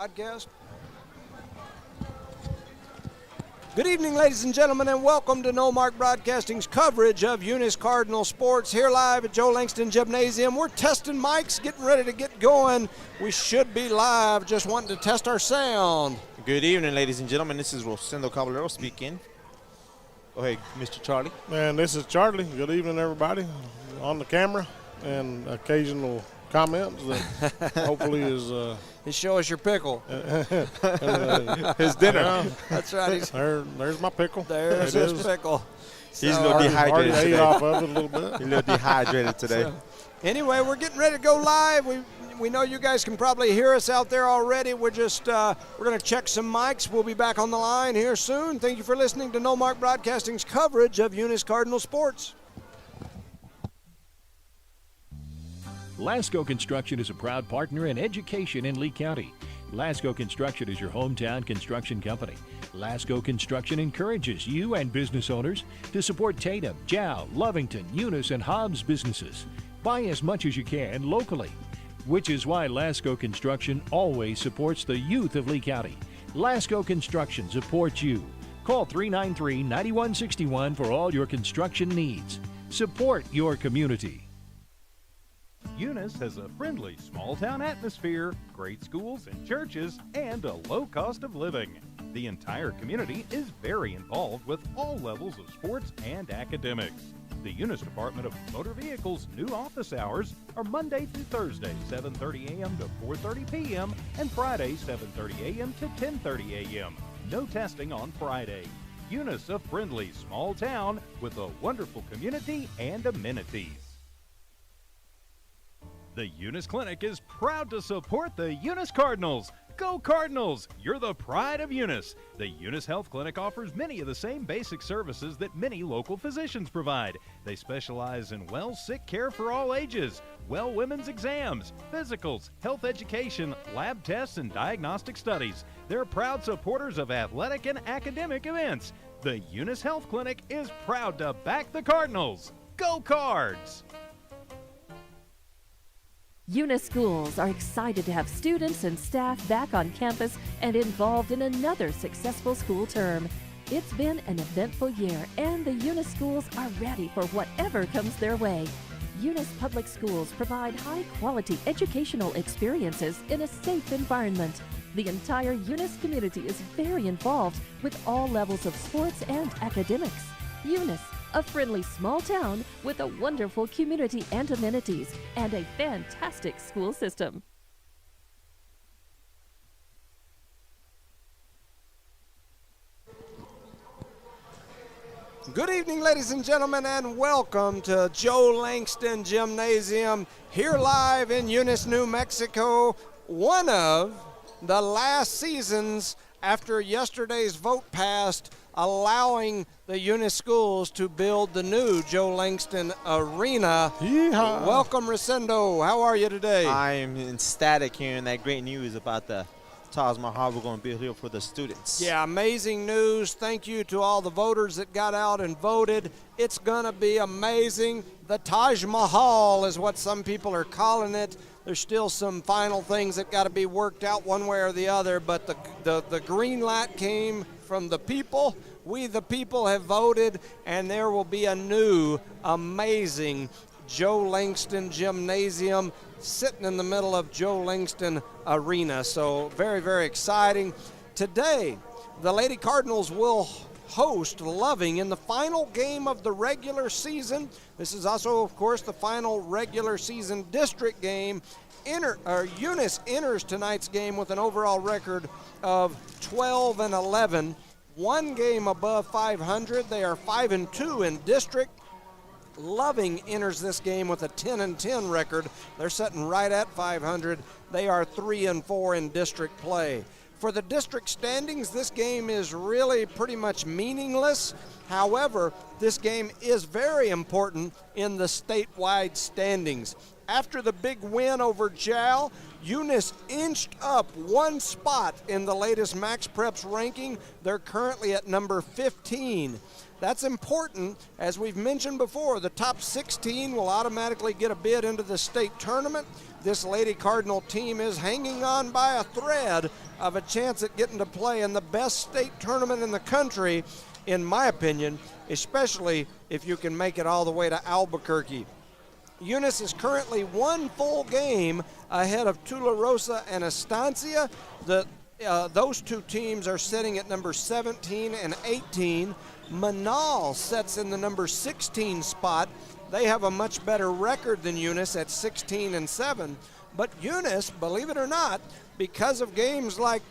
Podcast. Good evening, ladies and gentlemen, and welcome to No Mark Broadcasting's coverage of Eunice Cardinal Sports here live at Joe Langston Gymnasium. We're testing mics, getting ready to get going. We should be live, just wanting to test our sound. Good evening, ladies and gentlemen. This is Rosendo Caballero speaking. Go ahead, Mr. Charlie. And this is Charlie. Good evening, everybody. On the camera and occasional comments that hopefully is Show us your pickle. His dinner. That's right. There's my pickle. There's his pickle. He's a little dehydrated ate today. off of it a little bit. He's a little dehydrated today. Anyway, we're getting ready to go live. We know you guys can probably hear us out there already. We're just we're going to check some mics. We'll be back on the line here soon. Thank you for listening to No Mark Broadcasting's coverage of Eunice Cardinal Sports. Lasco Construction is a proud partner in education in Lee County. Lasco Construction is your hometown construction company. Lasco Construction encourages you and business owners to support Tatum, Jow, Lovington, Eunice, and Hobbs businesses. Buy as much as you can locally, which is why Lasco Construction always supports the youth of Lee County. Lasco Construction supports you. Call 393-9161 for all your construction needs. Support your community. Eunice has a friendly small-town atmosphere, great schools and churches, and a low cost of living. The entire community is very involved with all levels of sports and academics. The Eunice Department of Motor Vehicles' new office hours are Monday through Thursday, 7:30 a.m. to 4:30 p.m., and Friday, 7:30 a.m. to 10:30 a.m. No testing on Friday. Eunice, a friendly small town with a wonderful community and amenities. The Eunice Clinic is proud to support the Eunice Cardinals. Go Cardinals! You're the pride of Eunice. The Eunice Health Clinic offers many of the same basic services that many local physicians provide. They specialize in sick care for all ages, women's exams, physicals, health education, lab tests, and diagnostic studies. They're proud supporters of athletic and academic events. The Eunice Health Clinic is proud to back the Cardinals. Go Cards! Eunice schools are excited to have students and staff back on campus and involved in another successful school term. It's been an eventful year, and the Eunice schools are ready for whatever comes their way. Eunice Public Schools provide high-quality educational experiences in a safe environment. The entire Eunice community is very involved with all levels of sports and academics. Eunice, a friendly small town with a wonderful community and amenities, and a fantastic school system. Good evening, ladies and gentlemen, and welcome to Joe Langston Gymnasium here live in Eunice, New Mexico. One of the last seasons after yesterday's vote passed allowing the Eunice schools to build the new Joe Langston Arena. Yeehaw. Welcome, Rosendo. How are you today? I am ecstatic hearing that great news about the Taj Mahal we're going to build here for the students. Yeah, amazing news. Thank you to all the voters that got out and voted. It's going to be amazing. The Taj Mahal is what some people are calling it. There's still some final things that got to be worked out one way or the other, but the green light came from the people. We, the people, have voted, and there will be a new, amazing Joe Langston Gymnasium sitting in the middle of Joe Langston Arena. So very, very exciting. Today, the Lady Cardinals will host Loving in the final game of the regular season. This is also, of course, the final regular season district game. Eunice enters tonight's game with an overall record of 12-11. One game above 500. They are 5-2 in district. Loving enters this game with a 10-10 record. They're sitting right at 500. They are 3-4 in district play. For the district standings, this game is really pretty much meaningless. However, this game is very important in the statewide standings. After the big win over Jow, Eunice inched up one spot in the latest Max Preps ranking. They're currently at number 15. That's important. As we've mentioned before, the top 16 will automatically get a bid into the state tournament. This Lady Cardinal team is hanging on by a thread of a chance at getting to play in the best state tournament in the country, in my opinion, especially if you can make it all the way to Albuquerque. Eunice is currently one full game ahead of Tularosa and Estancia. Those two teams are sitting at number 17 and 18. Manal sets in the number 16 spot. They have a much better record than Eunice at 16 and 7. But Eunice, believe it or not, because of games like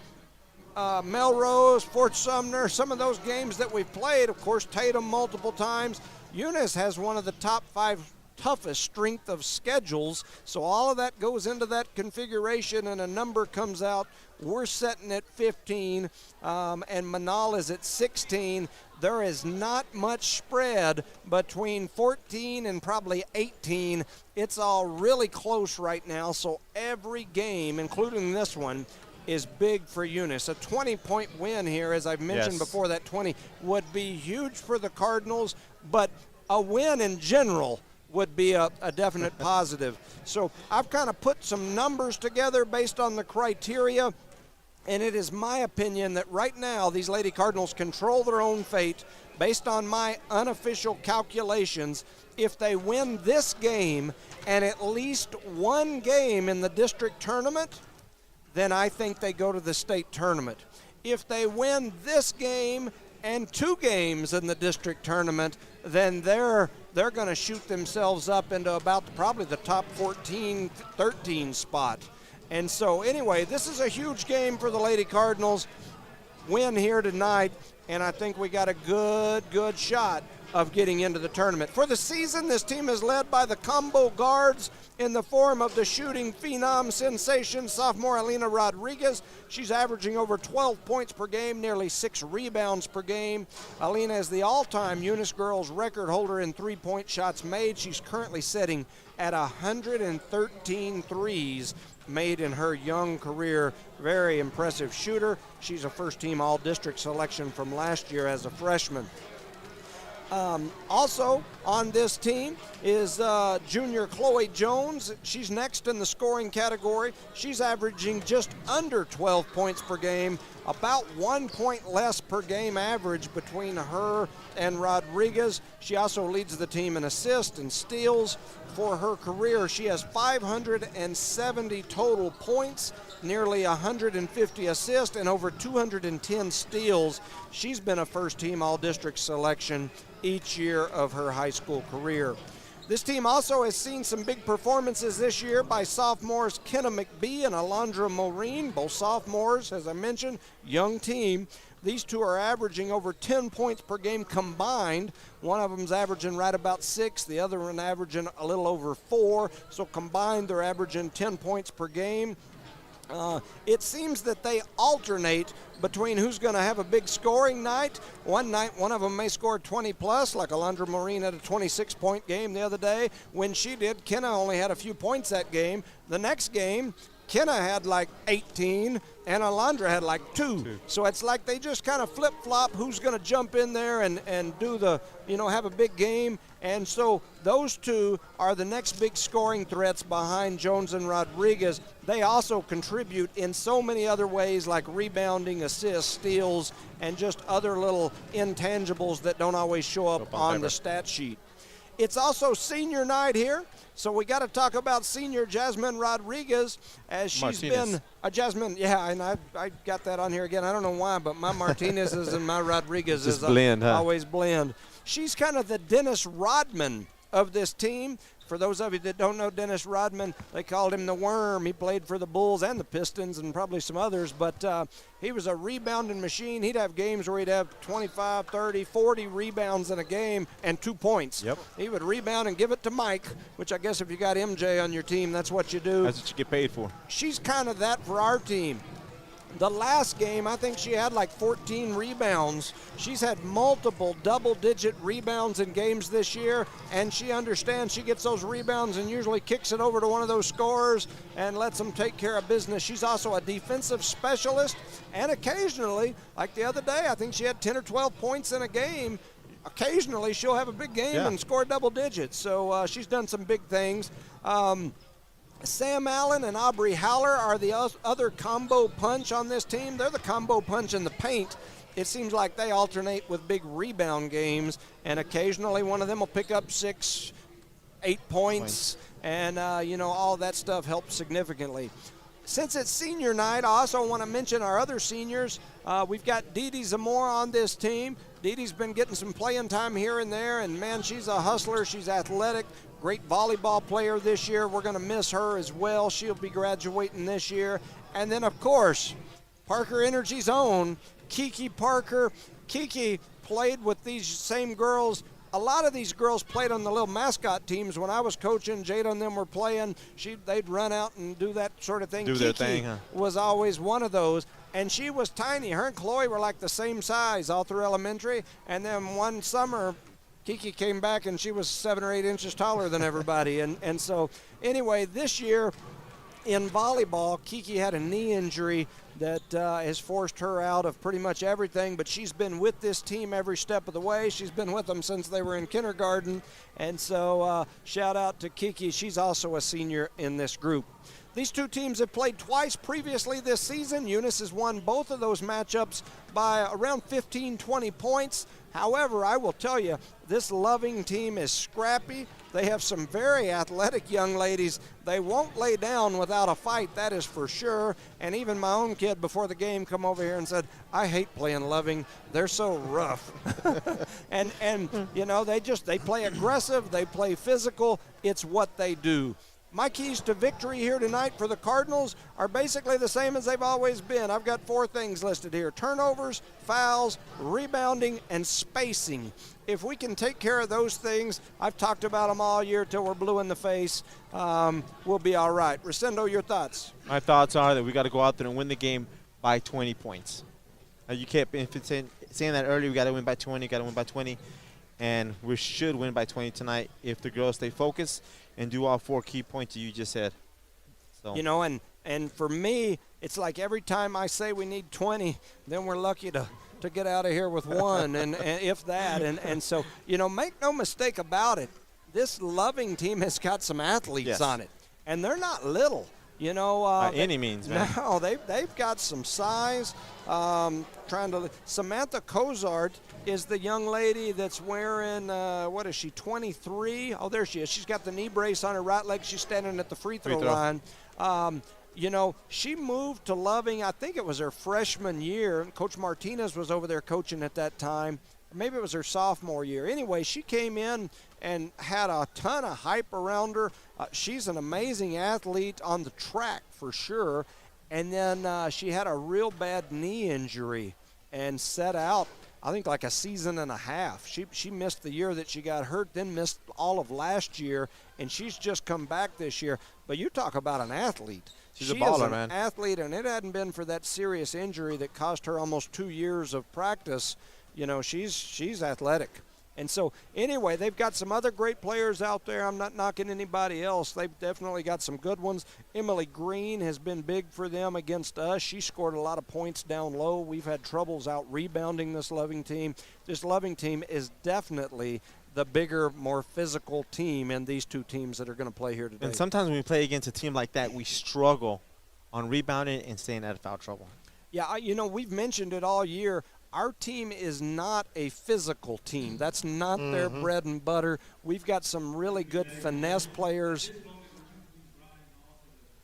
Melrose, Fort Sumner, some of those games that we've played, of course, Tatum multiple times, Eunice has one of the top 5 toughest strength of schedules, so all of that goes into that configuration and a number comes out. We're setting at 15 and Manal is at 16. There is not much spread between 14 and probably 18. It's all really close right now, so every game, including this one, is big for Eunice. A 20-point win here, as I've mentioned before, that 20 would be huge for the Cardinals, but a win in general would be a definite positive. So I've kind of put some numbers together based on the criteria, and it is my opinion that right now these Lady Cardinals control their own fate based on my unofficial calculations. If they win this game and at least one game in the district tournament, then I think they go to the state tournament. If they win this game and 2 games in the district tournament, then they're going to shoot themselves up into about probably the top 14, 13 spot. And so anyway, this is a huge game for the Lady Cardinals. Win here tonight, and I think we got a good shot of getting into the tournament. For the season, this team is led by the combo guards in the form of the shooting phenom sensation sophomore Alina Rodriguez. She's averaging over 12 points per game, nearly 6 rebounds per game. Alina is the all-time Eunice girls record holder in three-point shots made. She's currently sitting at 113 threes made in her young career. Very impressive shooter. She's a first-team all-district selection from last year as a freshman. Also on this team is junior Chloe Jones. She's next in the scoring category. She's averaging just under 12 points per game, about 1 point less per game average between her and Rodriguez. She also leads the team in assists and steals. For her career, she has 570 total points, nearly 150 assists, and over 210 steals. She's been a first-team all-district selection each year of her high school career. This team also has seen some big performances this year by sophomores Kenna McBee and Alondra Maureen, both sophomores, as I mentioned, young team. These two are averaging over 10 points per game combined. One of them's averaging right about 6, the other one averaging a little over 4. So combined, they're averaging 10 points per game. It seems that they alternate between who's going to have a big scoring night. One night, one of them may score 20 plus, like Alondra Maureen had a 26-point game the other day. When she did, Kenna only had a few points that game. The next game, Kenna had like 18 and Alondra had like 2. So it's like they just kind of flip-flop who's going to jump in there and do the, have a big game. And so those two are the next big scoring threats behind Jones and Rodriguez. They also contribute in so many other ways, like rebounding, assists, steals, and just other little intangibles that don't always show up on the stat sheet. It's also senior night here, so we got to talk about senior Jasmine Rodriguez, as she's been a Jasmine. Yeah, and I got that on here again. I don't know why, but my Martinez's and my Rodriguez's always blend. She's kind of the Dennis Rodman of this team. For those of you that don't know Dennis Rodman, they called him the Worm. He played for the Bulls and the Pistons and probably some others, but he was a rebounding machine. He'd have games where he'd have 25, 30, 40 rebounds in a game and 2 points. Yep. He would rebound and give it to Mike, which I guess if you got MJ on your team, that's what you do. That's what you get paid for. She's kind of that for our team. The last game, I think she had like 14 rebounds. She's had multiple double-digit rebounds in games this year, and she understands she gets those rebounds and usually kicks it over to one of those scorers and lets them take care of business. She's also a defensive specialist, and occasionally, like the other day, I think she had 10 or 12 points in a game. Occasionally, she'll have a big game and score double digits. So she's done some big things. Sam Allen and Aubrey Haller are the other combo punch on this team. They're the combo punch in the paint. It seems like they alternate with big rebound games, and occasionally one of them will pick up 6, 8 points. And, all that stuff helps significantly. Since it's senior night, I also want to mention our other seniors. We've got Dee Dee Zamora on this team. Dee Dee's been getting some playing time here and there, and, man, she's a hustler. She's athletic. Great volleyball player this year. We're going to miss her as well. She'll be graduating this year. And then, of course, Parker Energy's own Kiki Parker. Kiki played with these same girls. A lot of these girls played on the little mascot teams. When I was coaching, Jada and them were playing. They'd run out and do that sort of thing. Do their thing, huh? Was always one of those. And she was tiny. Her and Chloe were like the same size all through elementary. And then one summer, Kiki came back and she was 7 or 8 inches taller than everybody. And so anyway, this year in volleyball, Kiki had a knee injury that has forced her out of pretty much everything, but she's been with this team every step of the way. She's been with them since they were in kindergarten. And so shout out to Kiki. She's also a senior in this group. These two teams have played twice previously this season. Eunice has won both of those matchups by around 15, 20 points. However, I will tell you, this Loving team is scrappy. They have some very athletic young ladies. They won't lay down without a fight, that is for sure. And even my own kid before the game come over here and said, I hate playing Loving. They're so rough. and they play aggressive. They play physical. It's what they do. My keys to victory here tonight for the Cardinals are basically the same as they've always been. I've got 4 things listed here: turnovers, fouls, rebounding, and spacing. If we can take care of those things, I've talked about them all year till we're blue in the face, we'll be all right. Rosendo, your thoughts? My thoughts are that we got to go out there and win the game by 20 points. You can't, if it's saying that earlier, we got to win by 20, got to win by 20. And we should win by 20 tonight if the girls stay focused and do all 4 key points that you just said. So. And for me, it's like every time I say we need 20, then we're lucky to get out of here with 1, and if that. And so, make no mistake about it, this Loving team has got some athletes on it, and they're not little. By any means, man. No, they've got some size. Samantha Cozart is the young lady that's wearing, what is she, 23? Oh, there she is. She's got the knee brace on her right leg. She's standing at the free throw line. She moved to Loving, I think it was her freshman year. Coach Martinez was over there coaching at that time. Maybe it was her sophomore year. Anyway, she came in and had a ton of hype around her. She's an amazing athlete on the track for sure. And then she had a real bad knee injury and set out, I think, like a season and a half. She missed the year that she got hurt, then missed all of last year, and she's just come back this year. But you talk about an athlete. She's a baller, man. She is an athlete, and it hadn't been for that serious injury that cost her almost 2 years of practice. She's athletic. And so, anyway, they've got some other great players out there. I'm not knocking anybody else. They've definitely got some good ones. Emily Green has been big for them against us. She scored a lot of points down low. We've had troubles out rebounding this Loving team. This Loving team is definitely the bigger, more physical team in these two teams that are going to play here today. And sometimes when we play against a team like that, we struggle on rebounding and staying out of foul trouble. Yeah, we've mentioned it all year. Our team is not a physical team. That's not their bread and butter. We've got some really good finesse players.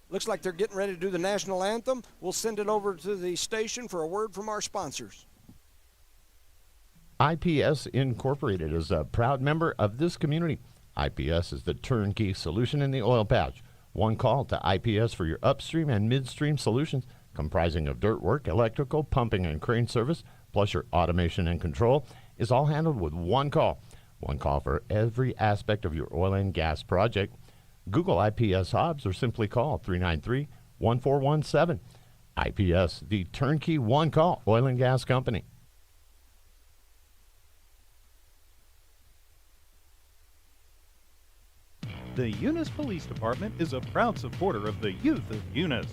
Looks like they're getting ready to do the national anthem. We'll send it over to the station for a word from our sponsors. IPS Incorporated is a proud member of this community. IPS is the turnkey solution in the oil patch. One call to IPS for your upstream and midstream solutions, comprising of dirt work, electrical, pumping, and crane service, plus your automation and control, is all handled with one call. One call for every aspect of your oil and gas project. Google IPS Hobbs or simply call 393-1417. IPS, the turnkey one-call oil and gas company. The Eunice Police Department is a proud supporter of the youth of Eunice.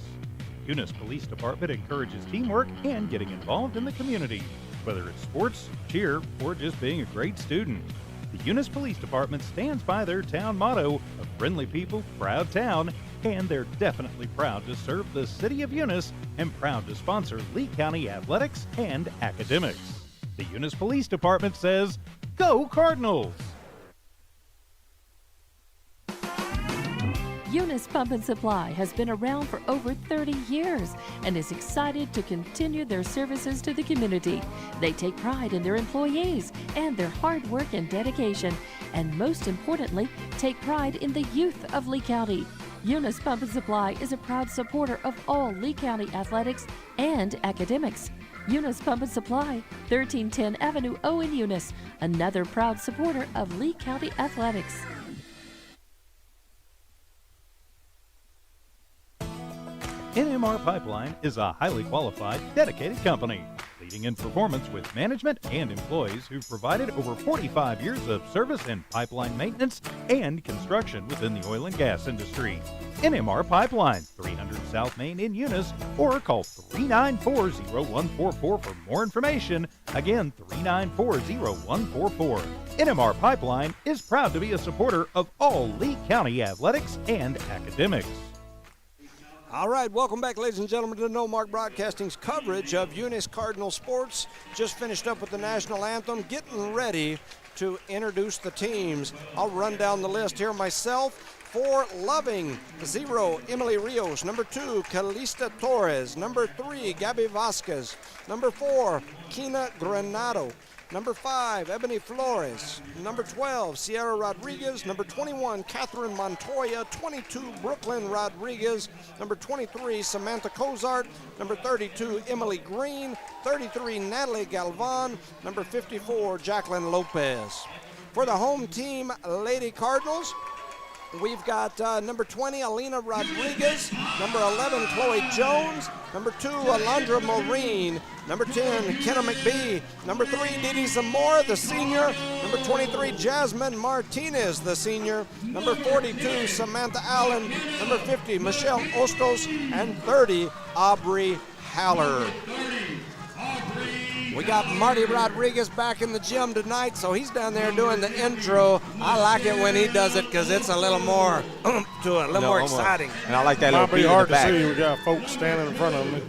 Eunice Police Department encourages teamwork and getting involved in the community, whether it's sports, cheer, or just being a great student. The Eunice Police Department stands by their town motto of friendly people, proud town, and they're definitely proud to serve the city of Eunice and proud to sponsor Lee County athletics and academics. The Eunice Police Department says, "Go Cardinals!" Eunice Pump and Supply has been around for over 30 years and is excited to continue their services to the community. They take pride in their employees and their hard work and dedication, and most importantly, take pride in the youth of Lee County. Eunice Pump and Supply is a proud supporter of all Lee County athletics and academics. Eunice Pump and Supply, 1310 Avenue O in Eunice, another proud supporter of Lee County athletics. NMR Pipeline is a highly qualified, dedicated company, leading in performance with management and employees who've provided over 45 years of service in pipeline maintenance and construction within the oil and gas industry. NMR Pipeline, 300 South Main in Eunice, or call 394-0144 for more information. Again, 394-0144. NMR Pipeline is proud to be a supporter of all Lee County athletics and academics. All right, welcome back, ladies and gentlemen, to No Mark Broadcasting's coverage of Eunice Cardinal sports. Just finished up with the national anthem, getting ready to introduce the teams. I'll run down the list here myself. For Loving, 0, Emily Rios. Number 2, Calista Torres. Number 3, Gabby Vasquez. Number 4, Kina Granado. Number 5, Ebony Flores. Number 12, Sierra Rodriguez. Number 21, Catherine Montoya. 22, Brooklyn Rodriguez. Number 23, Samantha Cozart. Number 32, Emily Green. 33, Natalie Galvan. Number 54, Jacqueline Lopez. For the home team, Lady Cardinals, we've got number 20, Alina Rodriguez. Number 11, Chloe Jones. Number 2, Alondra Maureen. Number 10, Kenna McBee. Number 3, Didi Zamora, the senior. Number 23, Jasmine Martinez, the senior. Number 42, Samantha Allen. Number 50, Michelle Ostos. And 30, Aubrey Haller. We got Marty Rodriguez back in the gym tonight, so he's down there doing the intro. I like it when he does it because it's a little more more exciting. And I like that little Might beat be in hard the to back. see. We got folks standing in front of me.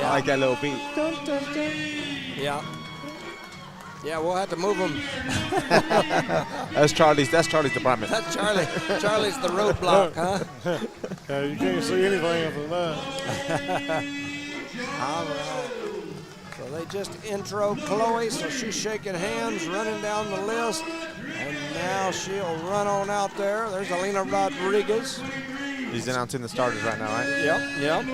I like that little beat. Yeah. Yeah, we'll have to move him. That's Charlie's department. That's Charlie. Charlie's the roadblock, huh? You can't see anything after that. All right. So they just intro Chloe, so she's shaking hands, running down the list. And now she'll run on out there. There's Alina Rodriguez. He's announcing the starters right now, right? Yep.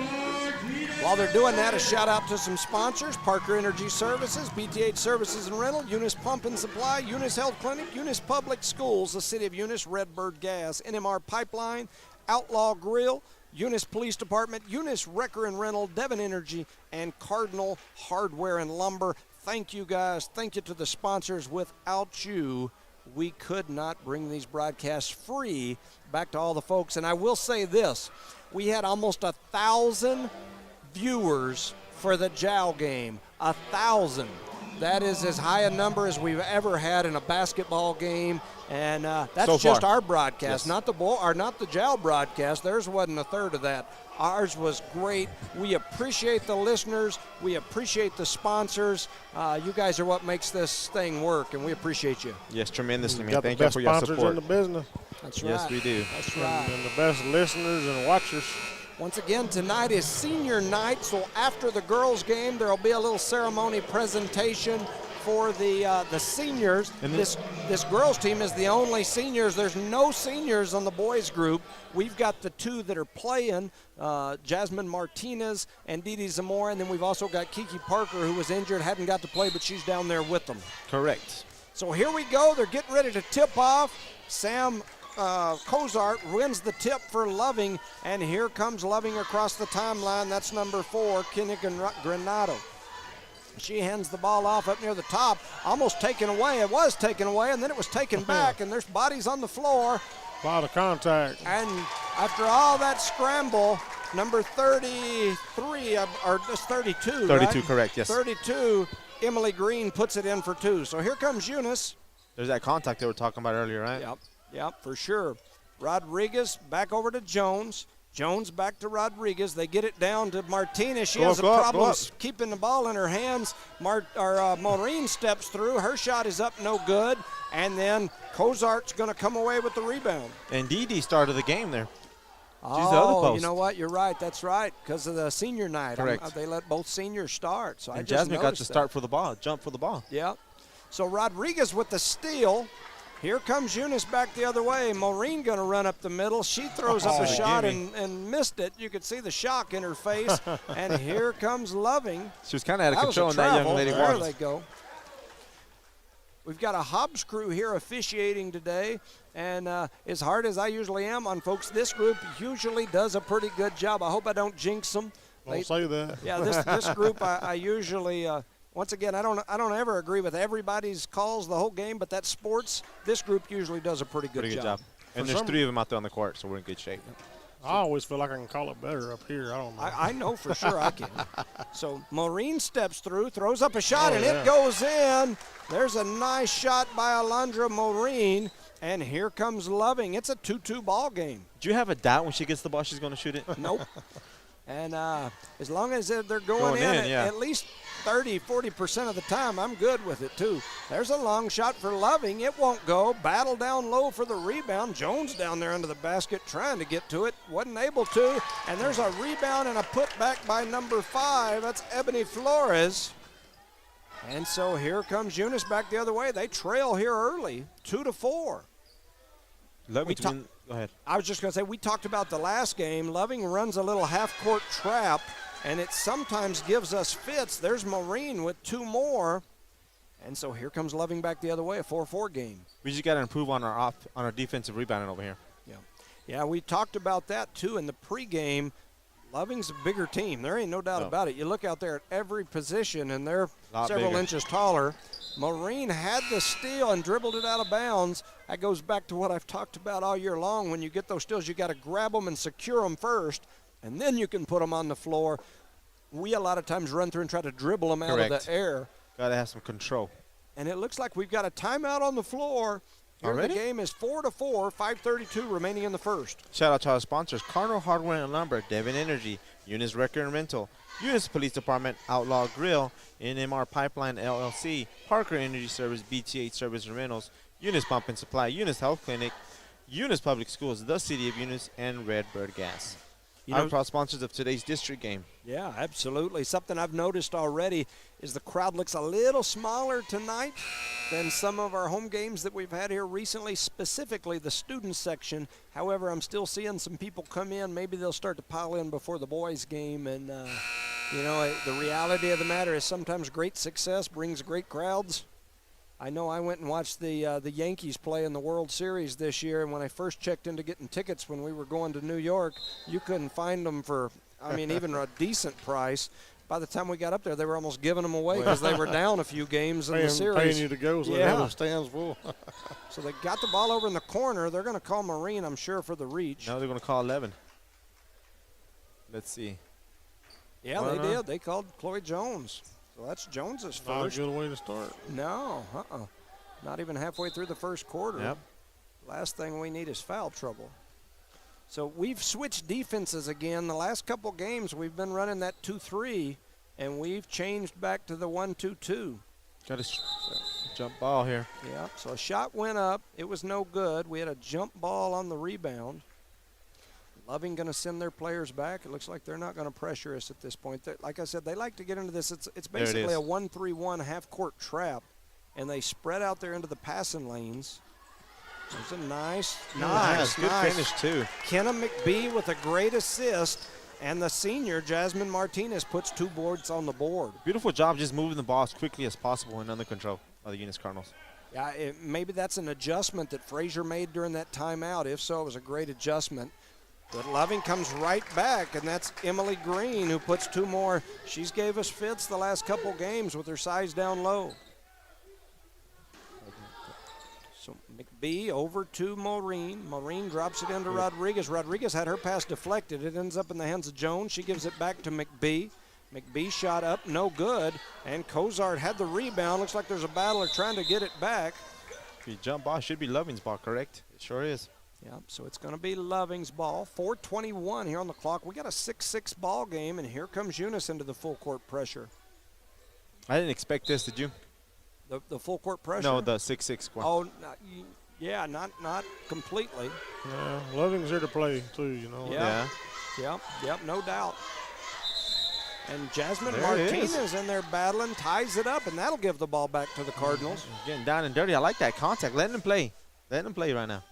While they're doing that, a shout out to some sponsors: Parker Energy Services, BTH Services and Rental, Eunice Pump and Supply, Eunice Health Clinic, Eunice Public Schools, the City of Eunice, Redbird Gas, NMR Pipeline, Outlaw Grill, Eunice Police Department, Eunice Wrecker and Rental, Devon Energy, and Cardinal Hardware and Lumber. Thank you, guys. Thank you to the sponsors. Without you, we could not bring these broadcasts free back to all the folks. And I will say this, we had almost 1,000 viewers for the JOW game. 1,000. That is as high a number as we've ever had in a basketball game, and that's so just far. our broadcast, Yes. not the JOW broadcast. Theirs wasn't a third of that. Ours was great. We appreciate the listeners. We appreciate the sponsors. You guys are what makes this thing work, and we appreciate you. Yes, tremendously, man. Got Thank the you best for your sponsors support. in the business That's Yes, right. we do. That's right. and the best listeners and watchers. Once again, tonight is senior night, so after the girls' game, there will be a little ceremony presentation for the seniors. And This girls' team is the only seniors. There's no seniors on the boys' group. We've got the two that are playing, Jasmine Martinez and Didi Zamora, and then we've also got Kiki Parker, who was injured, hadn't got to play, but she's down there with them. Correct. So here we go. They're getting ready to tip off. Sam Cozart wins the tip for Loving, and here comes Loving across the timeline. That's number 4, Kenya Granado. She hands the ball off up near the top, almost taken away. It was taken away, and then it was taken back, and there's bodies on the floor. A lot of contact. And after all that scramble, number 33, or just 32, 32, right? correct, yes. 32, Emily Green puts it in for 2. So here comes Eunice. There's that contact they were talking about earlier, right? Yep, for sure. Rodriguez back over to Jones. Jones back to Rodriguez. They get it down to Martinez. She has a problem keeping the ball in her hands. Maureen steps through. Her shot is up, no good. And then Cozart's going to come away with the rebound. And Dee started the game there. She's the other Oh, post. you know what? You're right. That's right. Because of the senior night. Correct. They let both seniors start. So And I just Jasmine got noticed to that. start for the ball, jump for the ball. Yeah. So Rodriguez with the steal. Here comes Eunice back the other way. Maureen going to run up the middle. She throws up a shot and missed it. You could see the shock in her face. And here comes Loving. She was kind of out of That control was in a that travel. young lady. There Waters. they go. We've got a Hobbs crew here officiating today. And as hard as I usually am on folks, this group usually does a pretty good job. I hope I don't jinx them. Don't say that. Yeah, this group I usually once again I don't ever agree with everybody's calls the whole game, but that's sports. This group usually does a pretty good job. And there's 3 of them out there on the court, so we're in good shape. I always feel like I can call it better up here. I don't know. I know for sure I can. So Maureen steps through, throws up a shot, and it goes in. There's a nice shot by Alondra Maureen, and here comes Loving. It's a 2-2 ball game. Do you have a doubt when she gets the ball she's going to shoot it? Nope. And as long as they're going in at least 30, 40% of the time, I'm good with it, too. There's a long shot for Loving. It won't go. Battle down low for the rebound. Jones down there under the basket trying to get to it. Wasn't able to. And there's a rebound and a putback by number 5. That's Ebony Flores. And so here comes Eunice back the other way. They trail here early, 2-4. Go ahead. I was just going to say, we talked about the last game. Loving runs a little half-court trap, and it sometimes gives us fits. There's Maureen with 2 more. And so here comes Loving back the other way, a 4-4 game. We just got to improve on our defensive rebounding over here. Yeah, we talked about that, too, in the pregame. Loving's a bigger team. There ain't no doubt about it. You look out there at every position, and they're several inches taller. Maureen had the steal and dribbled it out of bounds. That goes back to what I've talked about all year long. When you get those steals, you got to grab them and secure them first, and then you can put them on the floor. We a lot of times run through and try to dribble them out of the air. Got to have some control. And it looks like we've got a timeout on the floor. Here the game is 4-4, 5:32 remaining in the first. Shout out to our sponsors: Cardinal Hardware and Lumber, Devon Energy, Eunice Wrecker and Rental, Eunice Police Department, Outlaw Grill, NMR Pipeline LLC, Parker Energy Service, BTH Service and Rentals, Eunice Pump and Supply, Eunice Health Clinic, Eunice Public Schools, the City of Eunice, and Redbird Gas. Our proud sponsors of today's district game. Yeah, absolutely. Something I've noticed already is the crowd looks a little smaller tonight than some of our home games that we've had here recently, specifically the student section. However, I'm still seeing some people come in. Maybe they'll start to pile in before the boys' game. And, the reality of the matter is sometimes great success brings great crowds. I know I went and watched the Yankees play in the World Series this year, and when I first checked into getting tickets when we were going to New York, you couldn't find them for, even a decent price. By the time we got up there, they were almost giving them away because they were down a few games in the series. Paying you to go, so they have the stands full. So they got the ball over in the corner. They're going to call Maureen, I'm sure, for the reach. No, they're going to call 11. Let's see. Yeah, they did. They called Chloe Jones. So that's Jones's first. Not a good way to start. No, not even halfway through the first quarter. Yep. Last thing we need is foul trouble. So we've switched defenses again. The last couple games we've been running that 2-3, and we've changed back to the 1-2-2. Got a jump ball here. Yeah, so a shot went up. It was no good. We had a jump ball on the rebound. Loving going to send their players back. It looks like they're not going to pressure us at this point. Like I said, they like to get into this. It's basically a 1-3-1 half-court trap, and they spread out there into the passing lanes. There's a nice. Good finish, too. Kenna McBee with a great assist, and the senior, Jasmine Martinez, puts 2 boards on the board. Beautiful job just moving the ball as quickly as possible and under control by the Eunice Cardinals. Yeah, maybe that's an adjustment that Frazier made during that timeout. If so, it was a great adjustment. But Loving comes right back, and that's Emily Green who puts 2 more. She's gave us fits the last couple games with her size down low. So McBee over to Maureen. Maureen drops it into Rodriguez. Rodriguez had her pass deflected. It ends up in the hands of Jones. She gives it back to McBee. McBee shot up, no good, and Cozart had the rebound. Looks like there's a battler trying to get it back. The jump ball should be Loving's ball, correct? It sure is. Yep, so it's going to be Loving's ball. 4:21 here on the clock. We got a 6-6 ball game, and here comes Eunice into the full court pressure. I didn't expect this, did you? The full court pressure? No, the 6-6 score. Oh, yeah, not completely. Yeah, Loving's here to play too, you know. Yeah. Yep, no doubt. And Jasmine There it Martinez is. in there battling, ties it up, and that'll give the ball back to the Cardinals. Getting down and dirty. I like that contact. Letting them play. Letting them play right now.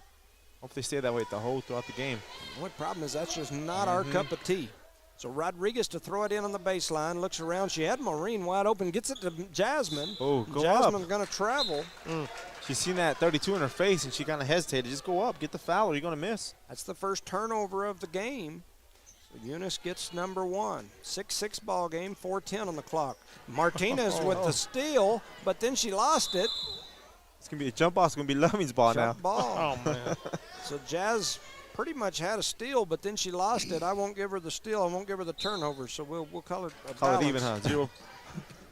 Hopefully stay that way throughout the game. The only problem is that's just not our cup of tea. So Rodriguez to throw it in on the baseline, looks around. She had Maureen wide open, gets it to Jasmine. Oh, go Jasmine's up. going to travel. She's seen that 32 in her face, and she kind of hesitated. Just go up. Get the foul, or you're going to miss. That's the first turnover of the game. So Eunice gets number 1. 6-6 ball game, 4:10 on the clock. Martinez with the steal, but then she lost it. It's going to be a jump ball. It's going to be Loving's ball Shot now. ball. Oh, man. So Jazz pretty much had a steal, but then she lost it. I won't give her the steal. I won't give her the turnover, so we'll call it a Call balance. it even, huh? 0.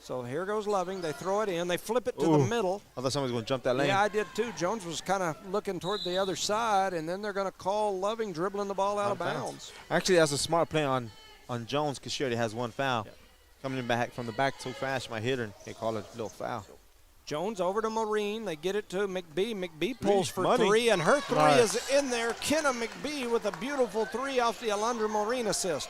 So here goes Loving. They throw it in. They flip it to the Ooh. middle. I thought somebody was going to jump that lane. Yeah, I did too. Jones was kind of looking toward the other side, and then they're going to call Loving dribbling the ball out of bounds. Actually, that's a smart play on Jones because she already has 1 foul. Coming in back from the back so fast, she might hit her and they call it a little foul. Jones over to Maureen. They get it to McBee. McBee pulls for money. 3, and her 3 Nice. is in there. Kenna McBee with a beautiful 3 off the Alondra Maureen assist.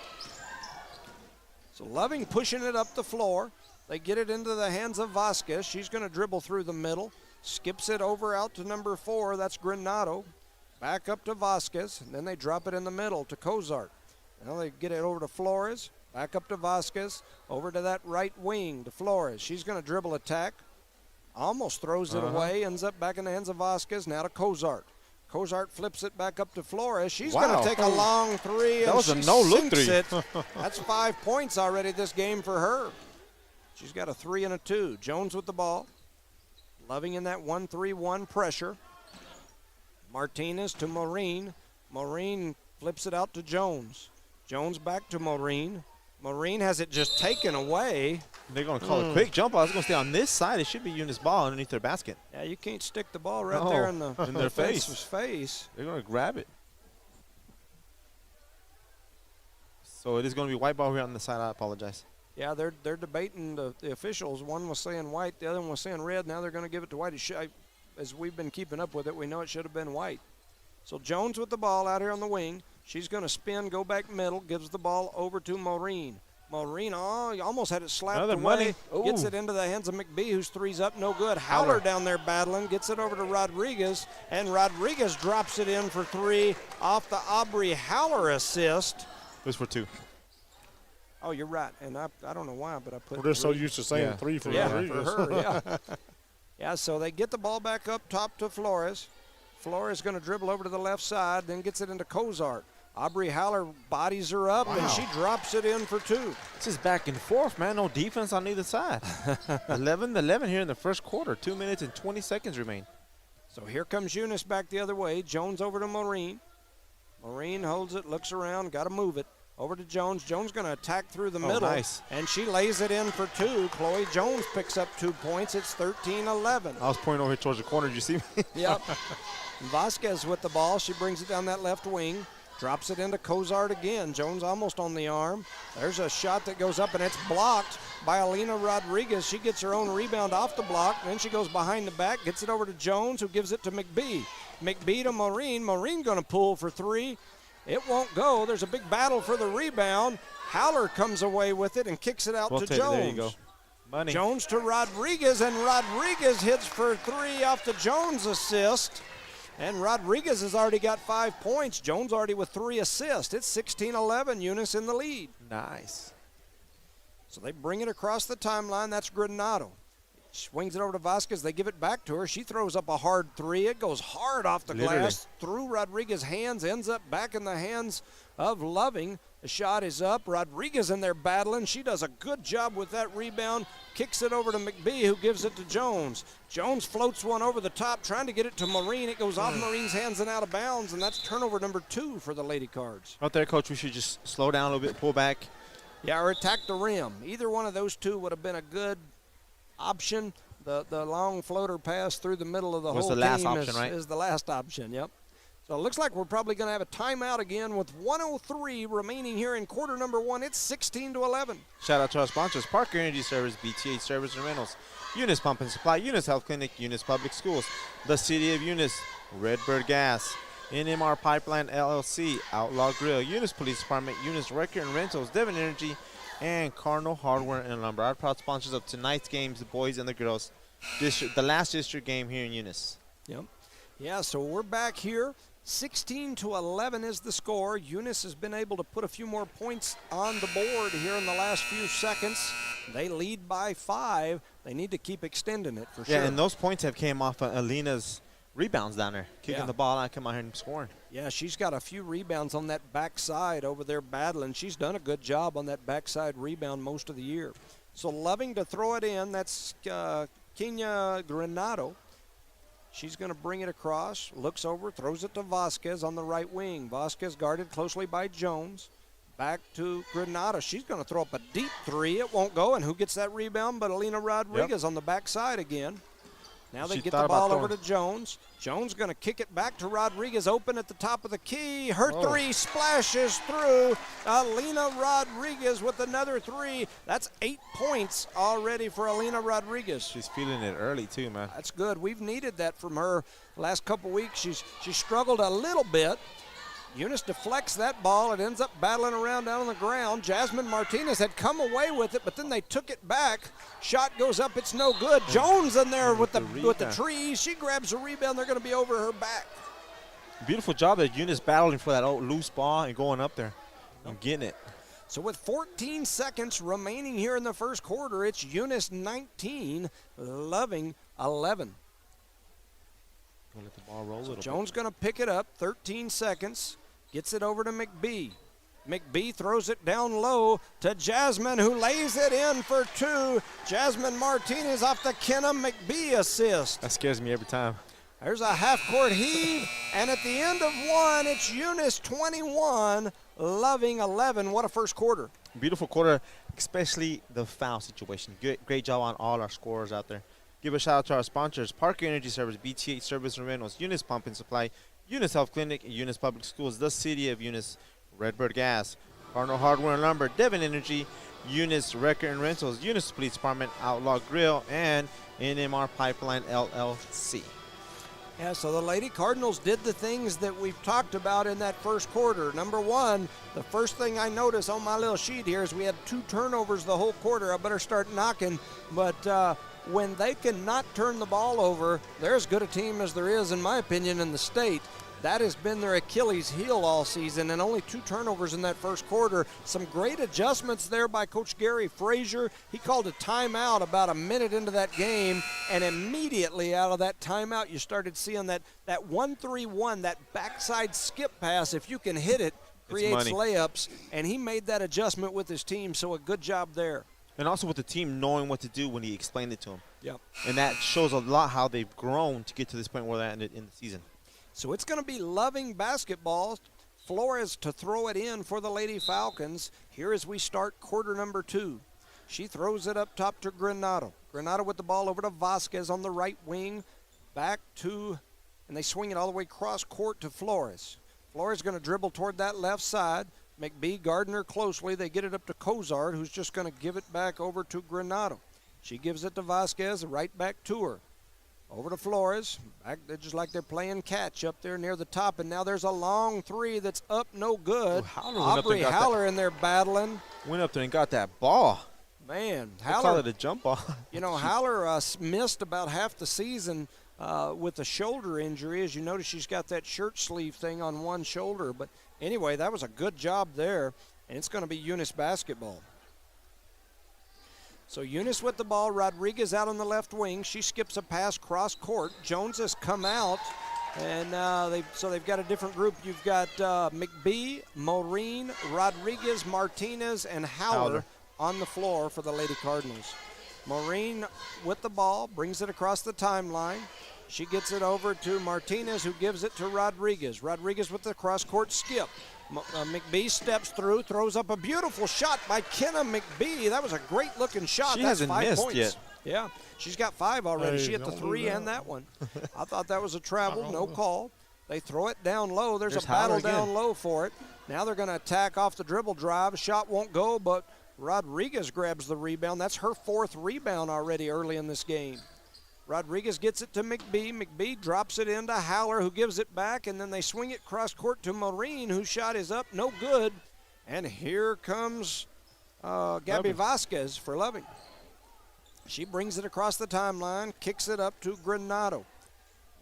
So Loving pushing it up the floor. They get it into the hands of Vasquez. She's going to dribble through the middle. Skips it over out to number 4. That's Granado. Back up to Vasquez, and then they drop it in the middle to Cozart. Now they get it over to Flores. Back up to Vasquez. Over to that right wing to Flores. She's going to dribble attack. Almost throws it away. Ends up back in the hands of Vasquez. Now to Cozart. Cozart flips it back up to Flores. She's going Wow. to take a long 3. That was a she no-look sinks 3. it. That's 5 points already this game for her. She's got a 3 and a 2. Jones with the ball. Loving in that 1-3-1 pressure. Martinez to Maureen. Maureen flips it out to Jones. Jones back to Maureen. Maureen has it just taken away. They're going to call it quick jump ball. It's going to stay on this side. It should be Eunice ball underneath their basket. Yeah, you can't stick the ball right No, there in their face. face. They're going to grab it. So it is going to be white ball here on the side. I apologize. Yeah, they're debating the officials. One was saying white, the other one was saying red. Now they're going to give it to white. As we've been keeping up with it, we know it should have been white. So Jones with the ball out here on the wing. She's going to spin, go back middle, gives the ball over to Maureen. Maureen, almost had it slapped Another away. money. Gets Ooh. it into the hands of McBee, whose 3's up, no good. Howler down there battling, gets it over to Rodriguez, and Rodriguez drops it in for 3 off the Aubrey Howler assist. It was for 2. Oh, you're right, and I don't know why, but I put We're just so 3. used to saying Yeah. 3 for Yeah, Rodriguez. for her, yeah. Yeah, so they get the ball back up top to Flores. Flores going to dribble over to the left side, then gets it into Cozart. Aubrey Howler bodies her up, and she drops it in for 2. This is back and forth, man. No defense on either side. 11-11 here in the first quarter. 2 minutes and 20 seconds remain. So here comes Eunice back the other way. Jones over to Maureen. Maureen holds it, looks around, got to move it. Over to Jones. Jones going to attack through the middle. Nice. And she lays it in for 2. Chloe Jones picks up 2 points. It's 13-11. I was pointing over here towards the corner. Did you see me? Yep. Vasquez with the ball. She brings it down that left wing. Drops it into Cozart again. Jones almost on the arm. There's a shot that goes up, and it's blocked by Alina Rodriguez. She gets her own rebound off the block. Then she goes behind the back, gets it over to Jones, who gives it to McBee. McBee to Maureen. Maureen going to pull for 3. It won't go. There's a big battle for the rebound. Howler comes away with it and kicks it out to Jones. There you go. Money. Jones to Rodriguez, and Rodriguez hits for 3 off the Jones assist. And Rodriguez has already got 5 points. Jones already with 3 assists. It's 16-11, Eunice in the lead. Nice. So they bring it across the timeline. That's Granado. Swings it over to Vasquez. They give it back to her. She throws up a hard three. It goes hard off the glass, through Rodriguez's hands, ends up back in the hands of Loving. The shot is up. Rodriguez in there battling. She does a good job with that rebound. Kicks it over to McBee, who gives it to Jones. Jones floats one over the top, trying to get it to Marine. It goes off Marine's hands and out of bounds, and that's turnover number 2 for the Lady Cards. Out there, Coach, we should just slow down a little bit, pull back. Yeah, or attack the rim. Either one of those two would have been a good option. The long floater pass through the middle of the whole the last team option, right? is the last option, yep. So it looks like we're probably going to have a timeout again with 1:03 remaining here in quarter number 1. It's 16-11. Shout out to our sponsors, Parker Energy Service, BTH Service and Rentals, Eunice Pump and Supply, Eunice Health Clinic, Eunice Public Schools, the City of Eunice, Redbird Gas, NMR Pipeline LLC, Outlaw Grill, Eunice Police Department, Eunice Wrecker and Rentals, Devon Energy, and Cardinal Hardware and Lumber. Our proud sponsors of tonight's games, the boys and the girls. The last district game here in Eunice. Yep. Yeah, so we're back here. 16-11 is the score. Eunice has been able to put a few more points on the board here in the last few seconds. They lead by 5. They need to keep extending it for sure. Yeah, and those points have came off of Alina's rebounds down there, kicking the ball out, come out here and scoring. Yeah, she's got a few rebounds on that backside over there battling. She's done a good job on that backside rebound most of the year. So Loving to throw it in. That's Kenya Granado. She's going to bring it across, looks over, throws it to Vasquez on the right wing. Vasquez guarded closely by Jones. Back to Granada. She's going to throw up a deep three. It won't go. And who gets that rebound but Alina Rodriguez on the backside again. Now they get the ball over to Jones. Jones going to kick it back to Rodriguez, open at the top of the key. Her three splashes through. Alina Rodriguez with another three. That's 8 points already for Alina Rodriguez. She's feeling it early too, man. That's good. We've needed that from her the last couple weeks. She struggled a little bit. Eunice deflects that ball. It ends up battling around down on the ground. Jasmine Martinez had come away with it, but then they took it back. Shot goes up. It's no good. Jones in there with the trees. She grabs a rebound. They're going to be over her back. Beautiful job of Eunice battling for that old loose ball and going up there and getting it. So with 14 seconds remaining here in the first quarter, it's Eunice 19, Loving 11. Let the ball roll a little Jones going to pick it up. 13 seconds. Gets it over to McBee. McBee throws it down low to Jasmine, who lays it in for 2. Jasmine Martinez off the Kenna McBee assist. That scares me every time. There's a half-court heave, and at the end of 1, it's Eunice 21, Loving 11. What a first quarter. Beautiful quarter, especially the foul situation. Great job on all our scorers out there. Give a shout out to our sponsors, Parker Energy Service, BTH Service and Rentals, Eunice Pump and Supply, Eunice Health Clinic, Eunice Public Schools, the City of Eunice, Redbird Gas, Cardinal Hardware and Lumber, Devon Energy, Eunice Wrecker and Rentals, Eunice Police Department, Outlaw Grill, and NMR Pipeline LLC. Yeah, so the Lady Cardinals did the things that we've talked about in that first quarter. Number 1, the first thing I noticed on my little sheet here is we had 2 turnovers the whole quarter. I better start knocking. But when they cannot turn the ball over, they're as good a team as there is, in my opinion, in the state. That has been their Achilles heel all season, and only 2 turnovers in that first quarter. Some great adjustments there by Coach Gary Frazier. He called a timeout about a minute into that game, and immediately out of that timeout, you started seeing that 1-3-1, that backside skip pass. If you can hit it, creates layups, and he made that adjustment with his team, so a good job there. And also with the team knowing what to do when he explained it to them. Yep. And that shows a lot how they've grown to get to this point where they're at in the season. So it's going to be Loving basketball. Flores to throw it in for the Lady Falcons. Here as we start quarter number 2. She throws it up top to Granado. Granado with the ball over to Vasquez on the right wing. Back to, and they swing it all the way cross court to Flores. Flores going to dribble toward that left side. McBee guarding her closely. They get it up to Cozart, who's just going to give it back over to Granado. She gives it to Vasquez, right back to her. Over to Flores. Back, just like they're playing catch up there near the top. And now there's a long 3 that's up, no good. Aubrey Haller in there battling. Went up there and got that ball. Man, Haller. Call it a jump ball. You know, Haller missed about half the season with a shoulder injury. As you notice, she's got that shirt sleeve thing on one shoulder. But anyway, that was a good job there. And it's going to be Eunice basketball. So Eunice with the ball, Rodriguez out on the left wing. She skips a pass cross court. Jones has come out, and they've got a different group. You've got McBee, Maureen, Rodriguez, Martinez, and Howler on the floor for the Lady Cardinals. Maureen with the ball, brings it across the timeline. She gets it over to Martinez, who gives it to Rodriguez. Rodriguez with the cross-court skip. McBee steps through, throws up a beautiful shot by Kenna McBee. That was a great-looking shot. She That's hasn't 5 missed points. yet. Yeah, she's got 5 already. Hey, She hit the don't 3 do that. and that one. I thought that was a travel, no call. They throw it down low. There's a Howler battle again. down low for it. Now they're going to attack off the dribble drive. Shot won't go, but Rodriguez grabs the rebound. That's her 4th rebound already early in this game. Rodriguez gets it to McBee. McBee drops it into Howler, who gives it back, and then they swing it cross-court to Maureen, whose shot is up, no good. And here comes Gabby Vasquez for Loving. She brings it across the timeline, kicks it up to Granado.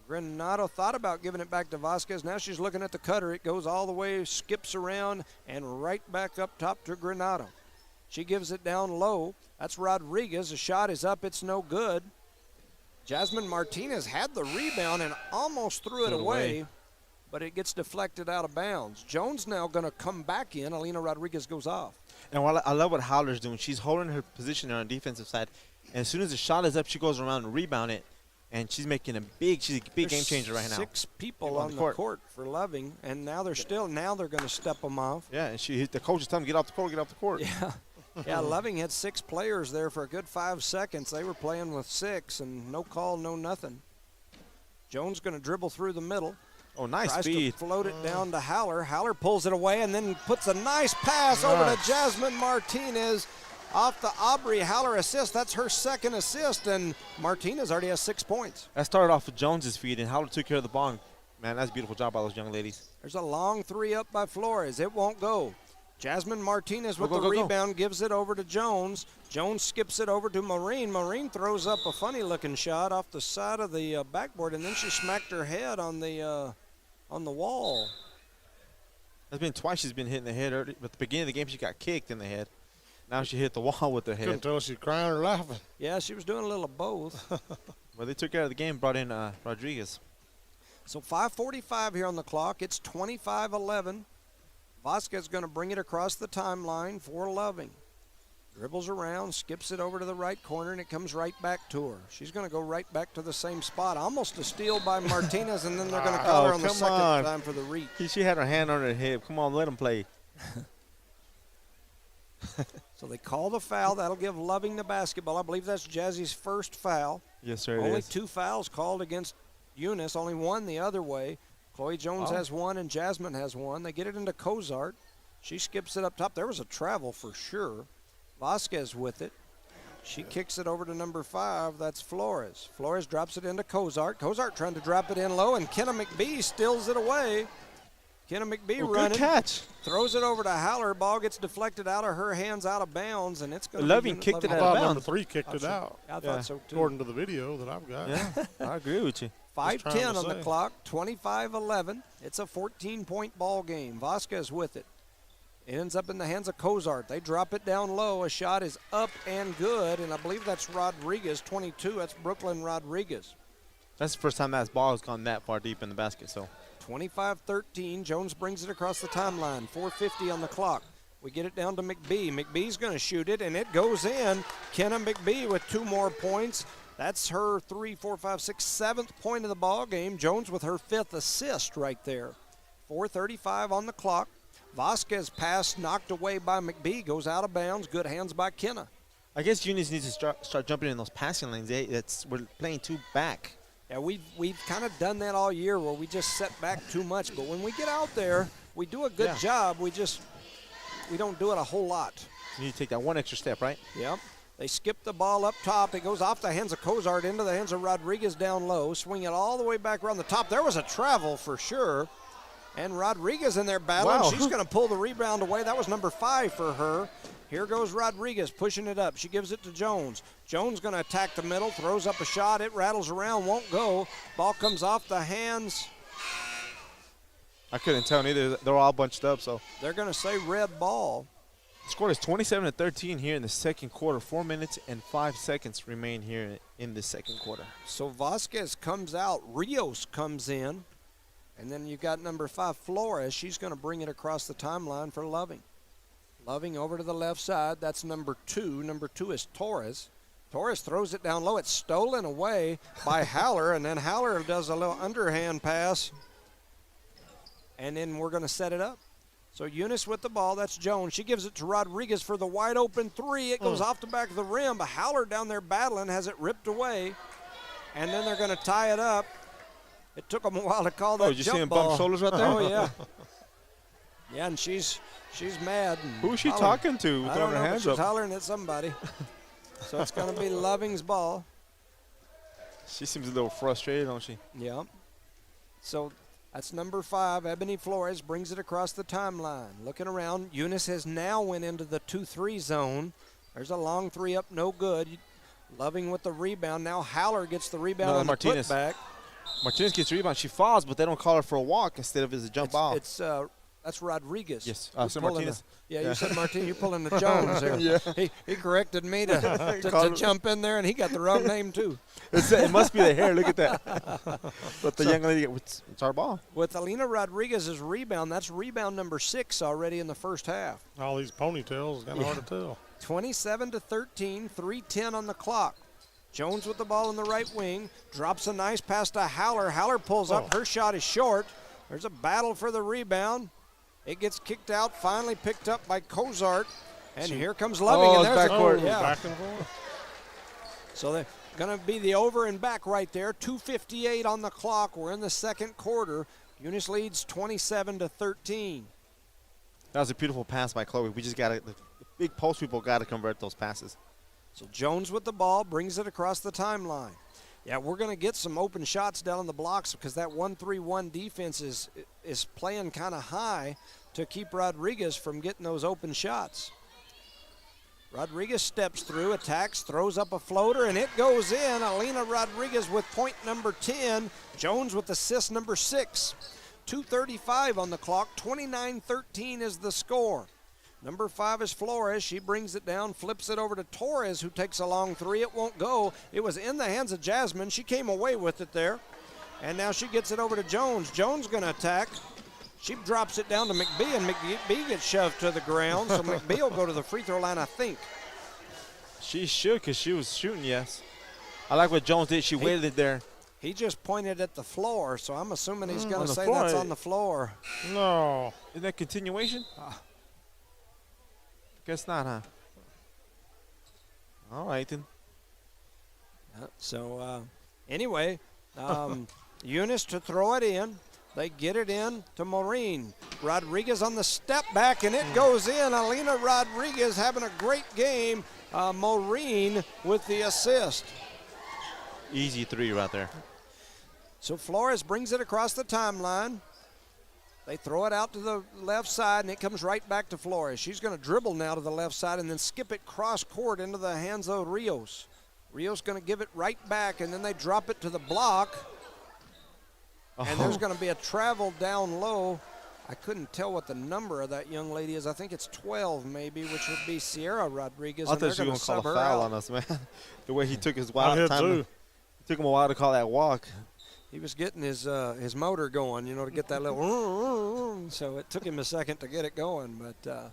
Granado thought about giving it back to Vasquez. Now she's looking at the cutter. It goes all the way, skips around, and right back up top to Granado. She gives it down low. That's Rodriguez. The shot is up. It's no good. Jasmine Martinez had the rebound and almost threw it away, but it gets deflected out of bounds. Jones now going to come back in. Alina Rodriguez goes off. And I love what Howler's doing. She's holding her position on the defensive side. And as soon as the shot is up, she goes around and rebound it. And she's making she's a big game changer right now. 6 people on the court for Loving, and now they're going to step them off. Yeah, and the coach is telling them, get off the court, get off the court. Yeah. Yeah, Loving had 6 players there for a good 5 seconds. They were playing with 6, and no call, no nothing. Jones going to dribble through the middle. Oh, nice Tries speed. to float it down to Howler. Howler pulls it away and then puts a nice pass over to Jasmine Martinez. Off the Aubrey Howler assist. That's her 2nd assist, and Martinez already has 6 points. That started off with Jones's feet, and Howler took care of the ball. Man, that's a beautiful job by those young ladies. There's a long 3 up by Flores. It won't go. Jasmine Martinez with the rebound gives it over to Jones. Jones skips it over to Maureen. Maureen throws up a funny-looking shot off the side of the backboard, and then she smacked her head on the wall. That's been twice she's been hitting the head. At the beginning of the game, she got kicked in the head. Now she hit the wall with her head. Couldn't tell if she's crying or laughing. Yeah, she was doing a little of both. Well, they took care of the game, brought in Rodriguez. So 5:45 here on the clock. It's 25-11. Vasquez going to bring it across the timeline for Loving. Dribbles around, skips it over to the right corner, and it comes right back to her. She's going to go right back to the same spot. Almost a steal by Martinez, and then they're going to call her on the second time for the reach. She had her hand on her hip. Come on, let him play. So they call the foul. That'll give Loving the basketball. I believe that's Jazzy's first foul. Yes, sir, it Only is. 2 fouls called against Eunice, only 1 the other way. Chloe Jones has 1 and Jasmine has 1. They get it into Cozart. She skips it up top. There was a travel for sure. Vasquez with it. She kicks it over to number 5. That's Flores. Flores drops it into Cozart. Cozart trying to drop it in low, and Kenna McBee steals it away. Kenna McBee running. Good catch. Throws it over to Howler. Ball gets deflected out of her hands, out of bounds, and it's going to Loving kicked it I out thought of number bounds. 3 kicked it out, I thought so too. according to the video that I've got. Yeah, I agree with you. 5:10 on the say. clock, 25-11. It's a 14-point ball game. Vasquez with it. It ends up in the hands of Cozart. They drop it down low. A shot is up and good, and I believe that's Rodriguez, 22. That's Brooklyn Rodriguez. That's the first time that ball has gone that far deep in the basket. So 25-13. Jones brings it across the timeline. 4:50 on the clock. We get it down to McBee. McBee's going to shoot it, and it goes in. Kenna McBee with 2 more points. That's her 3, 4, 5, 6, 7th point of the ball game. Jones with her 5th assist right there. 4:35 on the clock. Vasquez pass knocked away by McBee, goes out of bounds. Good hands by Kenna. I guess Eunice needs to start jumping in those passing lanes. We're playing 2 back. Yeah, we've kind of done that all year where we just set back too much. But when we get out there, we do a good job. We don't do it a whole lot. You need to take that 1 extra step, right? Yep. They skip the ball up top. It goes off the hands of Cozart into the hands of Rodriguez down low. Swing it all the way back around the top. There was a travel for sure. And Rodriguez in there battling. Wow. She's going to pull the rebound away. That was number 5 for her. Here goes Rodriguez pushing it up. She gives it to Jones. Jones going to attack the middle, throws up a shot. It rattles around, won't go. Ball comes off the hands. I couldn't tell neither. They're all bunched up, so. They're going to say red ball. Score is 27-13 here in the second quarter. 4 minutes and 5 seconds remain here in the second quarter. So Vasquez comes out. Rios comes in. And then you got number 5, Flores. She's going to bring it across the timeline for Loving. Loving over to the left side. That's number 2. Number 2 is Torres. Torres throws it down low. It's stolen away by Haller, and then Haller does a little underhand pass. And then we're going to set it up. So Eunice with the ball. That's Jones. She gives it to Rodriguez for the wide open 3. It goes off the back of the rim, but Haller down there battling has it ripped away. And then they're going to tie it up. It took them a while to call that did you jump see him ball. bump shoulders right there? Oh, yeah. Yeah, and she's mad. And Who is she hollering. talking to? I Throwing don't her know, but hands she's up. hollering at somebody. So it's going to be Loving's ball. She seems a little frustrated, don't she? Yeah. So that's number 5. Ebony Flores brings it across the timeline. Looking around, Eunice has now went into the 2-3 zone. There's a long 3 up, no good. Loving with the rebound. Now Haller gets the rebound on Martinez. the putback. Martinez gets the rebound. She falls, but they don't call her for a walk instead of as a jump ball. That's Rodriguez. Yes. Who's So pulling Martinez. you said Martinez. You're pulling the Jones there. Yeah. He corrected me to jump in there, and he got the wrong name too. It must be the hair. Look at that. But the young lady, it's our ball. With Alina Rodriguez's rebound, that's rebound number 6 already in the first half. All these ponytails, kind of hard to tell. 27-13, 3:10 on the clock. Jones with the ball in the right wing, drops a nice pass to Haller. Haller pulls up. Her shot is short. There's a battle for the rebound. It gets kicked out, finally picked up by Cozart. And here comes Loving. And there's Back and forth. So they're going to be the over and back right there. 2:58 on the clock. We're in the second quarter. Eunice leads 27-13. That was a beautiful pass by Chloe. We just got to, the big post people got to convert those passes. So Jones with the ball brings it across the timeline. Yeah, we're going to get some open shots down on the blocks because that 1-3-1 defense is playing kind of high to keep Rodriguez from getting those open shots. Rodriguez steps through, attacks, throws up a floater, and it goes in. Alina Rodriguez with point number 10. Jones with assist number 6. 2:35 on the clock. 29-13 is the score. Number 5 is Flores. She brings it down, flips it over to Torres, who takes a long 3. It won't go. It was in the hands of Jasmine. She came away with it there. And now she gets it over to Jones. Jones going to attack. She drops it down to McBee, and McBee gets shoved to the ground. So McBee will go to the free throw line, I think. She should because she was shooting, yes. I like what Jones did. She waited it there. He just pointed at the floor, so I'm assuming he's going on to the say floor. that's on the floor. No. Is that continuation? Guess not, huh? All right, then. Anyway, Eunice to throw it in. They get it in to Maureen. Rodriguez on the step back, and it goes in. Alina Rodriguez having a great game. Maureen with the assist. Easy 3 right there. So Flores brings it across the timeline. They throw it out to the left side, and it comes right back to Flores. She's going to dribble now to the left side and then skip it cross court into the hands of Rios. Rios going to give it right back, and then they drop it to the block. And there's going to be a travel down low. I couldn't tell what the number of that young lady is. I think it's 12 maybe, which would be Sierra Rodriguez. I thought she was going to call a foul on us, man. The way he took his wild time. It took him a while to call that walk. He was getting his motor going, to get that little. So it took him a second to get it going. But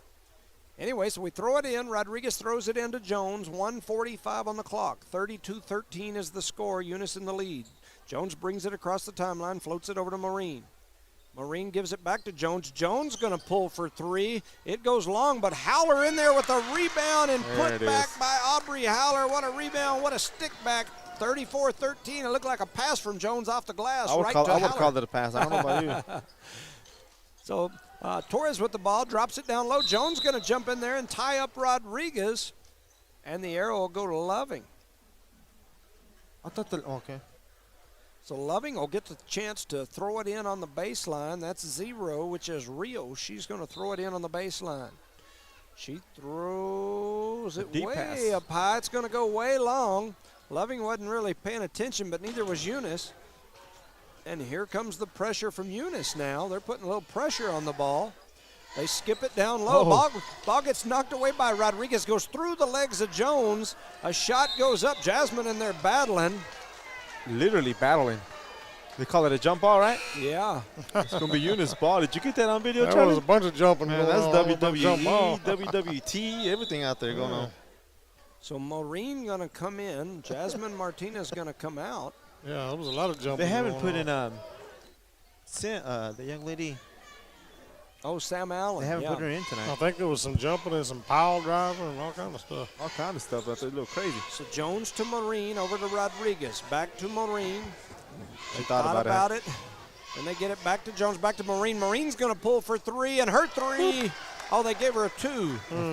anyway, so we throw it in. Rodriguez throws it into Jones. 1:45 on the clock. 32-13 is the score. Eunice in the lead. Jones brings it across the timeline, floats it over to Maureen. Maureen gives it back to Jones. Jones going to pull for 3. It goes long, but Howler in there with a rebound and put back by Aubrey Howler. What a rebound, what a stick back. 34-13. It looked like a pass from Jones off the glass. I would have called it a pass. I don't know about you. So Torres with the ball, drops it down low. Jones going to jump in there and tie up Rodriguez, and the arrow will go to Loving. I thought okay. So Loving will get the chance to throw it in on the baseline. That's 0, which is Rio. She's going to throw it in on the baseline. She throws it way up high. It's going to go way long. Loving wasn't really paying attention, but neither was Eunice. And here comes the pressure from Eunice now. They're putting a little pressure on the ball. They skip it down low. Ball gets knocked away by Rodriguez, goes through the legs of Jones. A shot goes up. Jasmine and they're battling. Literally battling. They call it a jump ball, right? Yeah. It's going to be Eunice ball. Did you get that on video, There Charlie? was a bunch of jumping Man, going that's on. WWE, WWT, everything out there going on. So Maureen going to come in. Jasmine Martinez going to come out. Yeah, there was a lot of jumping. They haven't going put on. in the young lady. Oh, Sam Allen. They haven't yeah. put her in tonight. I think there was some jumping and some pile driving and all kind of stuff. All kind of stuff out there. A little crazy. So Jones to Maureen, over to Rodriguez. Back to Maureen. She thought about it. And they get it back to Jones, back to Maureen. Maureen's going to pull for three, and her three. Oh, they gave her a 2.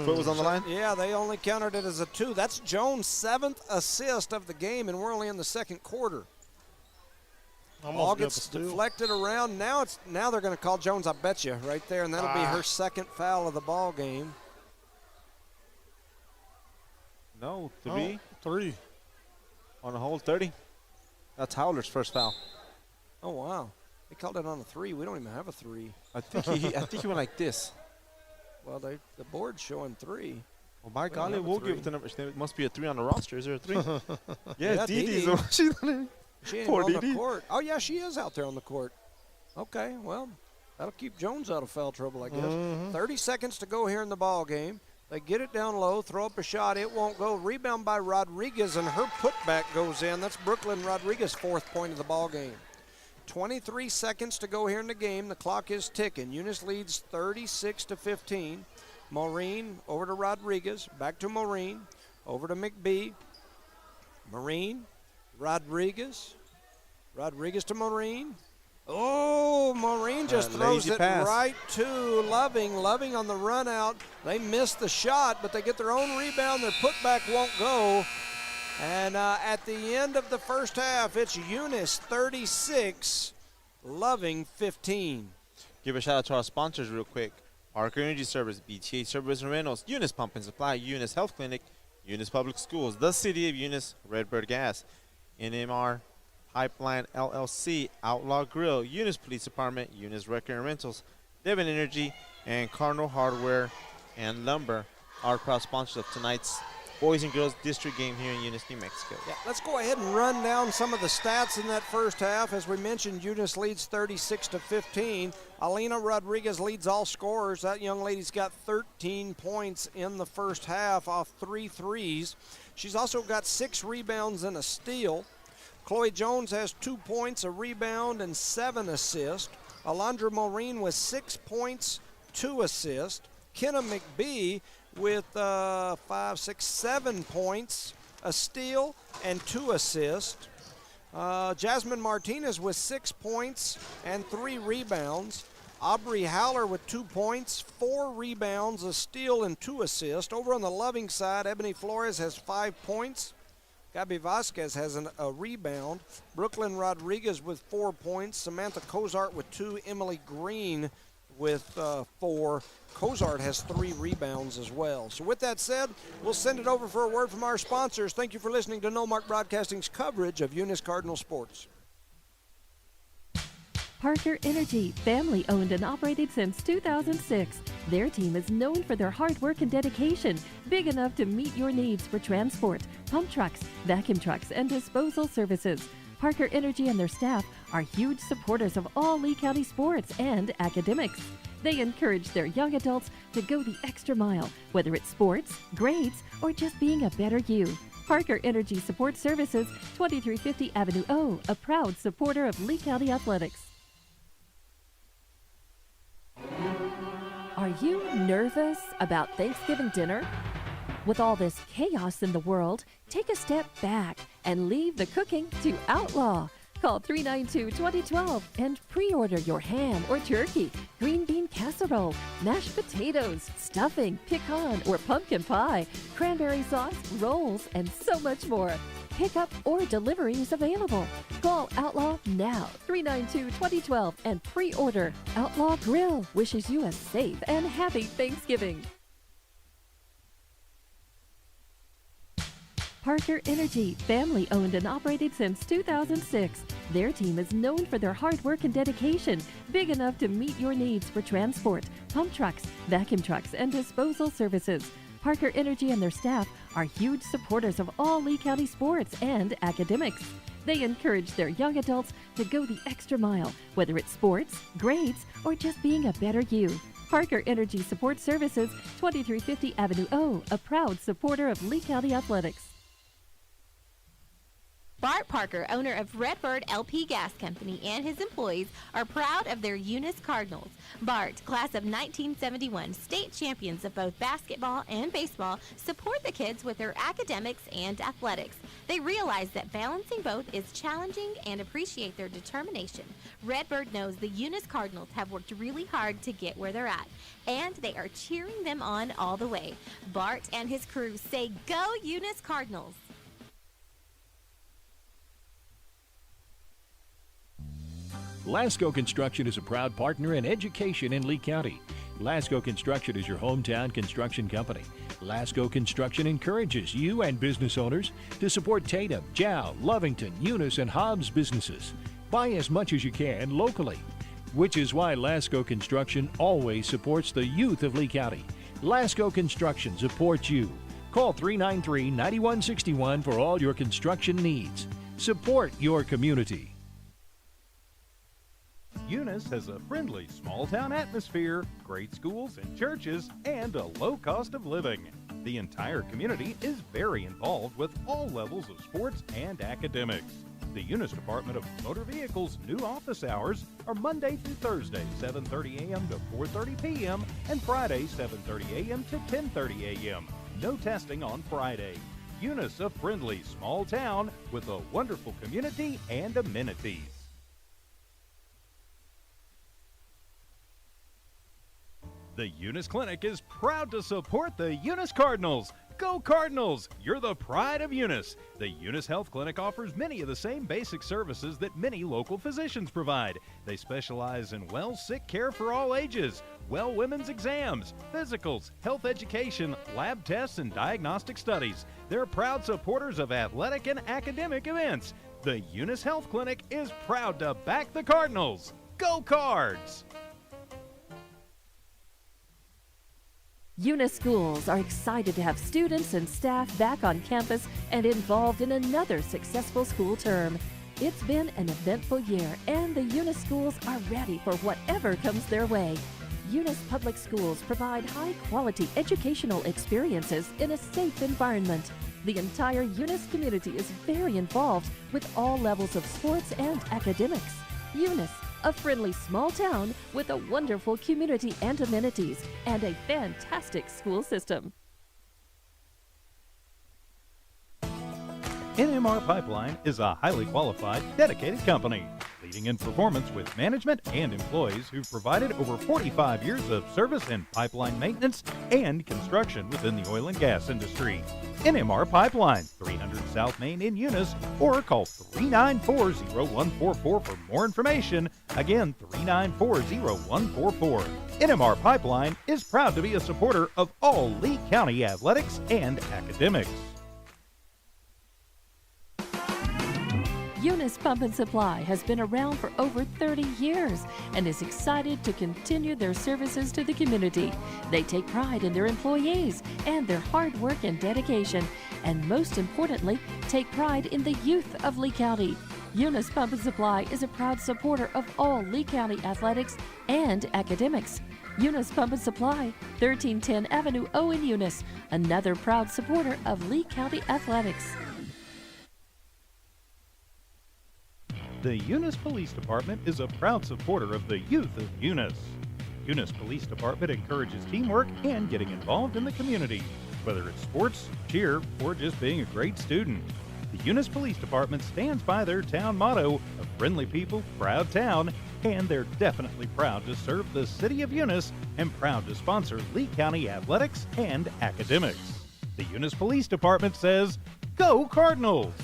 Foot was on the line? Yeah, they only counted it as a 2. That's Jones' 7th assist of the game, and we're only in the second quarter. Ball gets deflected around. Now they're going to call Jones, I bet you, right there, and that'll be her second foul of the ball game. No, 3. Oh, 3. On the whole, 30. That's Howler's first foul. Oh, wow. They called it on a 3. We don't even have a 3. I think he went like this. Well, the board's showing 3. Oh, my golly, have a we'll 3. give it the number. There must be a 3 on the roster. Is there a 3? Yeah, Dee Dee's Dee the She ain't Poor on Dee the Dee. court. Oh, yeah, she is out there on the court. Okay, well, that'll keep Jones out of foul trouble, I guess. 30 seconds to go here in the ball game. They get it down low, throw up a shot. It won't go. Rebound by Rodriguez, and her putback goes in. That's Brooklyn Rodriguez' 4th point of the ball game. 23 seconds to go here in the game. The clock is ticking. Eunice leads 36-15. Maureen over to Rodriguez. Back to Maureen. Over to McBee. Maureen. Rodriguez. Rodriguez to Maureen. Oh, Maureen just throws it pass. right to Loving. Loving on the run out. They missed the shot, but they get their own rebound. Their putback won't go. And at the end of the first half, it's Eunice 36, Loving 15. Give a shout out to our sponsors real quick. Parker Energy Service, BTA Service and Rentals, Eunice Pump and Supply, Eunice Health Clinic, Eunice Public Schools, the City of Eunice, Redbird Gas, NMR Pipeline LLC, Outlaw Grill, Eunice Police Department, Eunice Wrecker and Rentals, Devon Energy, and Cardinal Hardware and Lumber are proud sponsors of tonight's Boys and Girls District game here in Eunice, New Mexico. Yeah, let's go ahead and run down some of the stats in that first half. As we mentioned, Eunice leads 36-15. Alina Rodriguez leads all scorers. That young lady's got 13 points in the first half off 3 threes. She's also got 6 rebounds and a steal. Chloe Jones has 2 points, a rebound, and 7 assists. Alondra Maureen with 6 points, 2 assists. Kenna McBee with 5, 6, 7 points, a steal, and 2 assists. Jasmine Martinez with 6 points and 3 rebounds. Aubrey Howler with 2 points, 4 rebounds, a steal, and 2 assists. Over on the Loving side, Ebony Flores has 5 points. Gabby Vasquez has a rebound. Brooklyn Rodriguez with 4 points. Samantha Cozart with 2. Emily Green with 4. Cozart has 3 rebounds as well. So with that said, we'll send it over for a word from our sponsors. Thank you for listening to No Mark Broadcasting's coverage of Eunice Cardinal Sports. Parker Energy, family owned and operated since 2006. Their team is known for their hard work and dedication, big enough to meet your needs for transport, pump trucks, vacuum trucks, and disposal services. Parker Energy and their staff are huge supporters of all Lee County sports and academics. They encourage their young adults to go the extra mile, whether it's sports, grades, or just being a better you. Parker Energy Support Services, 2350 Avenue O, a proud supporter of Lee County Athletics. Are you nervous about Thanksgiving dinner? With all this chaos in the world, take a step back and leave the cooking to Outlaw. Call 392-2012 and pre-order your ham or turkey, green bean casserole, mashed potatoes, stuffing, pecan or pumpkin pie, cranberry sauce, rolls, and so much more. Pickup or delivery is available. Call Outlaw now, 392-2012, and pre-order. Outlaw Grill wishes you a safe and happy Thanksgiving. Parker Energy, family owned and operated since 2006. Their team is known for their hard work and dedication, big enough to meet your needs for transport, pump trucks, vacuum trucks, and disposal services. Parker Energy and their staff are huge supporters of all Lee County sports and academics. They encourage their young adults to go the extra mile, whether it's sports, grades, or just being a better you. Parker Energy Support Services, 2350 Avenue O, a proud supporter of Lee County Athletics. Bart Parker, owner of Redbird LP Gas Company, and his employees are proud of their Eunice Cardinals. Bart, class of 1971, state champions of both basketball and baseball, support the kids with their academics and athletics. They realize that balancing both is challenging and appreciate their determination. Redbird knows the Eunice Cardinals have worked really hard to get where they're at, and they are cheering them on all the way. Bart and his crew say, "Go Eunice Cardinals!" Lasco Construction is a proud partner in education in Lee County. Lasco Construction is your hometown construction company. Lasco Construction encourages you and business owners to support Tatum, Jow, Lovington, Eunice, and Hobbs businesses. Buy as much as you can locally, which is why Lasco Construction always supports the youth of Lee County. Lasco Construction supports you. Call 393-9161 for all your construction needs. Support your community. Eunice has a friendly small-town atmosphere, great schools and churches, and a low cost of living. The entire community is very involved with all levels of sports and academics. The Eunice Department of Motor Vehicles' new office hours are Monday through Thursday, 7:30 a.m. to 4:30 p.m., and Friday, 7:30 a.m. to 10:30 a.m. No testing on Friday. Eunice, a friendly small town with a wonderful community and amenities. The Eunice Clinic is proud to support the Eunice Cardinals. Go Cardinals! You're the pride of Eunice. The Eunice Health Clinic offers many of the same basic services that many local physicians provide. They specialize in sick care for all ages, women's exams, physicals, health education, lab tests, and diagnostic studies. They're proud supporters of athletic and academic events. The Eunice Health Clinic is proud to back the Cardinals. Go Cards! Eunice schools are excited to have students and staff back on campus and involved in another successful school term. It's been an eventful year, and the Eunice schools are ready for whatever comes their way. Eunice Public Schools provide high-quality educational experiences in a safe environment. The entire Eunice community is very involved with all levels of sports and academics. Eunice, a friendly small town with a wonderful community and amenities, and a fantastic school system. NMR Pipeline is a highly qualified, dedicated company, leading in performance with management and employees who've provided over 45 years of service in pipeline maintenance and construction within the oil and gas industry. NMR Pipeline, 300 South Main in Eunice, or call 394-0144 for more information. Again, 394-0144. NMR Pipeline is proud to be a supporter of all Lee County athletics and academics. Eunice Pump and Supply has been around for over 30 years and is excited to continue their services to the community. They take pride in their employees and their hard work and dedication, and most importantly, take pride in the youth of Lee County. Eunice Pump and Supply is a proud supporter of all Lee County athletics and academics. Eunice Pump and Supply, 1310 Avenue O in Eunice, another proud supporter of Lee County athletics. The Eunice Police Department is a proud supporter of the youth of Eunice. Eunice Police Department encourages teamwork and getting involved in the community, whether it's sports, cheer, or just being a great student. The Eunice Police Department stands by their town motto of friendly people, proud town, and they're definitely proud to serve the city of Eunice and proud to sponsor Lee County athletics and academics. The Eunice Police Department says, "Go Cardinals!"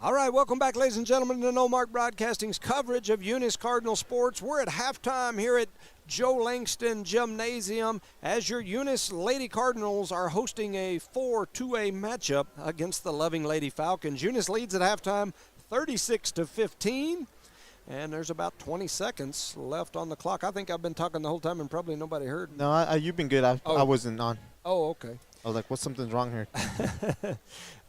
All right, welcome back, ladies and gentlemen, to No Mark Broadcasting's coverage of Eunice Cardinal sports. We're at halftime here at Joe Langston Gymnasium as your Eunice Lady Cardinals are hosting a 4-2A matchup against the Loving Lady Falcons. Eunice leads at halftime 36-15, and there's about 20 seconds left on the clock. I think I've been talking the whole time and probably nobody heard. No, you've been good. I wasn't on. Oh, okay. I was like, what's something's wrong here?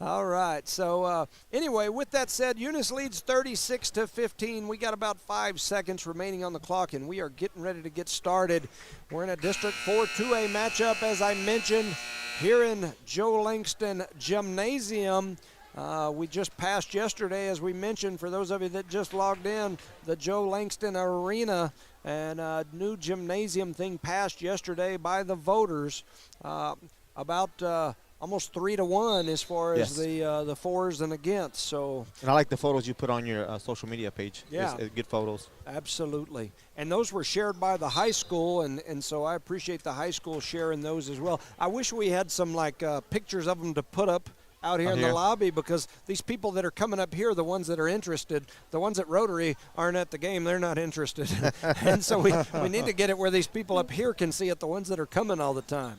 All right. So, anyway, with that said, Eunice leads 36-15. We got about 5 seconds remaining on the clock, and we are getting ready to get started. We're in a District 4 2A matchup, as I mentioned, here in Joe Langston Gymnasium. We just passed yesterday, as we mentioned, for those of you that just logged in, the Joe Langston Arena and new gymnasium thing passed yesterday by the voters. About almost 3-1 as far as the fors and against. So, and I like the photos you put on your social media page. Yeah. It's good photos. Absolutely. And those were shared by the high school, and so I appreciate the high school sharing those as well. I wish we had some pictures of them to put up out here in the lobby, because these people that are coming up here, the ones that are interested, the ones at Rotary aren't at the game, they're not interested. And so we need to get it where these people up here can see it, the ones that are coming all the time.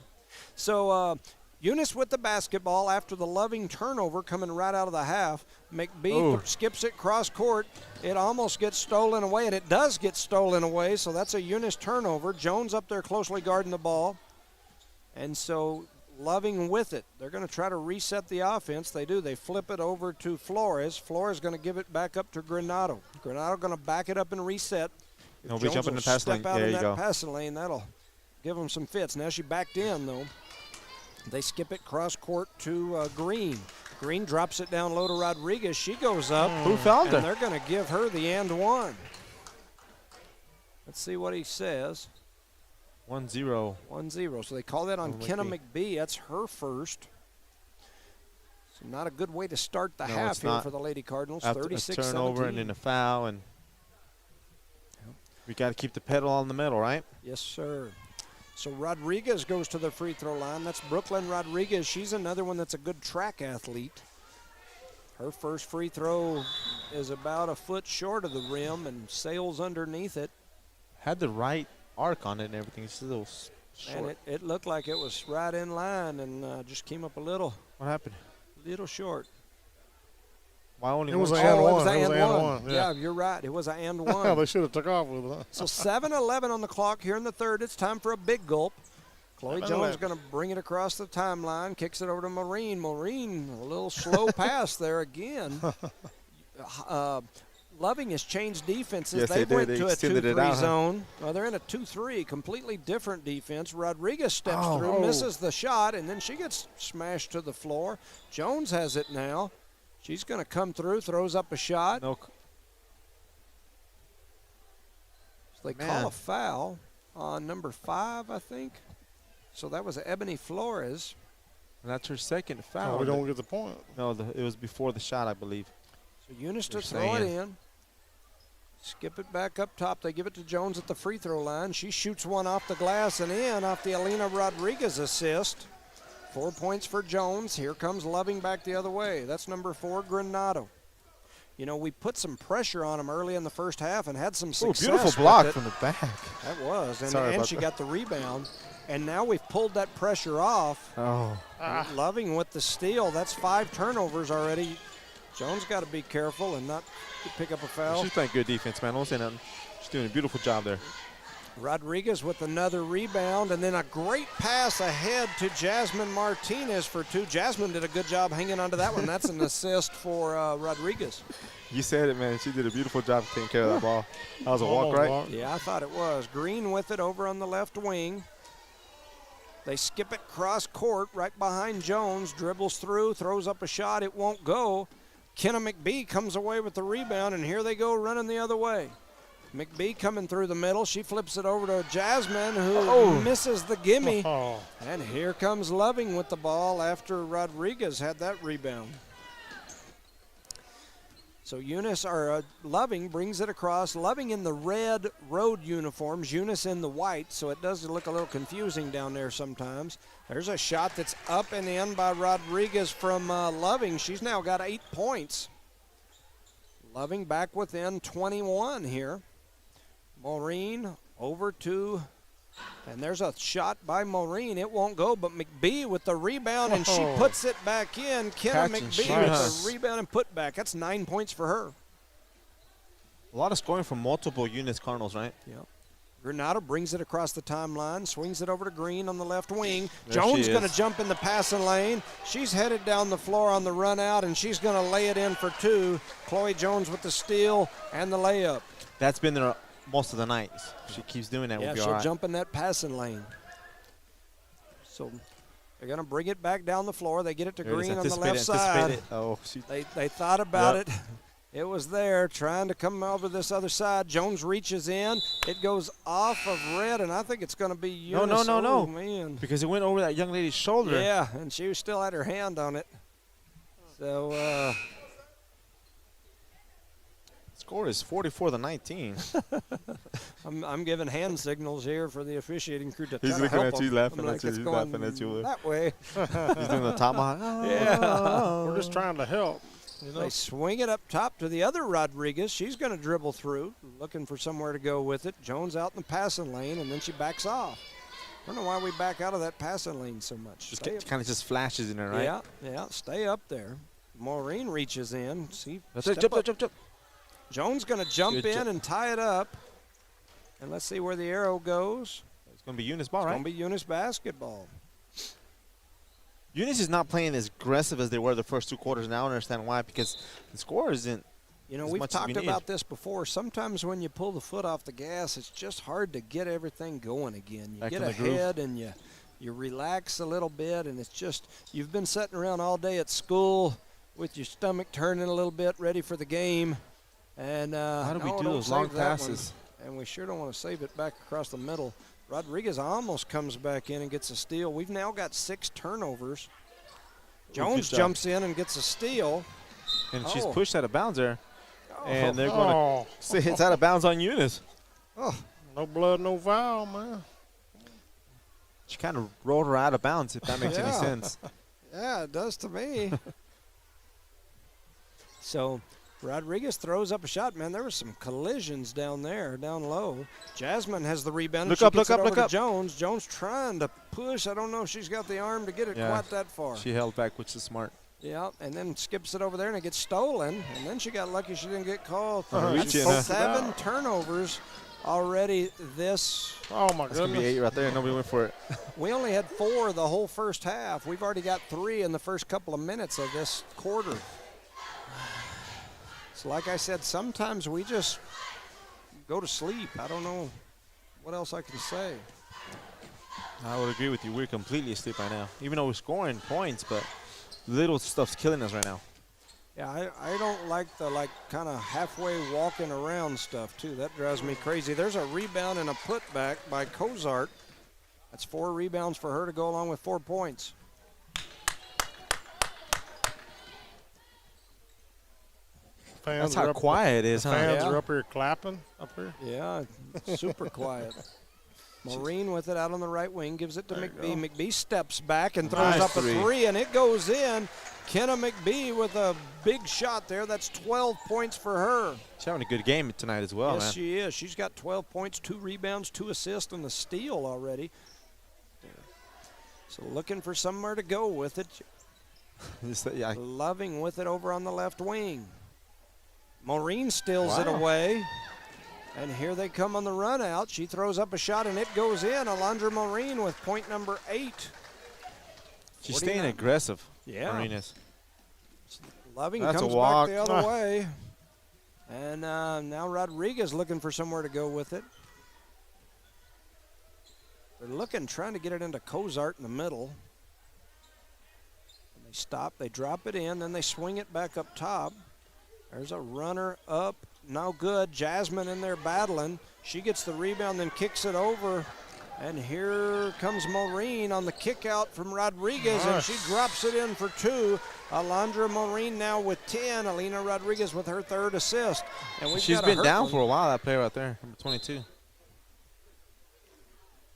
So Eunice with the basketball after the Loving turnover coming right out of the half. McBee skips it cross court. It almost gets stolen away, and it does get stolen away, so that's a Eunice turnover. Jones up there closely guarding the ball. And so Loving with it. They're going to try to reset the offense. They do. They flip it over to Flores. Flores going to give it back up to Granado. Granado going to back it up and reset. Nobody jump in the pass lane. There you go. Passing lane. That'll give them some fits. Now she backed in, though. They skip it cross court to Green. Green drops it down low to Rodriguez. She goes up. Who fouled her? And they're going to give her the and one. Let's see what he says. 1-0. 1-0. So they call that on Kenna McBee. That's her first. So not a good way to start the half here for the Lady Cardinals. 36-17. A turnover and then a foul, and we got to keep the pedal on the metal, right? Yes, sir. So Rodriguez goes to the free throw line. That's Brooklyn Rodriguez. She's another one that's a good track athlete. Her first free throw is about a foot short of the rim and sails underneath it. Had the right arc on it and everything. It's a little short. And it looked like it was right in line and just came up a little. What happened? Little short. Why only it was one? an and one. It was an and one. Yeah. Yeah, you're right. It was an and one. They should have took off with it. So 7-11 on the clock here in the third. It's time for a big gulp. Chloe Jones going to bring it across the timeline, kicks it over to Maureen. Maureen, a little slow pass there again. Loving has changed defenses. Yes, they went did. to a 2-3 zone. Huh? Well, they're in a 2-3, completely different defense. Rodriguez steps through, misses the shot, and then she gets smashed to the floor. Jones has it now. She's going to come through, throws up a shot. No. So they call a foul on number 5, I think. So that was Ebony Flores. And that's her second foul. We don't get the point. No, it was before the shot, I believe. So Eunice to throw it in. Skip it back up top. They give it to Jones at the free throw line. She shoots one off the glass and in off the Alina Rodriguez assist. 4 points for Jones. Here comes Loving back the other way. That's number 4, Granado. You know, we put some pressure on them early in the first half and had some success. Beautiful block from the back. That was. And she got the rebound. And now we've pulled that pressure off. Loving with the steal. That's 5 turnovers already. Jones got to be careful and not pick up a foul. She's playing good defense, man. She's doing a beautiful job there. Rodriguez with another rebound, and then a great pass ahead to Jasmine Martinez for 2. Jasmine did a good job hanging onto that one. That's an assist for Rodriguez. You said it, man. She did a beautiful job taking care of that ball. That was a walk, right? Yeah, I thought it was. Green with it over on the left wing. They skip it cross court right behind Jones, dribbles through, throws up a shot. It won't go. Kenna McBee comes away with the rebound, and here they go running the other way. McBee coming through the middle. She flips it over to Jasmine, who misses the gimme. And here comes Loving with the ball after Rodriguez had that rebound. So Loving brings it across. Loving in the red road uniforms, Eunice in the white, so it does look a little confusing down there sometimes. There's a shot that's up and in by Rodriguez from Loving. She's now got 8 points. Loving back within 21 here. Maureen over to, and there's a shot by Maureen. It won't go, but McBee with the rebound, and she puts it back in. Kenna Catch and McBee shoot. with the rebound and put back. That's 9 points for her. A lot of scoring from multiple Eunice Cardinals, right? Yep. Granada brings it across the timeline, swings it over to Green on the left wing. There Jones she going is. to jump in the passing lane. She's headed down the floor on the run out, and she's going to lay it in for two. Chloe Jones with the steal and the layup. That's been there most of the night. She keeps doing that. Yeah, We'll be she'll all right. jump in that passing lane. So they're going to bring it back down the floor. They get it to There it is. Green on the left Anticipate side. it. Oh, she, They thought about Yep. it. It was there, trying to come over this other side. Jones reaches in. It goes off of Red, and I think it's going to be Eunice. No, Oh, man. because it went over that young lady's shoulder. Yeah, and she still had her hand on it. So, Score is 44-19. I'm giving hand signals here for the officiating crew to He's try to looking help at you, them. laughing I'm at like, you, it's he's going laughing at you. that way. He's doing the tomahawk. Yeah. We're just trying to help. You know? They swing it up top to the other Rodriguez. She's going to dribble through, looking for somewhere to go with it. Jones out in the passing lane, and then she backs off. I don't know why we back out of that passing lane so much. Just Stay up- kind of just flashes in there, right? Yeah, stay up there. Maureen reaches in. See, That's it. step Jump, up. jump, jump. Jones going to jump Good in job. and tie it up. And let's see where the arrow goes. It's going to be Eunice ball, It's right? going to be Eunice basketball. Eunice is not playing as aggressive as they were the first two quarters. Now I understand why, because the score isn't. You know, as we've much as we talked need. about this before. Sometimes when you pull the foot off the gas, it's just hard to get everything going again. You Back get in the groove. ahead and you relax a little bit, and it's just, you've been sitting around all day at school with your stomach turning a little bit, ready for the game. And How do we no, do don't those save long that one. passes? And we sure don't want to save it back across the middle. Rodriguez almost comes back in and gets a steal. We've now got 6 turnovers. Jones job. jumps in and gets a steal. And she's Oh. pushed out of bounds there. And they're going Oh, to say it's out of bounds on Eunice. no blood, no foul, man. She kind of rolled her out of bounds, if that makes any Yeah. sense. Yeah, it does to me. So Rodriguez throws up a shot. Man, there was some collisions down there, down low. Jasmine has the rebound. Look She up, gets look it up, over look to up. Jones. Jones trying to push. I don't know if she's got the arm to get it Yeah. quite that far. She held back, which is smart. Yeah, and then skips it over there, and it gets stolen. And then she got lucky she didn't get called. Reaching, That's huh? 7 turnovers already this. Oh, my That's going to be goodness. 8 right there. Nobody went for it. We only had 4 the whole first half. We've already got 3 in the first couple of minutes of this quarter. So like I said, sometimes we just go to sleep. I don't know what else I can say. I would agree with you. We're completely asleep right now. Even though we're scoring points, but little stuff's killing us right now. Yeah, I don't like the kind of halfway walking around stuff too. That drives me crazy. There's a rebound and a putback by Cozart. That's 4 rebounds for her to go along with 4 points. Fans That's are how up- quiet it is, huh? Fans Yeah. are up here clapping up here. Yeah, super quiet. Maureen with it out on the right wing, gives it to There you McBee. go. McBee steps back and throws Nice up a three. 3, and it goes in. Kenna McBee with a big shot there. That's 12 points for her. She's having a good game tonight as well, Yes, man. she is. She's got 12 points, 2 rebounds, 2 assists, and a steal already. So looking for somewhere to go with it. Yeah, Loving with it over on the left wing. Maureen steals it Wow. away. And here they come on the run out. She throws up a shot and it goes in. Alondra Maureen with point number 8. she's staying 49. aggressive. Yeah. Marinas. Loving That's a comes walk. back the other way. And now Rodriguez looking for somewhere to go with it. They're looking, trying to get it into Cozart in the middle. And they stop, they drop it in, then they swing it back up top. There's a runner up, no good. Jasmine in there battling. She gets the rebound, then kicks it over. And here comes Maureen on the kick out from Rodriguez, and she drops it in for 2. Alondra Maureen now with 10. Alina Rodriguez with her 3rd assist. And we've She's got a been hurt down one. for a while, that player right there, number 22.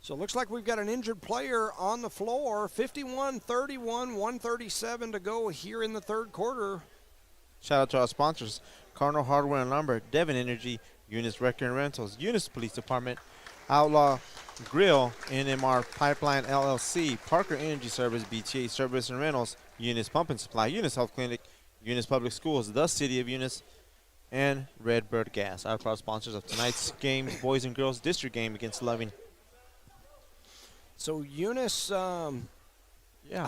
So it looks like we've got an injured player on the floor. 51-31, 137 to go here in the 3rd quarter. Shout out to our sponsors. Cardinal Hardware and Lumber, Devon Energy, Eunice Wrecker and Rentals, Eunice Police Department, Outlaw Grill, NMR Pipeline LLC, Parker Energy Service, BTA Service and Rentals, Eunice Pump and Supply, Eunice Health Clinic, Eunice Public Schools, the City of Eunice, and Redbird Gas, our proud sponsors of tonight's game, boys and girls district game against Loving. So Eunice, I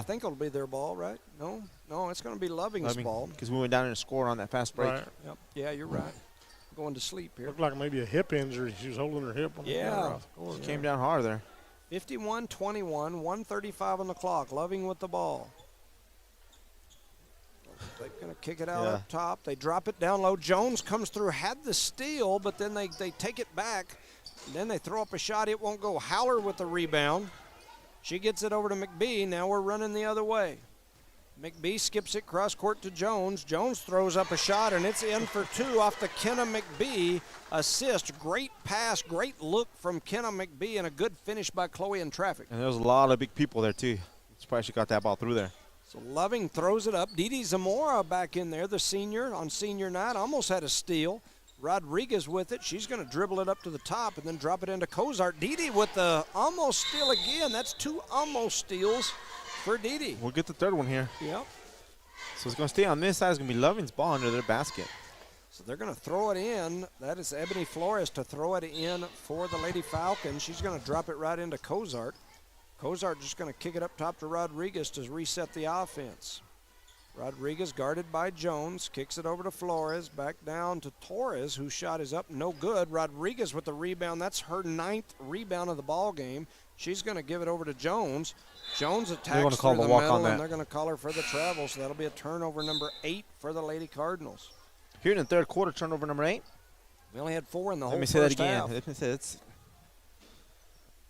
think it'll be their ball, right? No, it's going to be Loving's ball. Because we went down and scored on that fast break. Right. Yep. Yeah, you're right. Going to sleep here. Looked like maybe a hip injury. She was holding her hip. On Yeah. the Came down hard there. 51-21, 1:35 on the clock. Loving with the ball. They're going to kick it out up top. They drop it down low. Jones comes through, had the steal, but then they take it back. Then they throw up a shot. It won't go. Howler with the rebound. She gets it over to McBee. Now we're running the other way. McBee skips it cross court to Jones. Jones throws up a shot, and it's in for two off the Kenna McBee assist. Great pass, great look from Kenna McBee, and a good finish by Chloe in traffic. And there was a lot of big people there, too. Surprised she got that ball through there. So Loving throws it up. Didi Zamora back in there, the senior on senior night, almost had a steal. Rodriguez with it. She's going to dribble it up to the top and then drop it into Cozart. Didi with the almost steal again. That's two almost steals for Didi. We'll get the third one here. Yep. So it's going to stay on this side. It's going to be Loving's ball under their basket. So they're going to throw it in. That is Ebony Flores to throw it in for the Lady Falcons. She's going to drop it right into Cozart. Cozart just going to kick it up top to Rodriguez to reset the offense. Rodriguez guarded by Jones, kicks it over to Flores, back down to Torres, whose shot is up, no good. Rodriguez with the rebound. That's her 9th rebound of the ball game. She's going to give it over to Jones. Jones attacks through the middle, and they're going to call her for the travel, so that'll be a turnover number 8 for the Lady Cardinals. Here in the third quarter, turnover number 8. We only had 4 in the whole Let me first say that again. half. Let me say it's.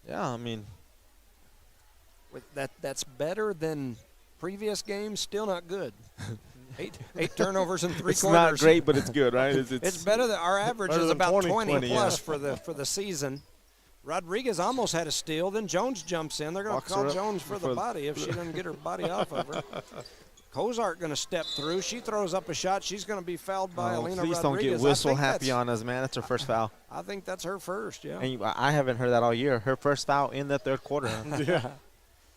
Yeah, I mean. That's better than previous games, still not good. eight turnovers in 3 quarters. It's not great, but it's good, right? It's better than our average is about 20 plus for the season. Rodriguez almost had a steal. Then Jones jumps in. They're going to call Jones for the body if she doesn't get her body off of her. Cozart going to step through. She throws up a shot. She's going to be fouled by Alina Rodriguez. Please don't get whistle happy on us, man. That's her first foul. I think that's her first, yeah. And I haven't heard that all year. Her first foul in the third quarter. Yeah.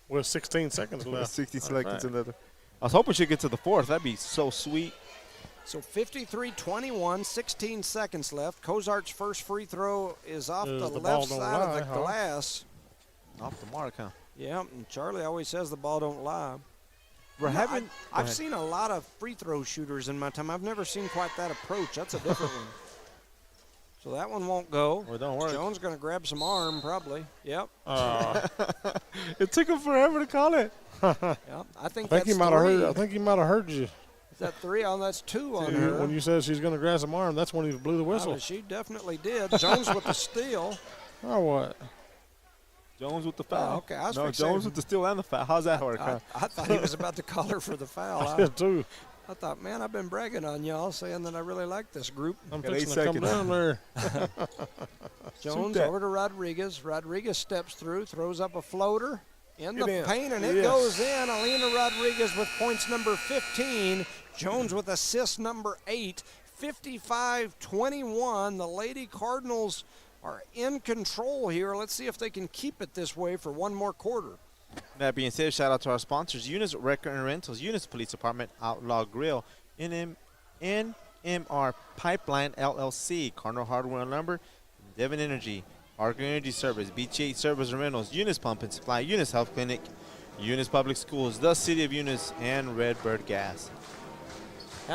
With 16 seconds left. 16 seconds in the. I was hoping she'd get to the fourth. That'd be so sweet. So 53-21, 16 seconds left. Cozart's first free throw is off the left side of the glass. Off the mark, huh? Yeah, and Charlie always says the ball don't lie. I've seen a lot of free throw shooters in my time. I've never seen quite that approach. That's a different one. So that one won't go. Well, don't worry. Jones going to grab some arm, probably. Yep. It took him forever to call it. Yep. I think he might have heard. I think he might have heard you. Is that 3? Oh, that's 2 on her. When you said she's going to grab some arm, that's when he blew the whistle. She definitely did. Jones with the steal. Oh, what? Jones with the foul. Oh, okay. Jones with the steal and the foul. How's that work? I thought he was about to call her for the foul. I did too. I thought, man, I've been bragging on y'all, saying that I really like this group. I'm fixing to come down there. Jones over to Rodriguez. Rodriguez steps through, throws up a floater in the paint, and it goes in. Alina Rodriguez with points number 15. Jones with assist number 8. 55-21. The Lady Cardinals are in control here. Let's see if they can keep it this way for one more quarter. That being said, shout out to our sponsors, Eunice Wrecker and Rentals, Eunice Police Department, Outlaw Grill, NMR Pipeline LLC, Cardinal Hardware and Lumber, Devon Energy, Parker Energy Service, BT8 Service and Rentals, Eunice Pump and Supply, Eunice Health Clinic, Eunice Public Schools, the City of Eunice, and Redbird Gas.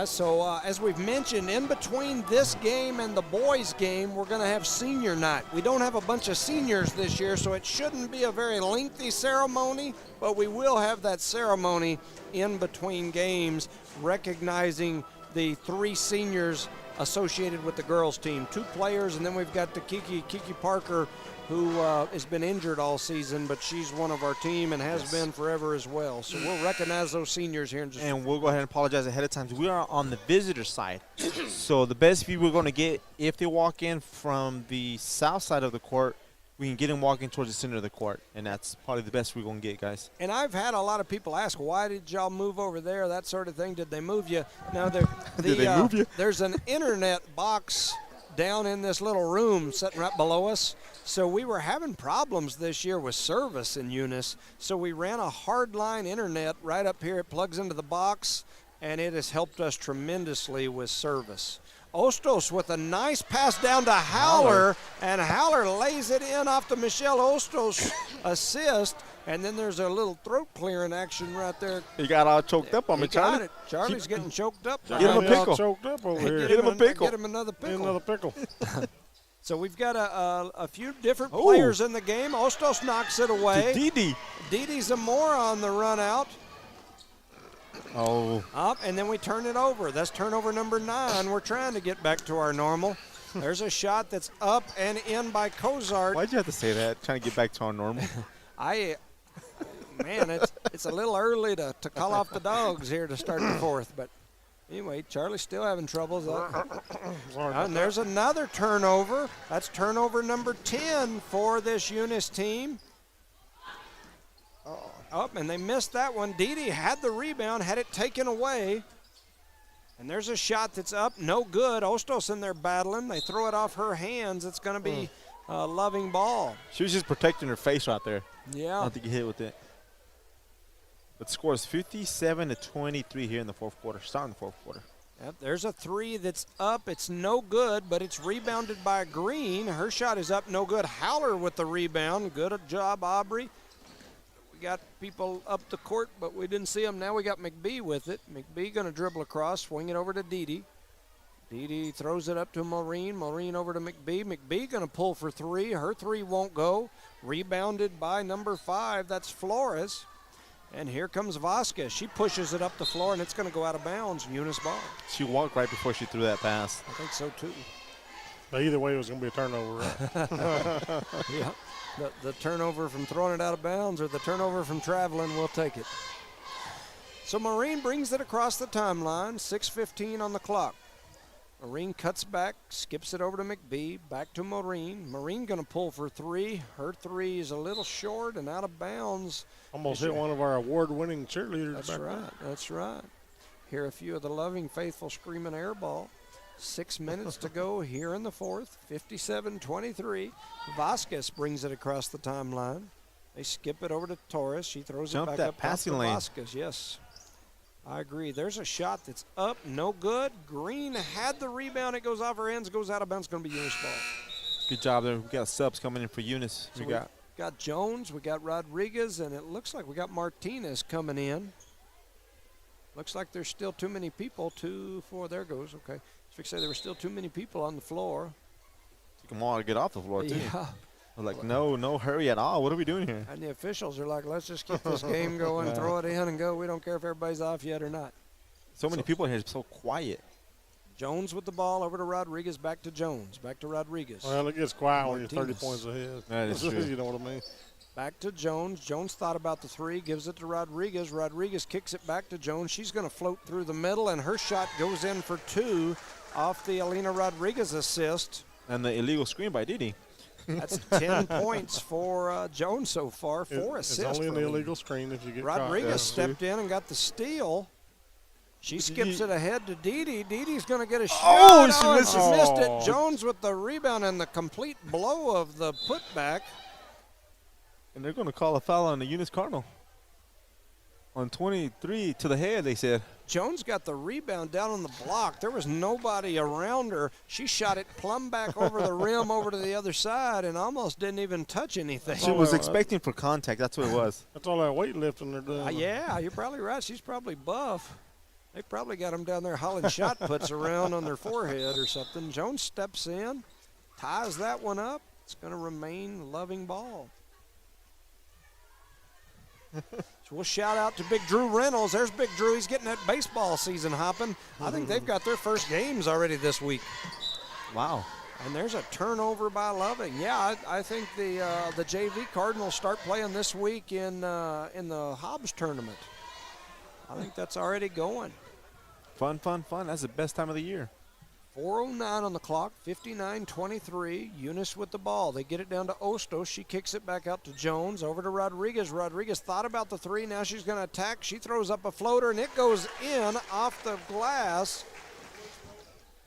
So as we've mentioned, in between this game and the boys' game, we're going to have senior night. We don't have a bunch of seniors this year, so it shouldn't be a very lengthy ceremony, but we will have that ceremony in between games, recognizing the 3 seniors associated with the girls' team. 2 players, and then we've got the Kiki Parker, who has been injured all season, but she's one of our team and has been forever as well. So we'll recognize those seniors here in just a And we'll go ahead and apologize ahead of time. We are on the visitor side. So the best view we're going to get if they walk in from the south side of the court, we can get him walking towards the center of the court, and that's probably the best we're going to get, guys. And I've had a lot of people ask, why did y'all move over there, that sort of thing. Did they move you? No, Did they move you? There's an internet box down in this little room sitting right below us. So we were having problems this year with service in Eunice. So we ran a hardline internet right up here. It plugs into the box, and it has helped us tremendously with service. Ostos with a nice pass down to Howler, and Howler lays it in off the Michelle Ostos assist. And then there's a little throat clearing action right there. He got all choked up on me, He got Charlie. it. Charlie's getting choked up. Get him a Johnny all pickle. choked up over here. Get him a pickle. Get him another Get pickle. another pickle. So we've got a few different players in the game. Ostos knocks it away. Didi. Didi Zamora on the run out. Oh. Up, and then we turn it over. That's turnover number 9. We're trying to get back to our normal. There's a shot that's up and in by Cozart. Why'd you have to say that? Trying to get back to our normal. Man, it's a little early to call off the dogs here to start the fourth. But anyway, Charlie's still having troubles. And there's another turnover. That's turnover number 10 for this Eunice team. Up, and they missed that one. Didi had the rebound, had it taken away. And there's a shot that's up, no good. Ostos in there battling. They throw it off her hands. It's going to be a loving ball. She was just protecting her face right there. Yeah. I don't think he hit with it. But the score is 57-23 here in the fourth quarter. Starting the fourth quarter. Yep, there's a 3 that's up. It's no good, but it's rebounded by Green. Her shot is up, no good. Howler with the rebound. Good job, Aubrey. We got people up the court, but we didn't see them. Now we got McBee with it. McBee going to dribble across, swing it over to Didi. Didi throws it up to Maureen. Maureen over to McBee. McBee going to pull for 3. Her 3 won't go. Rebounded by number 5. That's Flores. And here comes Vasquez. She pushes it up the floor, and it's going to go out of bounds. Eunice ball. She walked right before she threw that pass. I think so, too. But either way, it was going to be a turnover. Right? Yeah. The turnover from throwing it out of bounds or the turnover from traveling, we'll take it. So Maureen brings it across the timeline, 6:15 on the clock. Maureen cuts back, skips it over to McBee, back to Maureen. Maureen going to pull for 3. Her 3 is a little short and out of bounds. Almost hit one of our award-winning cheerleaders. That's back right. there. That's right. Hear a few of the loving, faithful screaming air ball. 6 minutes to go here in the fourth, 57-23. Vasquez brings it across the timeline. They skip it over to Torres. She throws it back that up passing to lane. Vasquez. Yes, I agree. There's a shot that's up, no good. Green had the rebound. It goes off her hands, goes out of bounds. Going to be Eunice ball. Good job there. We got subs coming in for Eunice. So we got Jones, we got Rodriguez, and it looks like we got Martinez coming in. Looks like there's still too many people. 2, 4, there goes. Okay. Fix say there were still too many people on the floor. took them all to get off the floor, too. Yeah. We're like, no hurry at all. What are we doing here? And the officials are like, let's just keep this game going, throw it in and go. We don't care if everybody's off yet or not. So many people in here, so quiet. Jones with the ball over to Rodriguez, back to Jones, back to Rodriguez. Well, it gets quiet when you're 30 Martinez. points ahead. That is true. You know what I mean? Back to Jones. Jones thought about the 3, gives it to Rodriguez. Rodriguez kicks it back to Jones. She's going to float through the middle, and her shot goes in for 2 off the Alina Rodriguez assist. And the illegal screen by Didi. That's 10 points for Jones so far, 4 assists. It's only for an Alina. illegal screen if you get Rodriguez caught. stepped in and got the steal. She skips it ahead to Didi. Didi's going to get a shot. Oh, she and missed she it. missed it. Oh. Jones with the rebound and the complete blow of the putback. And they're going to call a foul on the Eunice Cardinal. On 23 to the head, they said. Jones got the rebound down on the block. There was nobody around her. She shot it plumb back over the rim over to the other side and almost didn't even touch anything. She was expecting for contact. That's what it was. That's all that weightlifting they're doing. Yeah, you're probably right. She's probably buff. They probably got them down there hauling shot puts around on their forehead or something. Jones steps in, ties that one up. It's going to remain loving ball. So we'll shout out to Big Drew Reynolds. There's Big Drew. He's getting that baseball season hopping. I think they've got their first games already this week. Wow. And there's a turnover by Loving. Yeah, I think the JV Cardinals start playing this week in the Hobbs tournament. I think that's already going. Fun. That's the best time of the year. 4:09 on the clock, 59-23. Eunice with the ball. They get it down to Ostos. She kicks it back out to Jones. Over to Rodriguez. Rodriguez thought about the three. Now she's going to attack. She throws up a floater, and it goes in off the glass.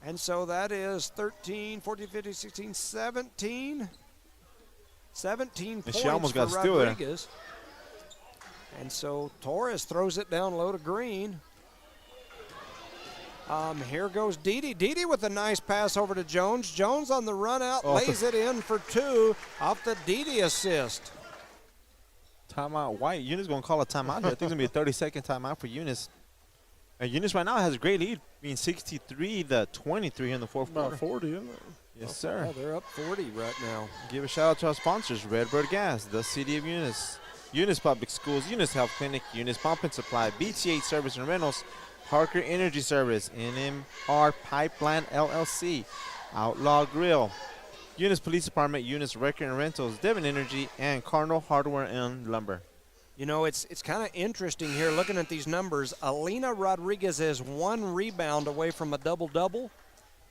And so that is 13, 14, 15, 16, 17. 17 points she almost got for a steal there. Rodriguez. And so Torres throws it down low to Green. Here goes Didi. Didi with a nice pass over to Jones. Jones on the run out, lays it in for two off the Didi assist. Timeout. White. Eunice going to call a timeout here. I think it's going to be a 30-second timeout for Eunice. And Eunice right now has a great lead, being 63-23 in the fourth quarter. About 40, isn't it? Yes, sir. Yeah, they're up 40 right now. Give a shout out to our sponsors, Redbird Gas, the City of Eunice, Eunice Public Schools, Eunice Health Clinic, Eunice Pump and Supply, BTH Service and Rentals, Parker Energy Service, NMR Pipeline LLC, Outlaw Grill, Eunice Police Department, Eunice Record and Rentals, Devon Energy, and Cardinal Hardware and Lumber. You know, it's kind of interesting here looking at these numbers. Alina Rodriguez is 1 rebound away from a double-double,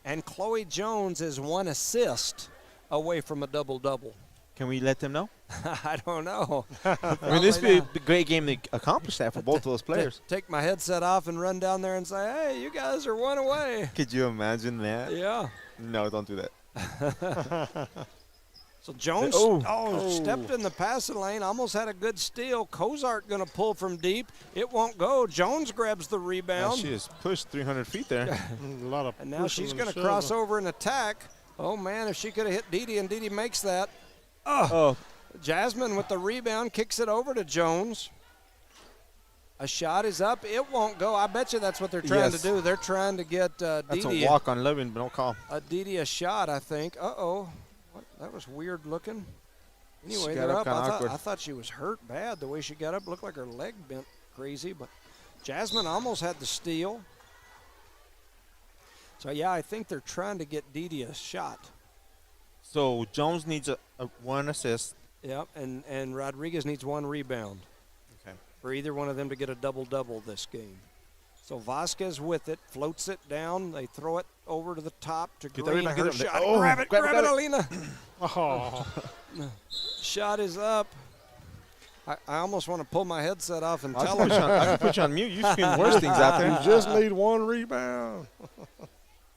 and Chloe Jones is 1 assist away from a double-double. Can we let them know? I don't know. I mean, this would be a great game to accomplish that for both of those players. Take my headset off and run down there and say, hey, you guys are 1 away. Could you imagine that? Yeah. No, don't do that. So Jones stepped in the passing lane, almost had a good steal. Kozart going to pull from deep. It won't go. Jones grabs the rebound. Yeah, she has pushed 300 feet there. A lot of and now she's going to cross over and attack. Oh, man, if she could have hit Didi, and Didi makes that. Oh. Jasmine with the rebound kicks it over to Jones. A shot is up. It won't go. I bet you that's what they're trying to do. They're trying to get Didi. That's a walk on Levin, but don't call. Didi a shot, I think. Uh-oh. That was weird looking. Anyway, She they're got up up. kinda I thought she was hurt bad the way she got up. Looked like her leg bent crazy, but Jasmine almost had the steal. So, yeah, I think they're trying to get Didi a shot. So Jones needs a 1 assist. Yep, and Rodriguez needs 1 rebound. Okay. For either one of them to get a double-double this game. So Vasquez with it, floats it down. They throw it over to the top to Green. Get a shot. Grab it, Alina. Oh. Shot is up. I almost want to pull my headset off and tell I them. can put you on mute. You've seen worse things out there. You just need 1 rebound.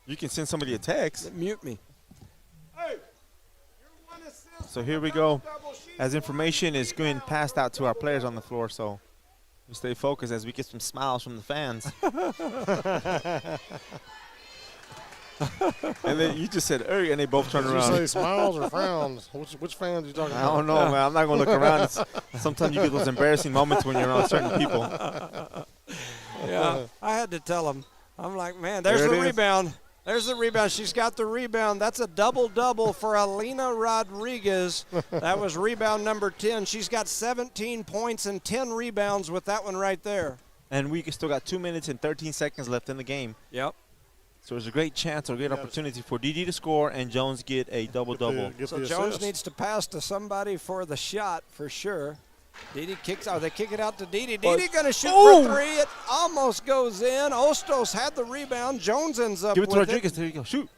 You can send somebody a text. Mute me. So here we go. As information is going passed out to our players on the floor, so we stay focused as we get some smiles from the fans. And then you just said, and they both turn around. Did you say smiles or frowns? Which fans are you talking about? I don't know, man. I'm not going to look around. Sometimes you get those embarrassing moments when you're around certain people. Yeah, I had to tell them. I'm like, man, there's the rebound. There's the rebound. She's got the rebound. That's a double-double for Alina Rodriguez. That was rebound number 10. She's got 17 points and 10 rebounds with that one right there. And we still got 2 minutes and 13 seconds left in the game. Yep. So there's a great chance or a great opportunity for Didi to score and Jones get a double-double. So Jones needs to pass to somebody for the shot for sure. Didi kicks out. They kick it out to Didi. Didi going to shoot for 3. It almost goes in. Ostos had the rebound. Jones ends up with it. Give it to Rodriguez. There you go. Shoot.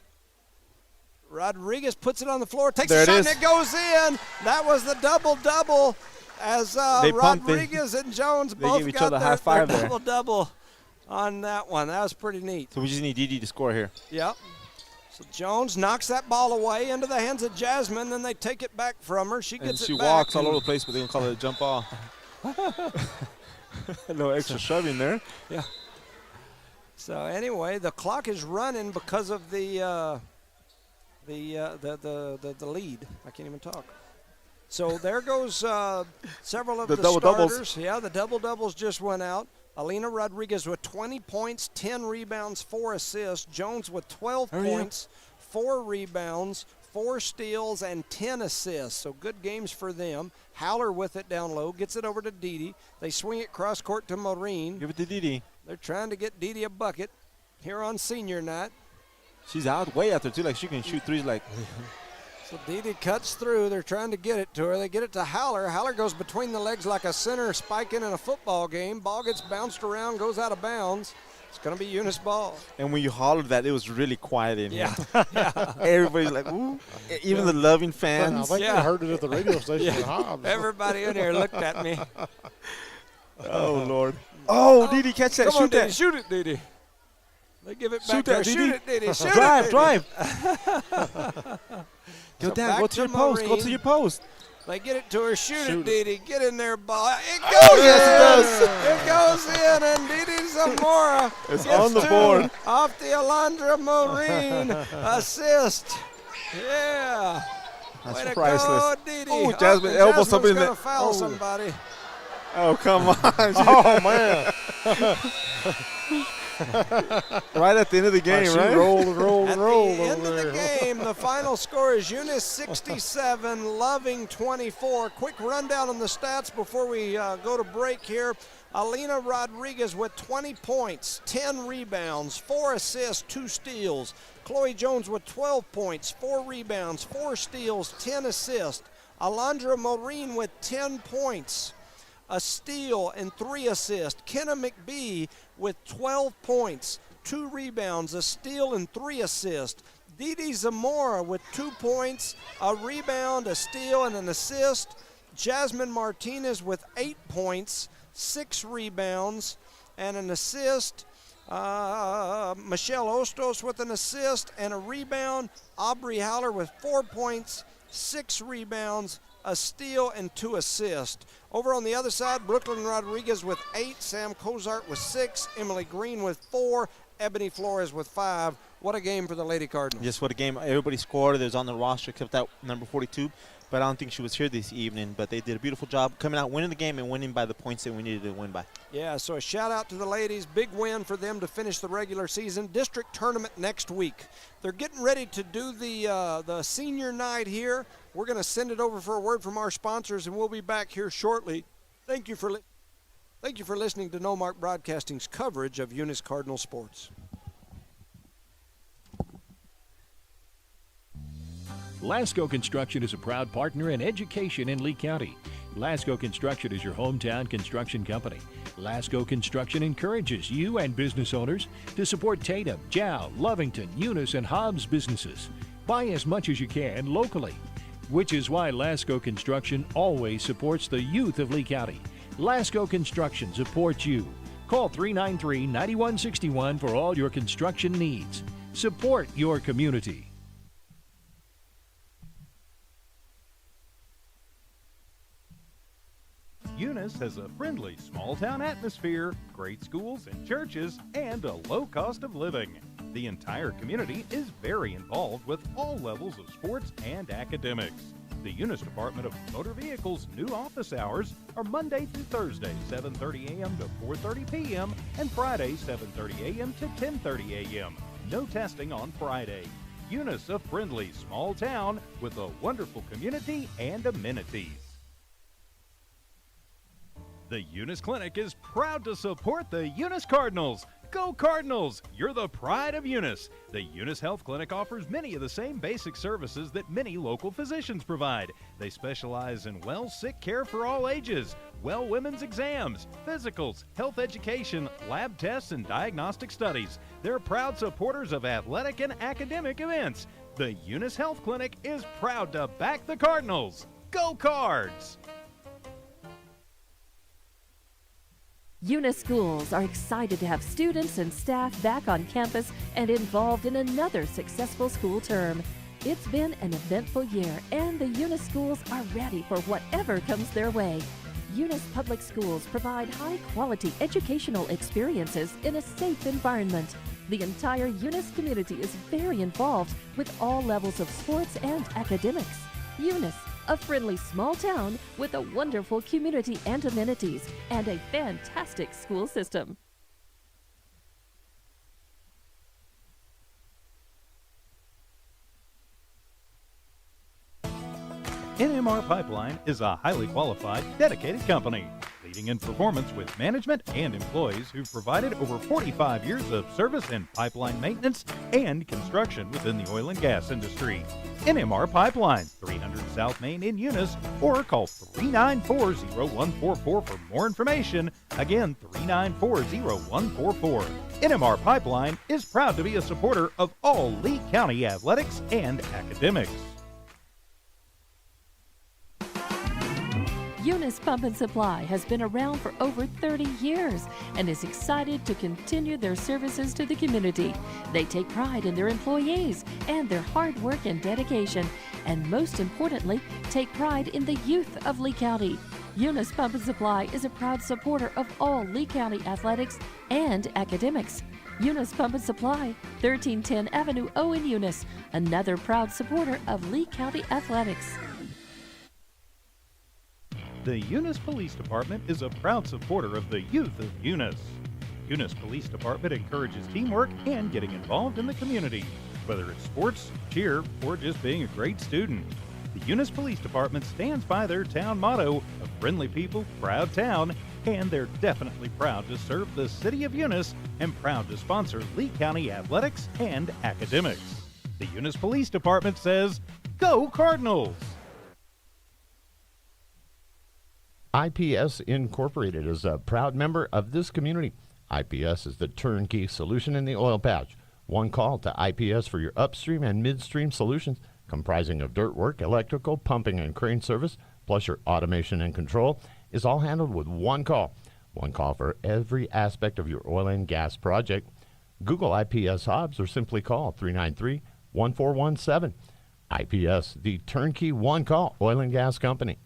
Rodriguez puts it on the floor, takes a shot, and it goes in. That was the double-double as Rodriguez and Jones both got their double-double on that one. That was pretty neat. So we just need Didi to score here. Yep. So Jones knocks that ball away into the hands of Jasmine, then they take it back from her. She gets it back. She walks all over the place, but they don't call it a jump ball. No extra shoving there. Yeah. So anyway, the clock is running because of the lead. I can't even talk. So there goes several of the starters. Yeah, the double-doubles just went out. Alina Rodriguez with 20 points, 10 rebounds, 4 assists. Jones with 12 points, 4 rebounds, 4 steals, and 10 assists. So good games for them. Howler with it down low, gets it over to Didi. They swing it cross court to Maureen. Give it to Didi. They're trying to get Didi a bucket here on senior night. She's way out there, too. Like, she can shoot threes like. So Didi cuts through. They're trying to get it to her. They get it to Howler. Howler goes between the legs like a center spiking in a football game. Ball gets bounced around, goes out of bounds. It's going to be Eunice ball. And when you hollered that, it was really quiet in here. Yeah. Everybody's like, ooh. Even the loving I fans. think you heard it at the radio station in Hobbs. Everybody in here looked at me. Oh, Lord. Oh, Didi, catch that. Come Shoot on, Didi, that. shoot it, Didi. They give it back Shoot there. that, Shoot Didi. it, Didi. Shoot Drive, it, Didi. drive. Go So down. back Go to to your post. Go Maureen. to your post. They get it to her. Shoot Shoot it, Didi. Get in there, ball. It goes Oh, yes, in. It goes in, and Didi Zamora It's gets on the two board. off the Alondra Maureen assist. Yeah. That's Way to priceless. go, Didi. Oh, Jasmine and elbow Jasmine's somebody in gonna the- foul oh. somebody. Oh, come on. Oh, man. Right at the end of the game, She right? rolled and rolled At and rolled the end over of the there. game, the final score is Eunice 67, Loving 24. Quick rundown on the stats before we go to break here. Alina Rodriguez with 20 points, 10 rebounds, 4 assists, 2 steals. Chloe Jones with 12 points, 4 rebounds, 4 steals, 10 assists. Alondra Maureen with 10 points, a steal and 3 assists. Kenna McBee with 12 points, 2 rebounds, a steal and 3 assists. Didi Zamora with 2 points, a rebound, a steal and an assist. Jasmine Martinez with 8 points, 6 rebounds and an assist. Michelle Ostos with an assist and a rebound. Aubrey Haller with 4 points, 6 rebounds, a steal, and 2 assists. Over on the other side, Brooklyn Rodriguez with 8, Sam Cozart with 6, Emily Green with 4, Ebony Flores with 5. What a game for the Lady Cardinals. Just what a game. Everybody scored. There's on the roster except that number 42. But I don't think she was here this evening. But they did a beautiful job coming out, winning the game, and winning by the points that we needed to win by. Yeah, so a shout out to the ladies. Big win for them to finish the regular season. District tournament next week. They're getting ready to do the senior night here. We're going to send it over for a word from our sponsors, and we'll be back here shortly. Thank you for listening to No Mark Broadcasting's coverage of Eunice Cardinal sports. Lasco Construction is a proud partner in education in Lee County. Lasco Construction is your hometown construction company. Lasco Construction encourages you and business owners to support Tatum, Jow, Lovington, Eunice, and Hobbs businesses. Buy as much as you can locally, which is why Lasco Construction always supports the youth of Lee County. Lasco Construction supports you. Call 393-9161 for all your construction needs. Support your community. Eunice has a friendly small-town atmosphere, great schools and churches, and a low cost of living. The entire community is very involved with all levels of sports and academics. The Eunice Department of Motor Vehicles' new office hours are Monday through Thursday, 7:30 a.m. to 4:30 p.m., and Friday, 7:30 a.m. to 10:30 a.m. No testing on Friday. Eunice, a friendly small town with a wonderful community and amenities. The Eunice Clinic is proud to support the Eunice Cardinals. Go Cardinals! You're the pride of Eunice. The Eunice Health Clinic offers many of the same basic services that many local physicians provide. They specialize in sick care for all ages, women's exams, physicals, health education, lab tests, and diagnostic studies. They're proud supporters of athletic and academic events. The Eunice Health Clinic is proud to back the Cardinals. Go Cards! Eunice schools are excited to have students and staff back on campus and involved in another successful school term. It's been an eventful year, and the Eunice schools are ready for whatever comes their way. Eunice Public Schools provide high-quality educational experiences in a safe environment. The entire Eunice community is very involved with all levels of sports and academics. Eunice, a friendly small town with a wonderful community and amenities, and a fantastic school system. NMR Pipeline is a highly qualified, dedicated company. leading in performance with management and employees who've provided over 45 years of service in pipeline maintenance and construction within the oil and gas industry. NMR Pipeline, 300 South Main in Eunice, or call 394-0144 for more information. Again, 394-0144. NMR Pipeline is proud to be a supporter of all Lee County athletics and academics. Eunice Pump and Supply has been around for over 30 years and is excited to continue their services to the community. They take pride in their employees and their hard work and dedication, and most importantly, take pride in the youth of Lee County. Eunice Pump and Supply is a proud supporter of all Lee County athletics and academics. Eunice Pump and Supply, 1310 Avenue O in Eunice, another proud supporter of Lee County athletics. The Eunice Police Department is a proud supporter of the youth of Eunice. Eunice Police Department encourages teamwork and getting involved in the community, whether it's sports, cheer, or just being a great student. The Eunice Police Department stands by their town motto of friendly people, proud town, and they're definitely proud to serve the city of Eunice and proud to sponsor Lee County athletics and academics. The Eunice Police Department says, "Go Cardinals!" IPS Incorporated is a proud member of this community. IPS is the turnkey solution in the oil patch. One call to IPS for your upstream and midstream solutions, comprising of dirt work, electrical, pumping, and crane service, plus your automation and control, is all handled with one call. One call for every aspect of your oil and gas project. Google IPS Hobbs or simply call 393-1417. IPS, the turnkey one-call oil and gas company.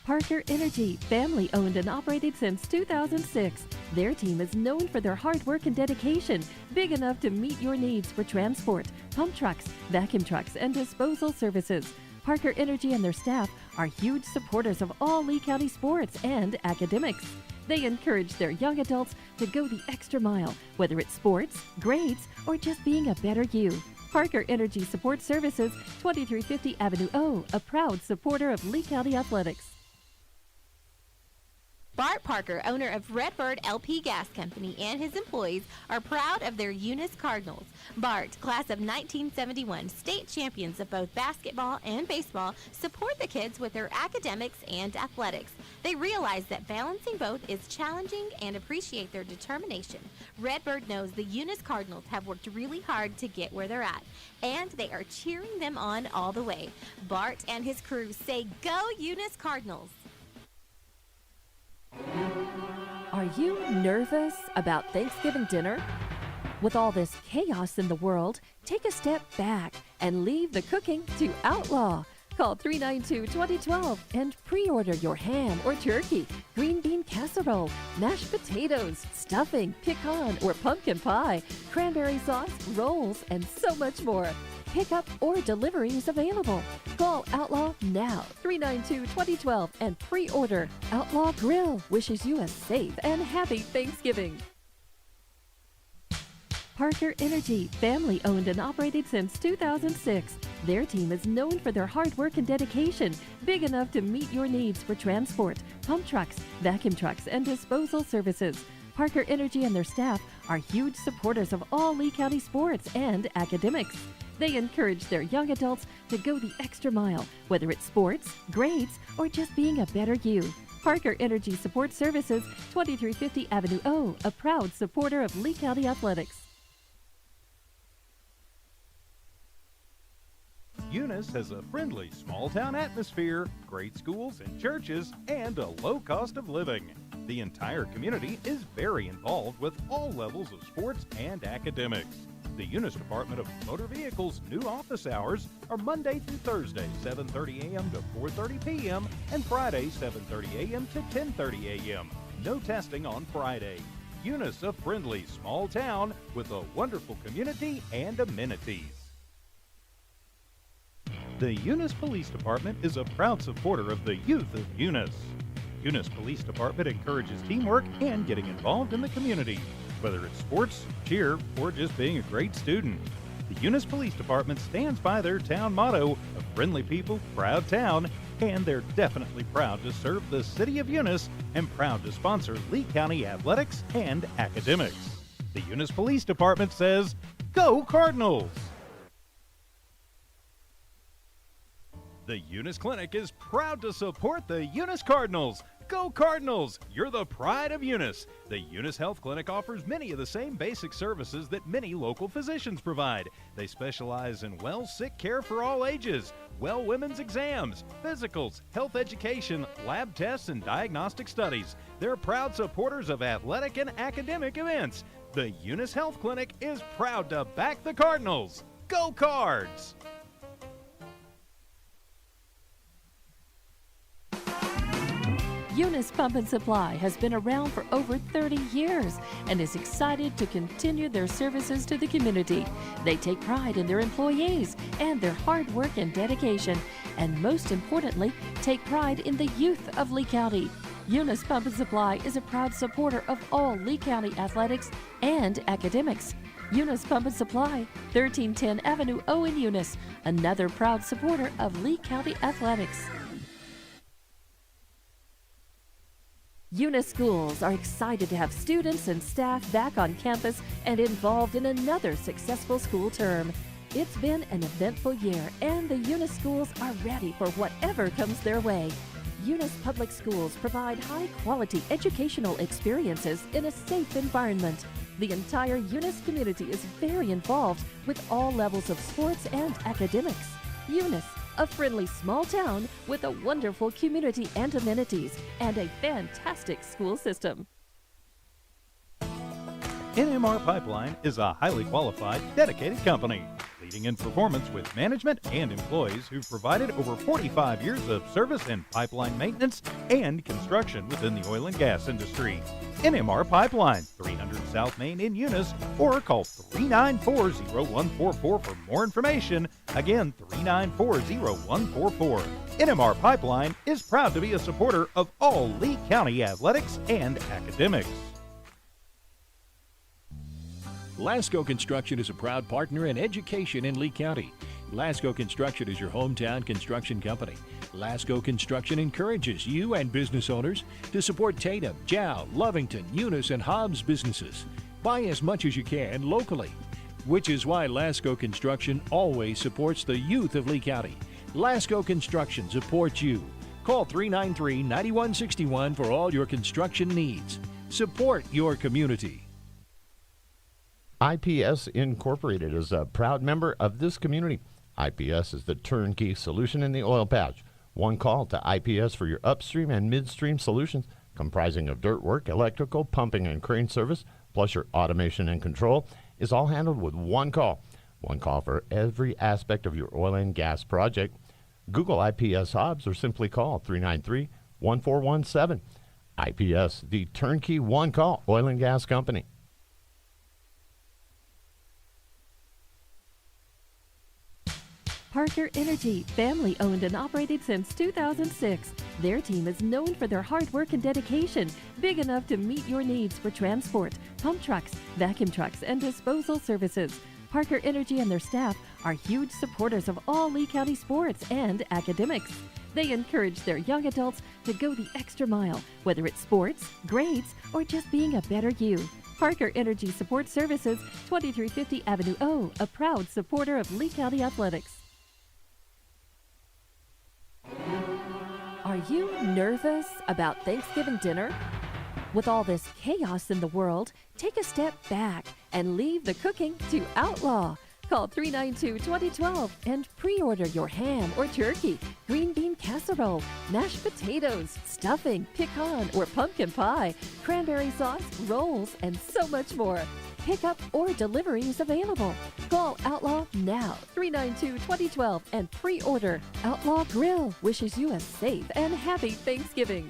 Parker Energy, family owned and operated since 2006. Their team is known for their hard work and dedication, big enough to meet your needs for transport, pump trucks, vacuum trucks, and disposal services. Parker Energy and their staff are huge supporters of all Lee County sports and academics. They encourage their young adults to go the extra mile, whether it's sports, grades, or just being a better you. Parker Energy Support Services, 2350 Avenue O, a proud supporter of Lee County athletics. Bart Parker, owner of Redbird LP Gas Company, and his employees are proud of their Eunice Cardinals. Bart, class of 1971, state champions of both basketball and baseball, support the kids with their academics and athletics. They realize that balancing both is challenging and appreciate their determination. Redbird knows the Eunice Cardinals have worked really hard to get where they're at, and they are cheering them on all the way. Bart and his crew say, "Go Eunice Cardinals!" Are you nervous about Thanksgiving dinner? With all this chaos in the world, take a step back and leave the cooking to Outlaw. Call 392-2012 and pre-order your ham or turkey, green bean casserole, mashed potatoes, stuffing, pecan or pumpkin pie, cranberry sauce, rolls, and so much more. Pickup or delivery is available. Call Outlaw now, 392-2012, and pre-order. Outlaw Grill wishes you a safe and happy Thanksgiving. Parker Energy, family owned and operated since 2006. Their team is known for their hard work and dedication, big enough to meet your needs for transport, pump trucks, vacuum trucks, and disposal services. Parker Energy and their staff are huge supporters of all Lee County sports and academics. They encourage their young adults to go the extra mile, whether it's sports, grades, or just being a better you. Parker Energy Support Services, 2350 Avenue O, a proud supporter of Lee County athletics. Eunice has a friendly small-town atmosphere, great schools and churches, and a low cost of living. The entire community is very involved with all levels of sports and academics. The Eunice Department of Motor Vehicles' new office hours are Monday through Thursday, 7:30 a.m. to 4:30 p.m., and Friday, 7:30 a.m. to 10:30 a.m. No testing on Friday. Eunice, a friendly small town with a wonderful community and amenities. The Eunice Police Department is a proud supporter of the youth of Eunice. Eunice Police Department encourages teamwork and getting involved in the community, whether it's sports, cheer, or just being a great student. The The Eunice Police Department stands by their town motto of friendly people, proud town, and they're definitely proud to serve the city of Eunice and proud to sponsor Lee County athletics and academics. The Eunice Police Department says, Go Cardinals! The Eunice Clinic is proud to support the Eunice Cardinals. Go Cardinals! You're the pride of Eunice. The Eunice Health Clinic offers many of the same basic services that many local physicians provide. They specialize in sick care for all ages, women's exams, physicals, health education, lab tests, and diagnostic studies. They're proud supporters of athletic and academic events. The Eunice Health Clinic is proud to back the Cardinals. Go Cards! Eunice Pump and Supply has been around for over 30 years and is excited to continue their services to the community. They take pride in their employees and their hard work and dedication, and most importantly, take pride in the youth of Lee County. Eunice Pump and Supply is a proud supporter of all Lee County athletics and academics. Eunice Pump and Supply, 1310 Avenue O in Eunice, another proud supporter of Lee County athletics. Eunice schools are excited to have students and staff back on campus and involved in another successful school term. It's been an eventful year, and the Eunice schools are ready for whatever comes their way. Eunice Public Schools provide high-quality educational experiences in a safe environment. The entire Eunice community is very involved with all levels of sports and academics. Eunice, a friendly small town with a wonderful community and amenities, and a fantastic school system. NMR Pipeline is a highly qualified, dedicated company, leading in performance with management and employees who've provided over 45 years of service in pipeline maintenance and construction within the oil and gas industry. NMR Pipeline, 300 South Main in Eunice, or call 394-0144 for more information. Again, 394-0144. NMR Pipeline is proud to be a supporter of all Lee County athletics and academics. Lasco Construction is a proud partner in education in Lee County. Lasco Construction is your hometown construction company. Lasco Construction encourages you and business owners to support Tatum, Jow, Lovington, Eunice, and Hobbs businesses. Buy as much as you can locally, which is why Lasco Construction always supports the youth of Lee County. Lasco Construction supports you. Call 393-9161 for all your construction needs. Support your community. IPS Incorporated is a proud member of this community. IPS is the turnkey solution in the oil patch. One call to IPS for your upstream and midstream solutions, comprising of dirt work, electrical, pumping, and crane service, plus your automation and control, is all handled with one call. One call for every aspect of your oil and gas project. Google IPS Hobbs or simply call 393-1417. IPS, the turnkey one-call oil and gas company. Parker Energy, family owned and operated since 2006. Their team is known for their hard work and dedication, big enough to meet your needs for transport, pump trucks, vacuum trucks, and disposal services. Parker Energy and their staff are huge supporters of all Lee County sports and academics. They encourage their young adults to go the extra mile, whether it's sports, grades, or just being a better you. Parker Energy Support Services, 2350 Avenue O, a proud supporter of Lee County athletics. Are you nervous about Thanksgiving dinner? With all this chaos in the world, take a step back and leave the cooking to Outlaw. Call 392-2012 and pre-order your ham or turkey, green bean casserole, mashed potatoes, stuffing, pecan or pumpkin pie, cranberry sauce, rolls, and so much more. Pickup or delivery is available. Call Outlaw now, 392-2012, and pre-order. Outlaw Grill wishes you a safe and happy Thanksgiving.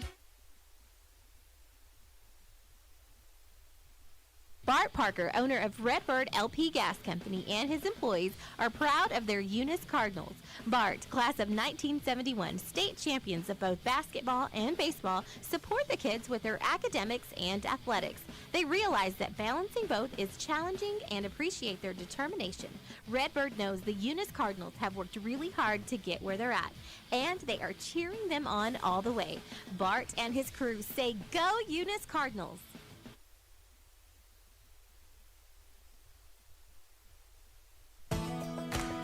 Bart Parker, owner of Redbird LP Gas Company, and his employees are proud of their Eunice Cardinals. Bart, class of 1971, state champions of both basketball and baseball, support the kids with their academics and athletics. They realize that balancing both is challenging and appreciate their determination. Redbird knows the Eunice Cardinals have worked really hard to get where they're at, and they are cheering them on all the way. Bart and his crew say, "Go Eunice Cardinals!"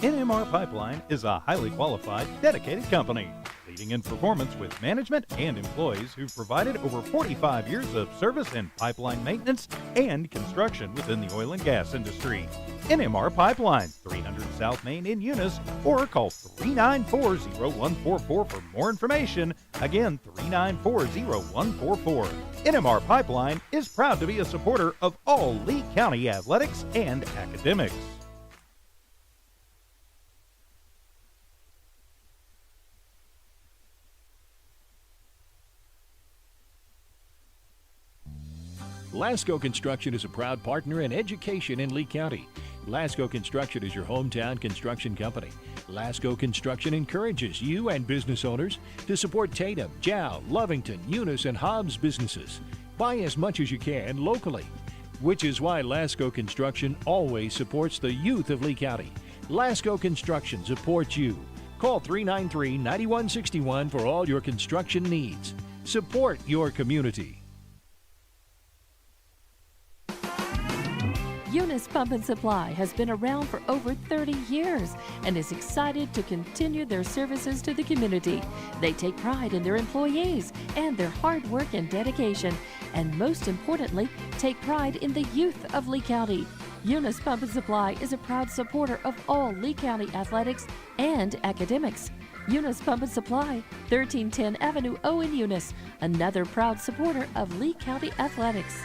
NMR Pipeline is a highly qualified, dedicated company, leading in performance with management and employees who've provided over 45 years of service in pipeline maintenance and construction within the oil and gas industry. NMR Pipeline, 300 South Main in Eunice, or call 394-0144 for more information. Again, 394-0144. NMR Pipeline is proud to be a supporter of all Lee County athletics and academics. Lasco Construction is a proud partner in education in Lee County. Lasco Construction is your hometown construction company. Lasco Construction encourages you and business owners to support Tatum, Jow, Lovington, Eunice, and Hobbs businesses. Buy as much as you can locally, which is why Lasco Construction always supports the youth of Lee County. Lasco Construction supports you. Call 393-9161 for all your construction needs. Support your community. Eunice Pump and Supply has been around for over 30 years and is excited to continue their services to the community. They take pride in their employees and their hard work and dedication, and most importantly, take pride in the youth of Lee County. Eunice Pump and Supply is a proud supporter of all Lee County athletics and academics. Eunice Pump and Supply, 1310 Avenue O in Eunice, another proud supporter of Lee County athletics.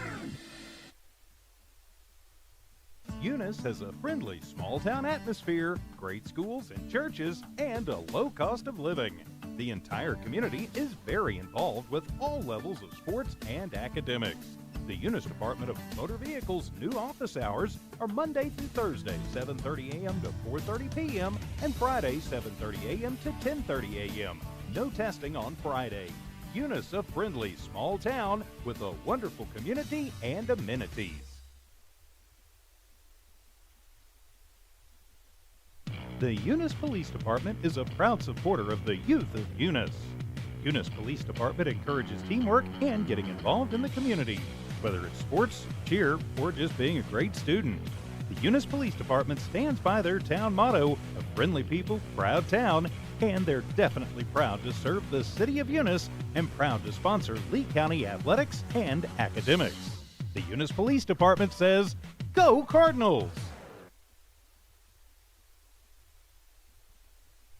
Eunice has a friendly small-town atmosphere, great schools and churches, and a low cost of living. The entire community is very involved with all levels of sports and academics. The Eunice Department of Motor Vehicles' new office hours are Monday through Thursday, 7:30 a.m. to 4:30 p.m., and Friday, 7:30 a.m. to 10:30 a.m. No testing on Friday. Eunice, a friendly small town with a wonderful community and amenities. The Eunice Police Department is a proud supporter of the youth of Eunice. Eunice Police Department encourages teamwork and getting involved in the community, whether it's sports, cheer, or just being a great student. The Eunice Police Department stands by their town motto of friendly people, proud town, and they're definitely proud to serve the city of Eunice and proud to sponsor Lee County athletics and academics. The Eunice Police Department says, "Go Cardinals!"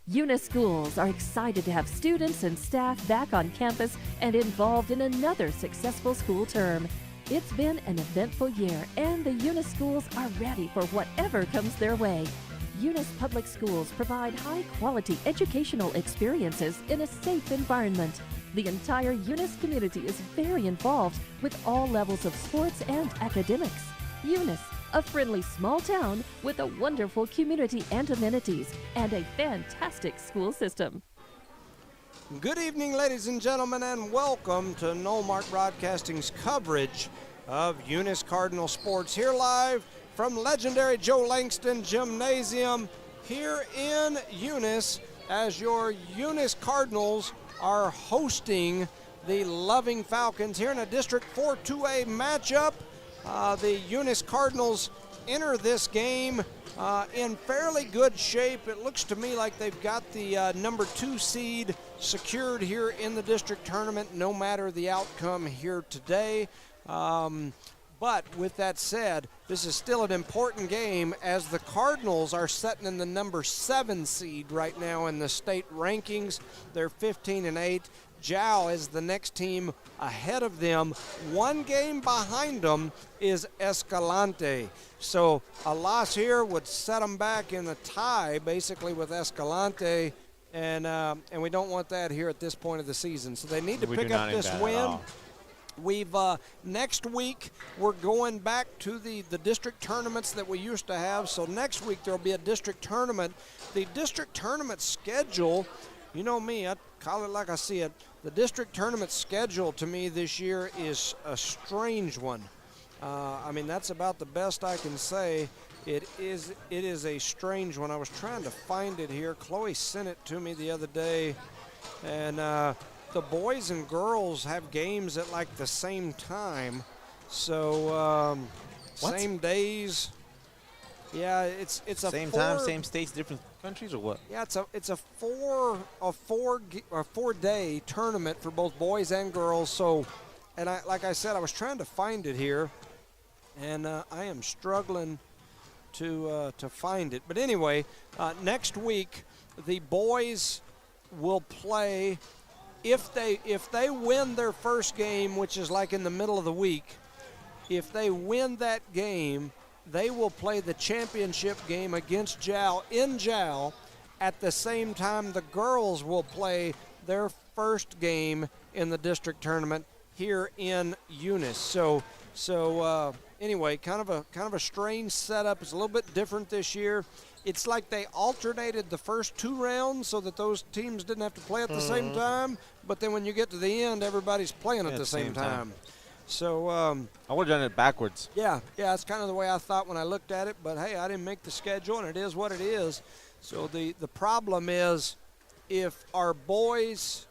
Eunice schools are excited to have students and staff back on campus and involved in another successful school term. It's been an eventful year, and the Eunice schools are ready for whatever comes their way. Eunice Public Schools provide high-quality educational experiences in a safe environment. The entire Eunice community is very involved with all levels of sports and academics. Eunice, a friendly small town with a wonderful community and amenities, and a fantastic school system. Good evening, ladies and gentlemen, and welcome to Knowmark Broadcasting's coverage of Eunice Cardinal Sports, here live from legendary Joe Langston Gymnasium here in Eunice, as your Eunice Cardinals are hosting the Loving Falcons here in a District 4 2A matchup. The Eunice Cardinals enter this game in fairly good shape. It looks to me like they've got the number 2 seed secured here in the district tournament, no matter the outcome here today. But with that said, this is still an important game, as the Cardinals are sitting in the number 7 seed right now in the state rankings. They're 15-8. Jow is the next team ahead of them. One game behind them is Escalante. So a loss here would set them back in a tie, basically, with Escalante, and we don't want that here at this point of the season. So they need to pick up this win. We've next week we're going back to the district tournaments that we used to have. So next week there'll be a district tournament. The district tournament schedule, you know me, I call it like I see it. The district tournament schedule to me this year is a strange one. I mean, that's about the best I can say. It is a strange one. I was trying to find it here. Chloe sent it to me the other day, and the boys and girls have games at like the same time, so same days. Yeah, it's a Same time, same states, different countries, or what? Yeah, it's a four day tournament for both boys and girls. So, and like I said, I was trying to find it here, and I am struggling to find it. But anyway, next week the boys will play. If they win their first game, which is like in the middle of the week, if they win that game, they will play the championship game against Jowl in Jowl. At the same time, the girls will play their first game in the district tournament here in Eunice. So anyway, kind of a strange setup. It's a little bit different this year. It's like they alternated the first two rounds so that those teams didn't have to play at the same time. But then when you get to the end, everybody's playing at the same time. So I would have done it backwards. Yeah, that's kind of the way I thought when I looked at it. But hey, I didn't make the schedule, and it is what it is. So the problem is, if our boys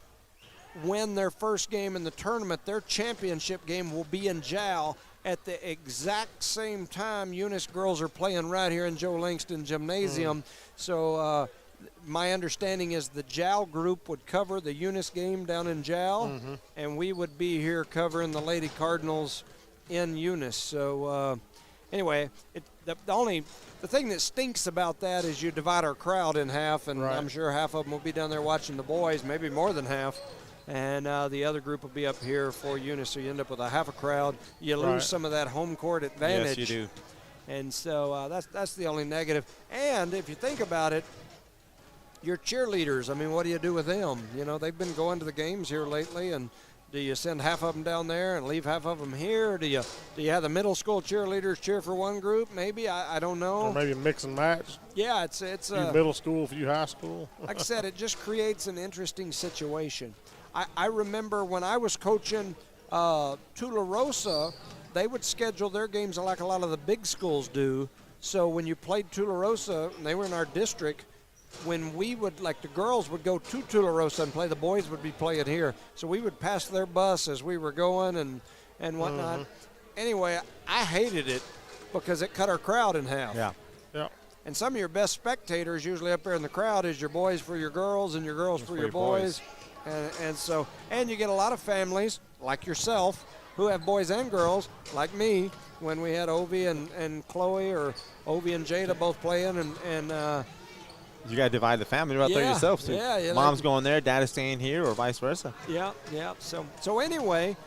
win their first game in the tournament, their championship game will be in Jowl. At the exact same time, Eunice girls are playing right here in Joe Langston Gymnasium. So my understanding is the Jowl group would cover the Eunice game down in Jowl, and we would be here covering the Lady Cardinals in Eunice. So anyway, the thing that stinks about that is you divide our crowd in half, and I'm sure half of them will be down there watching the boys, maybe more than half. And the other group will be up here for Eunice, so you end up with a half a crowd. You lose some of that home court advantage. Yes, you do. And so that's the only negative. And if you think about it, your cheerleaders, I mean, what do you do with them? You know, they've been going to the games here lately, and do you send half of them down there and leave half of them here? Or do you have the middle school cheerleaders cheer for one group? Maybe, I don't know. Or maybe mix and match. Yeah, it's few middle school, few high school. Like I said, it just creates an interesting situation. I remember when I was coaching Tularosa, they would schedule their games like a lot of the big schools do. So when you played Tularosa, and they were in our district, when we would, like the girls would go to Tularosa and play, the boys would be playing here. So we would pass their bus as we were going and whatnot. Anyway, I hated it because it cut our crowd in half. Yeah. And some of your best spectators usually up there in the crowd is your boys for your girls and your girls for your boys. And you get a lot of families like yourself who have boys and girls like me when we had Ovi and Chloe, or Ovi and Jada both playing, and you got to divide the family right there yourself. So mom's going there, dad is staying here, or vice versa. Yeah. So anyway,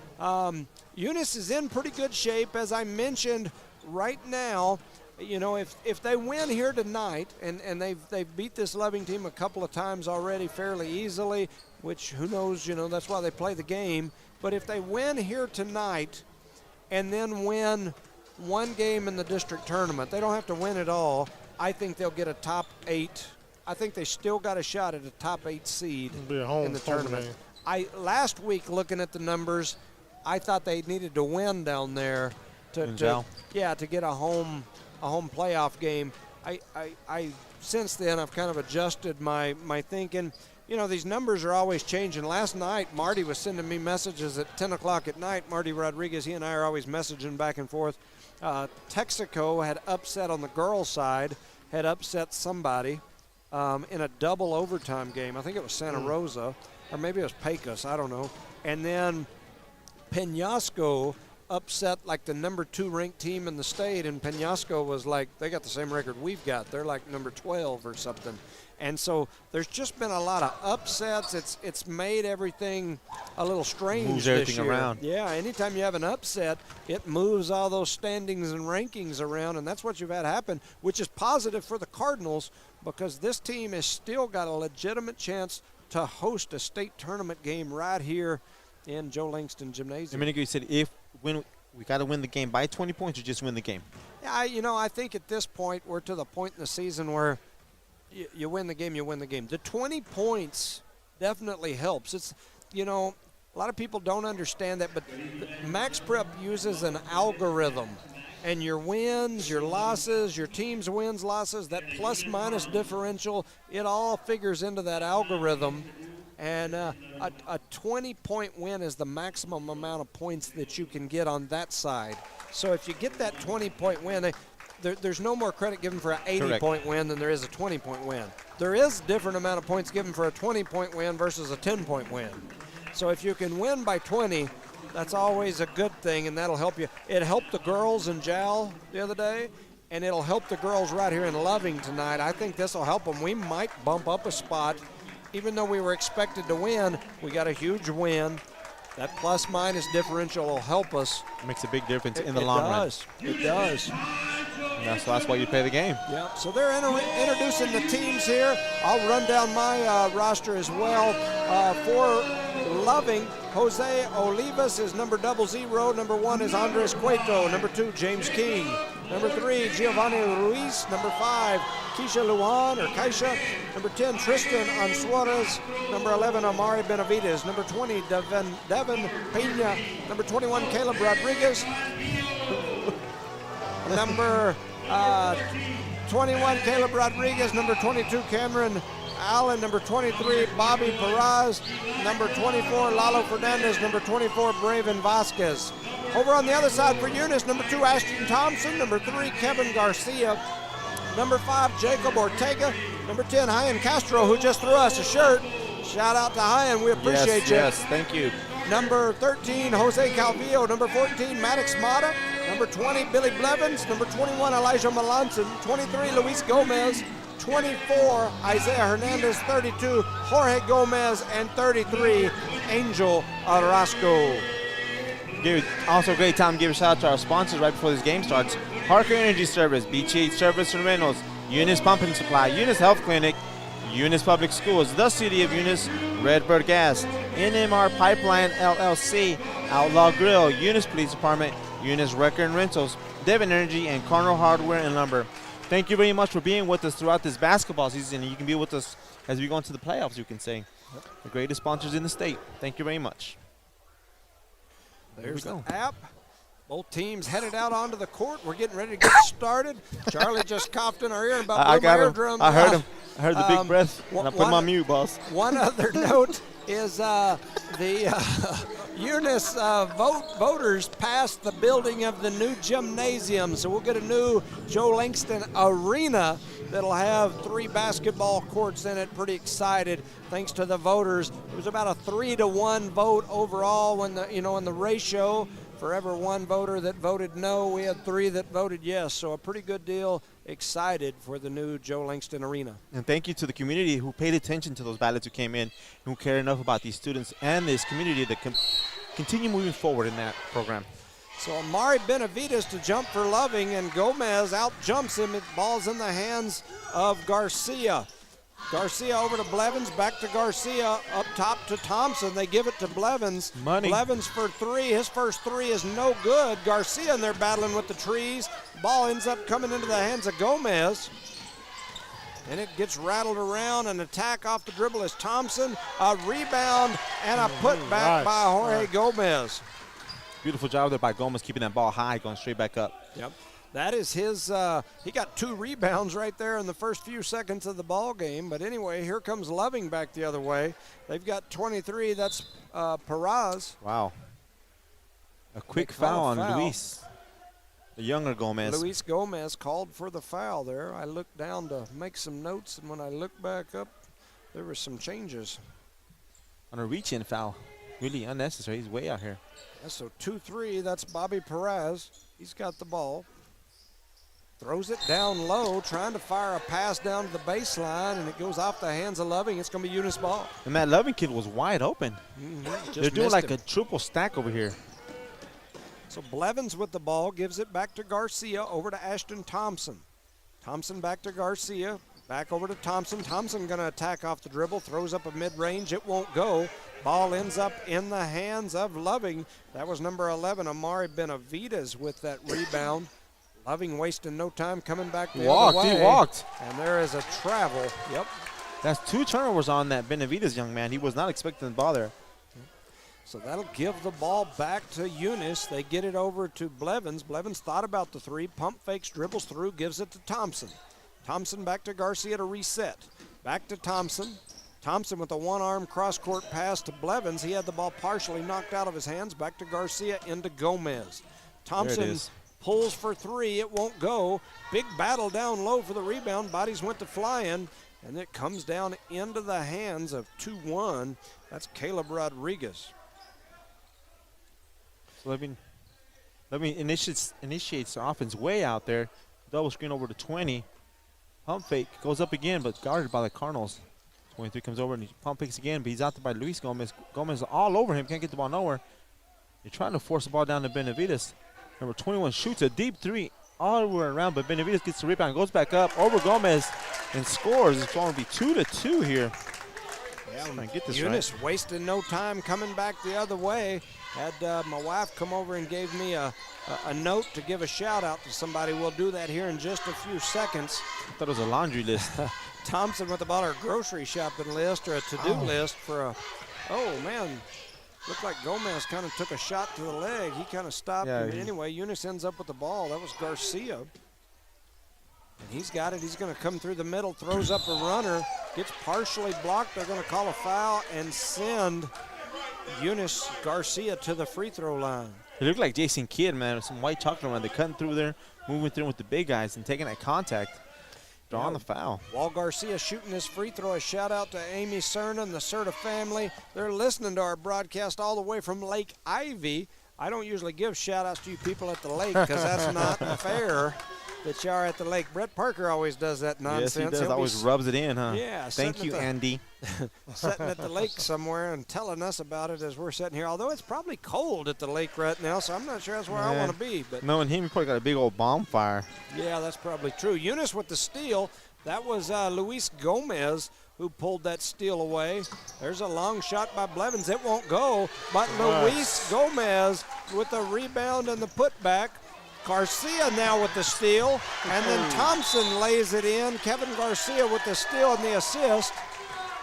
Eunice is in pretty good shape. As I mentioned, right now, you know, if they win here tonight, and they've beat this Loving team a couple of times already fairly easily, which who knows, you know, that's why they play the game. But if they win here tonight and then win one game in the district tournament, they don't have to win it all. I think they'll get a top 8. I think they still got a shot at a top 8 seed in the tournament. Last week, looking at the numbers, I thought they needed to win down there to get a home playoff game. I since then I've kind of adjusted my thinking. You know, these numbers are always changing. Last night, Marty was sending me messages at 10 o'clock at night. Marty Rodriguez, he and I are always messaging back and forth. Texaco had upset on the girls' side, had upset somebody in a double overtime game. I think it was Santa Rosa, or maybe it was Pecos, I don't know. And then Peñasco upset like the number 2 ranked team in the state, and Peñasco was like, they got the same record we've got. They're like number 12 or something. And so there's just been a lot of upsets. It's made everything a little strange moves this everything year. around. Yeah, anytime you have an upset, it moves all those standings and rankings around, and that's what you've had happen, which is positive for the Cardinals because this team has still got a legitimate chance to host a state tournament game right here in Joe Langston A Gymnasium. minute ago you said we got to win the game by 20 points or just win the game. Yeah, I think at this point we're to the point in the season where you win the game, you win the game. The 20 points definitely helps. It's, a lot of people don't understand that, but Max Prep uses an algorithm. And your wins, your losses, your team's wins, losses, that plus-minus differential, it all figures into that algorithm. And a 20-point win is the maximum amount of points that you can get on that side. So if you get that 20-point win, there's no more credit given for an 80-point win than there is a 20-point win. There is a different amount of points given for a 20-point win versus a 10-point win. So if you can win by 20, that's always a good thing, and that'll help you. It helped the girls in JAL the other day, and it'll help the girls right here in Loving tonight. I think this will help them. We might bump up a spot. Even though we were expected to win, we got a huge win. That plus-minus differential will help us. It makes a big difference in the long run. It does. Yeah, so that's why you play the game. Yeah, so they're introducing the teams here. I'll run down my roster as well. For Loving, Jose Olivas is number 00. Number 1 is Andres Cueto. Number 2, James King. Number 3, Giovanni Ruiz. Number 5, Keisha Luan or Kaisha. Number 10, Tristan Ansuarez. Number 11, Amari Benavides. Number 20, Devin Pena. Number 21, Caleb Rodriguez. Number 21, Caleb Rodriguez. Number 22, Cameron Allen. Number 23, Bobby Perez. Number 24, Lalo Fernandez. Number 24, Braven Vasquez. Over on the other side for Eunice, number 2, Ashton Thompson. Number 3, Kevin Garcia. Number 5, Jacob Ortega. Number 10, Hyan Castro, who just threw us a shirt. Shout out to Hyan, we appreciate you. Yes, thank you. Number 13, Jose Calvillo. Number 14, Maddox Mata. Number 20, Billy Blevins. Number 21, Elijah Melanson. 23, Luis Gomez. 24, Isaiah Hernandez. 32, Jorge Gomez. And 33, Angel Orozco. Also a great time to give a shout out to our sponsors right before this game starts. Harker Energy Service, BTH Service and Rentals, Eunice Pumping Supply, Eunice Health Clinic, Eunice Public Schools, the City of Eunice, Redbird Gas, NMR Pipeline LLC, Outlaw Grill, Eunice Police Department, Eunice Wrecker and Rentals, Devon Energy, and Carnal Hardware and Lumber. Thank you very much for being with us throughout this basketball season. You can be with us as we go into the playoffs, you can say. The greatest sponsors in the state. Thank you very much. There's the app. Both teams headed out onto the court. We're getting ready to get started. Charlie just coughed in our ear about blew my eardrum. I heard him. I heard the big breath. And I put him on mute, boss. One other note is the Eunice voters passed the building of the new gymnasium. So we'll get a new Joe Langston arena that'll have 3 basketball courts in it. Pretty excited, thanks to the voters. It was about a 3-to-1 vote overall when in the ratio. For every one voter that voted no, we had 3 that voted yes. So a pretty good deal. Excited for the new Joe Langston Arena. And thank you to the community who paid attention to those ballots who came in, who care enough about these students and this community that can continue moving forward in that program. So Amari Benavides to jump for Loving, and Gomez out jumps him. It ball's in the hands of Garcia. Garcia over to Blevins, back to Garcia, up top to Thompson. They give it to Blevins. Money. Blevins for 3. His first 3 is no good. Garcia and they're battling with the trees. Ball ends up coming into the hands of Gomez. And it gets rattled around. An attack off the dribble is Thompson. A rebound and a putback by Jorge Gomez. Beautiful job there by Gomez, keeping that ball high, going straight back up. Yep. That is his, he got 2 rebounds right there in the first few seconds of the ball game. But anyway, here comes Loving back the other way. They've got 23, that's Perez. Wow. A quick foul on Luis, the younger Gomez. Luis Gomez called for the foul there. I looked down to make some notes, and when I looked back up, there were some changes. On a reach-in foul. Really unnecessary. He's way out here. Yeah, so 2-3, that's Bobby Perez. He's got the ball. Throws it down low, trying to fire a pass down to the baseline, and it goes off the hands of Loving. It's going to be Eunice ball. And that Loving kid was wide open. They're doing like a triple stack over here. So Blevins with the ball, gives it back to Garcia, over to Ashton Thompson. Thompson back to Garcia, back over to Thompson. Thompson going to attack off the dribble, throws up a mid-range. It won't go. Ball ends up in the hands of Loving. That was number 11, Amari Benavides, with that rebound. Loving wasting no time, coming back the other way. He walked. And there is a travel. Yep. That's 2 turnovers on that Benavides young man. He was not expecting the ball there. So that'll give the ball back to Eunice. They get it over to Blevins. Blevins thought about the 3, pump fakes, dribbles through, gives it to Thompson. Thompson back to Garcia to reset. Back to Thompson. Thompson with a one-arm cross-court pass to Blevins. He had the ball partially knocked out of his hands. Back to Garcia, into Gomez. Thompson pulls for 3. It won't go. Big battle down low for the rebound. Bodies went to flying, and it comes down into the hands of 2-1. That's Caleb Rodriguez. So let me initiates the offense way out there. Double screen over to 20. Pump fake goes up again, but guarded by the Cardinals. 23 comes over and he pump fakes again, but he's out there by Luis Gomez. Gomez all over him, can't get the ball nowhere. They're trying to force the ball down to Benavides. Number 21 shoots a deep 3 all the way around, but Benavides gets the rebound, goes back up over Gomez and scores. It's going to be 2-2 here. Yeah, get this Eunice right. wasting no time coming back the other way. Had my wife come over and gave me a note to give a shout out to somebody. We'll do that here in just a few seconds. I thought it was a laundry list. Thompson with about our grocery shopping list, or a to-do list for oh man, looked like Gomez kind of took a shot to the leg. He kind of stopped. Yeah, anyway, Eunice ends up with the ball. That was Garcia. And he's got it. He's going to come through the middle, throws up a runner, gets partially blocked. They're going to call a foul and send Eunice Garcia to the free throw line. He looked like Jason Kidd, man, with some white chocolate around. They're cutting through there, moving through with the big guys and taking that contact. Drawing the foul. Wall Garcia shooting his free throw. A shout out to Amy Cerna and the Certa family. They're listening to our broadcast all the way from Lake Ivy. I don't usually give shout outs to you people at the lake because that's not fair that you are at the lake. Brett Parker always does that nonsense. Yes, he does. Always rubs it in, huh? Yeah. Thank you, Andy. Sitting at the lake somewhere and telling us about it as we're sitting here. Although it's probably cold at the lake right now, so I'm not sure that's where I want to be. But knowing him, he probably got a big old bonfire. Yeah, that's probably true. Eunice with the steal. That was Luis Gomez who pulled that steal away. There's a long shot by Blevins. It won't go, but Luis Gomez with the rebound and the putback. Garcia now with the steal, and then Thompson lays it in. Kevin Garcia with the steal and the assist.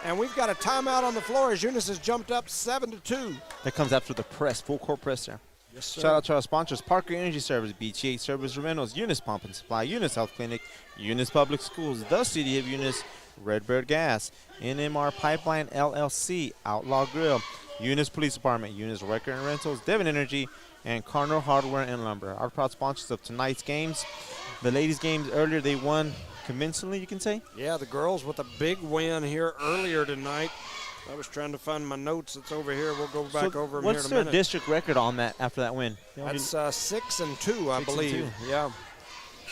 And we've got a timeout on the floor as Eunice has jumped up 7-2. That comes after the press, full court press there. Yes, sir. Shout out to our sponsors, Parker Energy Service, BTA Service Rentals, Eunice Pump and Supply, Eunice Health Clinic, Eunice Public Schools, the City of Eunice, Redbird Gas, NMR Pipeline LLC, Outlaw Grill, Eunice Police Department, Eunice Record and Rentals, Devon Energy, and Cardinal Hardware and Lumber. Our proud sponsors of tonight's games. The ladies' games earlier, they won convincingly, you can say? Yeah, the girls with a big win here earlier tonight. I was trying to find my notes. It's over here. We'll go back over them here in a minute. What's their district record on that after that win? That's 6-2, I believe. Yeah,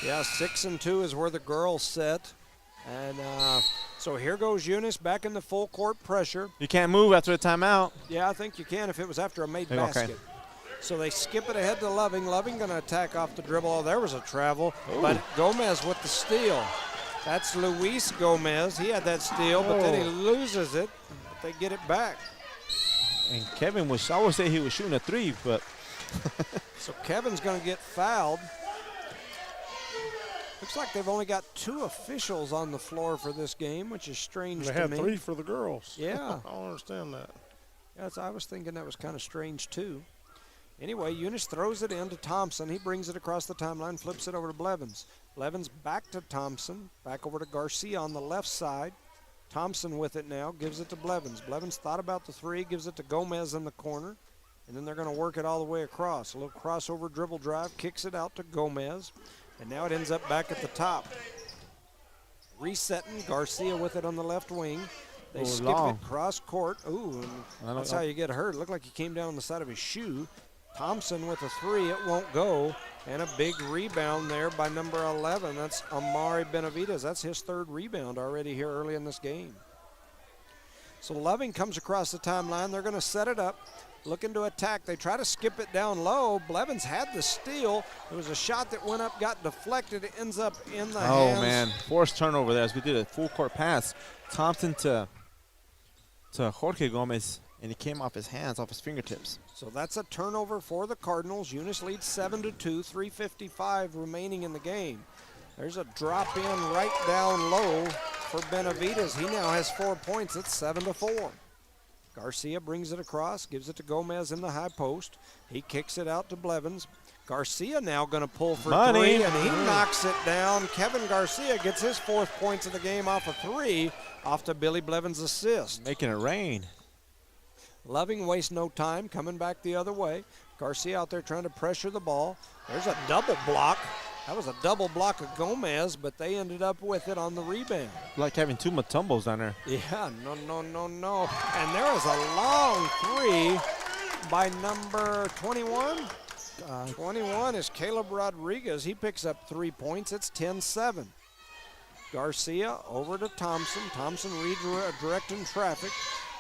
6-2 is where the girls set. And so here goes Eunice back in the full court pressure. You can't move after a timeout. Yeah, I think you can if it was after a made basket. So they skip it ahead to Loving. Loving going to attack off the dribble. Oh, there was a travel. Ooh. But Gomez with the steal. That's Luis Gomez. He had that steal, but then he loses it. But they get it back. And Kevin was, I would say he was shooting a 3, but. So Kevin's going to get fouled. Looks like they've only got 2 officials on the floor for this game, which is strange to me. They had 3 for the girls. Yeah. I don't understand that. Yeah, I was thinking that was kind of strange, too. Anyway, Eunice throws it in to Thompson. He brings it across the timeline, flips it over to Blevins. Blevins back to Thompson, back over to Garcia on the left side. Thompson with it now, gives it to Blevins. Blevins thought about the 3, gives it to Gomez in the corner, and then they're going to work it all the way across. A little crossover dribble drive, kicks it out to Gomez, and now it ends up back at the top. Resetting, Garcia with it on the left wing. They skip it cross court. Ooh, and that's how you get hurt. It looked like he came down on the side of his shoe. Thompson with a 3, it won't go. And a big rebound there by number 11. That's Amari Benavides. That's his 3rd rebound already here early in this game. So Loving comes across the timeline. They're going to set it up, looking to attack. They try to skip it down low. Blevins had the steal. It was a shot that went up, got deflected. It ends up in the hands. Oh, man. Forced turnover there as we did a full court pass. Thompson to Jorge Gomez. and he came off his hands, off his fingertips. So that's a turnover for the Cardinals. Eunice leads 7-2, 3:55 remaining in the game. There's a drop in right down low for Benavides. He now has 4 points. It's 7-4. Garcia brings it across, gives it to Gomez in the high post. He kicks it out to Blevins. Garcia now going to pull for three, and he knocks it down. Kevin Garcia gets his 4th points of the game off a 3 off to Billy Blevins' assist. Making it rain. Loving wastes no time, coming back the other way. Garcia out there trying to pressure the ball. There's a double block. That was a double block of Gomez, but they ended up with it on the rebound. Like having 2 Mutombos down there. Yeah, no. And there is a long 3 by number 21. 21 is Caleb Rodriguez. He picks up 3 points. It's 10-7. Garcia over to Thompson. Thompson redirecting traffic.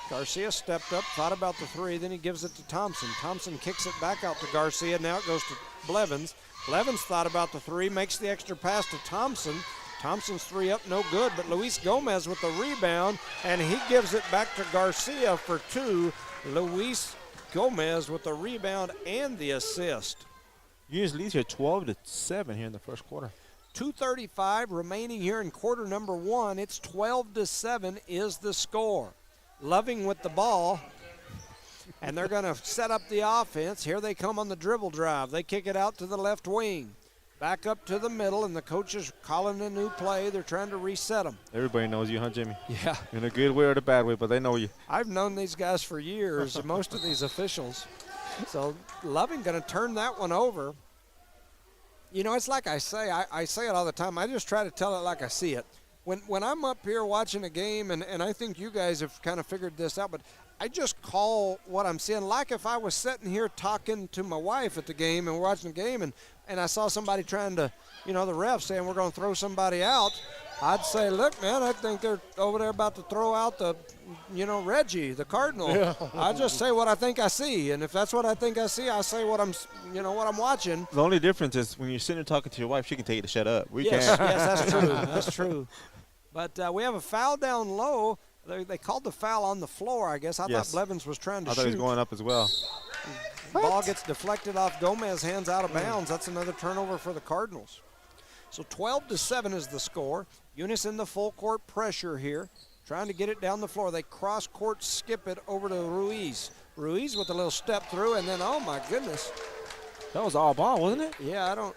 Garcia stepped up, thought about the 3, then he gives it to Thompson. Thompson kicks it back out to Garcia. Now it goes to Blevins. Blevins thought about the 3, makes the extra pass to Thompson. Thompson's 3 up, no good, but Luis Gomez with the rebound, and he gives it back to Garcia for 2. Luis Gomez with the rebound and the assist. Eunice leads here 12-7 here in the first quarter. 2:35 remaining here in quarter number 1. It's 12-7 is the score. Loving with the ball, and they're going to set up the offense. Here they come on the dribble drive. They kick it out to the left wing. Back up to the middle, and the coach is calling a new play. They're trying to reset them. Everybody knows you, huh, Jimmy? Yeah. In a good way or the bad way, but they know you. I've known these guys for years, most of these officials. So Loving going to turn that one over. You know, it's like I say it all the time. I just try to tell it like I see it. When I'm up here watching a game, and I think you guys have kind of figured this out, but I just call what I'm seeing. Like if I was sitting here talking to my wife at the game and we're watching the game, and I saw somebody trying to, the ref saying we're going to throw somebody out, I'd say, look, man, I think they're over there about to throw out the, Reggie, the Cardinal. Yeah. I just say what I think I see, and if that's what I think I see, I say what I'm watching. The only difference is when you're sitting there talking to your wife, she can tell you to shut up. We yes, can't. Yes, that's true. That's true. But we have a foul down low. They called the foul on the floor, I guess. I thought Blevins was trying to shoot. I thought he was going up as well. Ball gets deflected off Gomez, hands out of bounds. That's another turnover for the Cardinals. So 12-7 is the score. Eunice in the full court pressure here, trying to get it down the floor. They cross court, skip it over to Ruiz. Ruiz with a little step through, and then, oh my goodness. That was all ball, wasn't it? Yeah, I don't.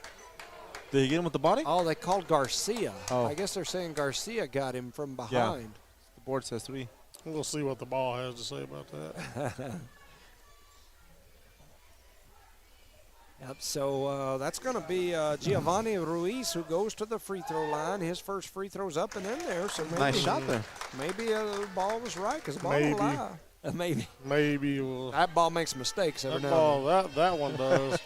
Did he get him with the body? Oh, they called Garcia. Oh. I guess they're saying Garcia got him from behind. Yeah. The board says 3. We'll see what the ball has to say about that. Yep, so that's going to be Giovanni Ruiz who goes to the free throw line. His first free throw's up and in there. So maybe, nice shot there. Maybe the ball was right because the ball will lie. Maybe. Maybe. That ball makes mistakes every now and then. That one does.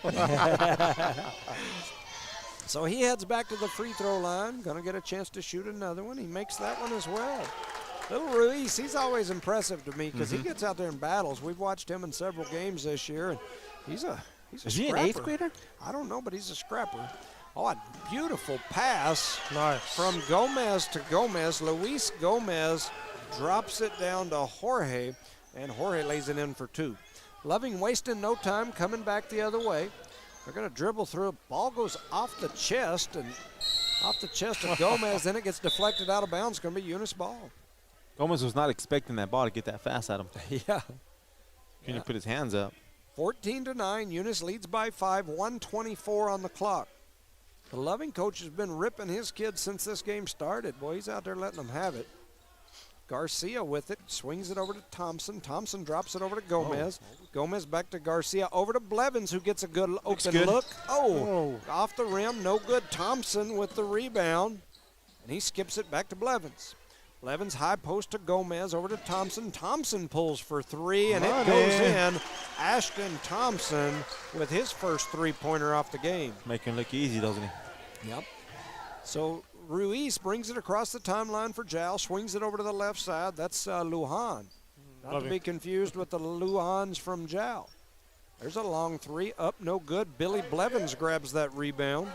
So he heads back to the free throw line. Going to get a chance to shoot another one. He makes that one as well. Little Ruiz, he's always impressive to me because he gets out there and battles. We've watched him in several games this year, and he's a Is he an 8th grader? I don't know, but he's a scrapper. Oh, a beautiful pass nice. From Gomez to Gomez. Luis Gomez drops it down to Jorge, and Jorge lays it in for 2. Loving wasting no time, coming back the other way. They're going to dribble through. Ball goes off the chest of Gomez, then it gets deflected out of bounds. It's going to be Eunice ball. Gomez was not expecting that ball to get that fast at him. Yeah. Can he put his hands up? 14-9, Eunice leads by 5, 1:24 on the clock. The Loving coach has been ripping his kids since this game started. Boy, he's out there letting them have it. Garcia with it, swings it over to Thompson. Thompson drops it over to Gomez. Gomez back to Garcia, over to Blevins, who gets a good open look. Off the rim, no good. Thompson with the rebound, and he skips it back to Blevins. Blevins high post to Gomez, over to Thompson. Thompson pulls for 3, and it goes in. Ashton Thompson with his first three-pointer off the game. Making it look easy, doesn't he? Yep. So Ruiz brings it across the timeline for Jal, swings it over to the left side. That's Lujan. Not to be confused with the Luhans from Jal. There's a long 3, up, no good. Billy Blevins grabs that rebound.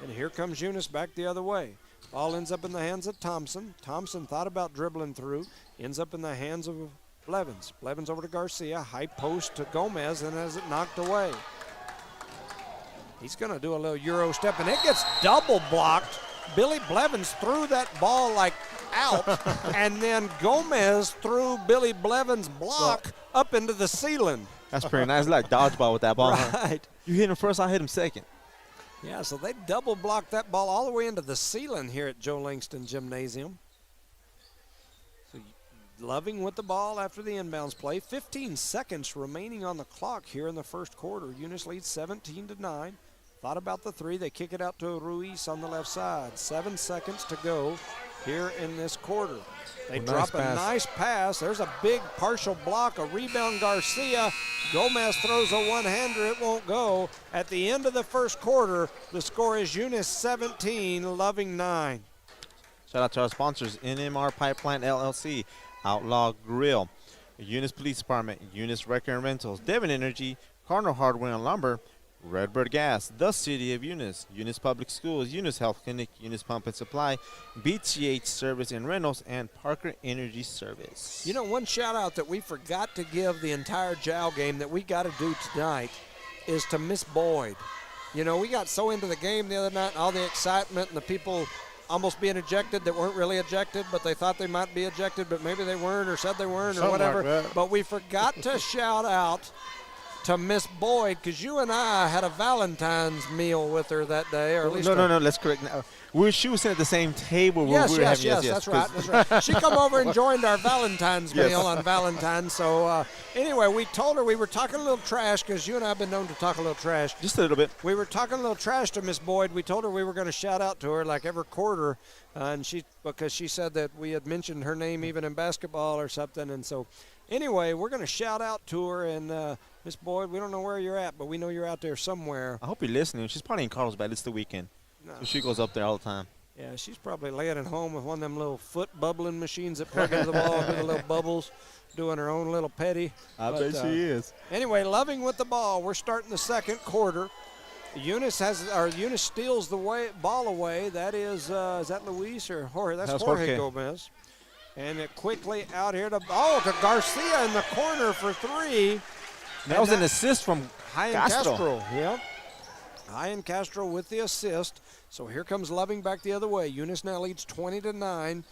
And here comes Eunice back the other way. Ball ends up in the hands of Thompson. Thompson thought about dribbling through. Ends up in the hands of Blevins. Blevins over to Garcia. High post to Gomez and has it knocked away. He's going to do a little Euro step, and it gets double blocked. Billy Blevins threw that ball like out, and then Gomez threw Billy Blevins' block up into the ceiling. That's pretty nice. Like dodgeball with that ball. Right. You hit him first, I hit him second. Yeah, so they double blocked that ball all the way into the ceiling here at Joe Langston Gymnasium. So Loving with the ball after the inbounds play. 15 seconds remaining on the clock here in the first quarter. Eunice leads 17-9. Thought about the three. They kick it out to Ruiz on the left side. 7 seconds to go here in this quarter. They drop a nice pass. There's a big partial block, a rebound Garcia. Gomez throws a one-hander. It won't go. At the end of the first quarter, the score is Eunice 17, Loving 9. Shout out to our sponsors, NMR Pipeline LLC, Outlaw Grill, Eunice Police Department, Eunice Wrecker and Rentals, Devon Energy, Cardinal Hardware and Lumber, Redbird Gas, the City of Eunice, Eunice Public Schools, Eunice Health Clinic, Eunice Pump and Supply, BTH Service and Rentals, and Parker Energy Service. You know, one shout out that we forgot to give the entire JOW game that we got to do tonight is to Miss Boyd. You know, we got so into the game the other night, all the excitement and the people almost being ejected that weren't really ejected, but they thought they might be ejected, but maybe they weren't or said they weren't or whatever. Like but we forgot to shout out to Miss Boyd, because you and I had a Valentine's meal with her that day, or at least no, let's correct now. She was sitting at the same table where we were having that's right. She come over and joined our Valentine's meal on Valentine's. So anyway, we told her we were talking a little trash, because you and I have been known to talk a little trash. Just a little bit. We were talking a little trash to Miss Boyd. We told her we were going to shout out to her like every quarter, because she said that we had mentioned her name even in basketball or something. And so anyway, we're going to shout out to her, and Miss Boyd, we don't know where you're at, but we know you're out there somewhere. I hope you're listening. She's probably in Carlsbad. It's the weekend. No. So she goes up there all the time. Yeah, she's probably laying at home with one of them little foot bubbling machines that plug into the wall, do the little bubbles, doing her own little petty. Bet she is. Anyway, Loving with the ball. We're starting the second quarter. Eunice steals the ball away. That is that Luis or Jorge? That's Jorge Gomez. And it quickly out here to Garcia in the corner for three. That was an assist from Castro. Yep. Hyan Castro with the assist. So here comes Loving back the other way. Eunice now leads 20-9.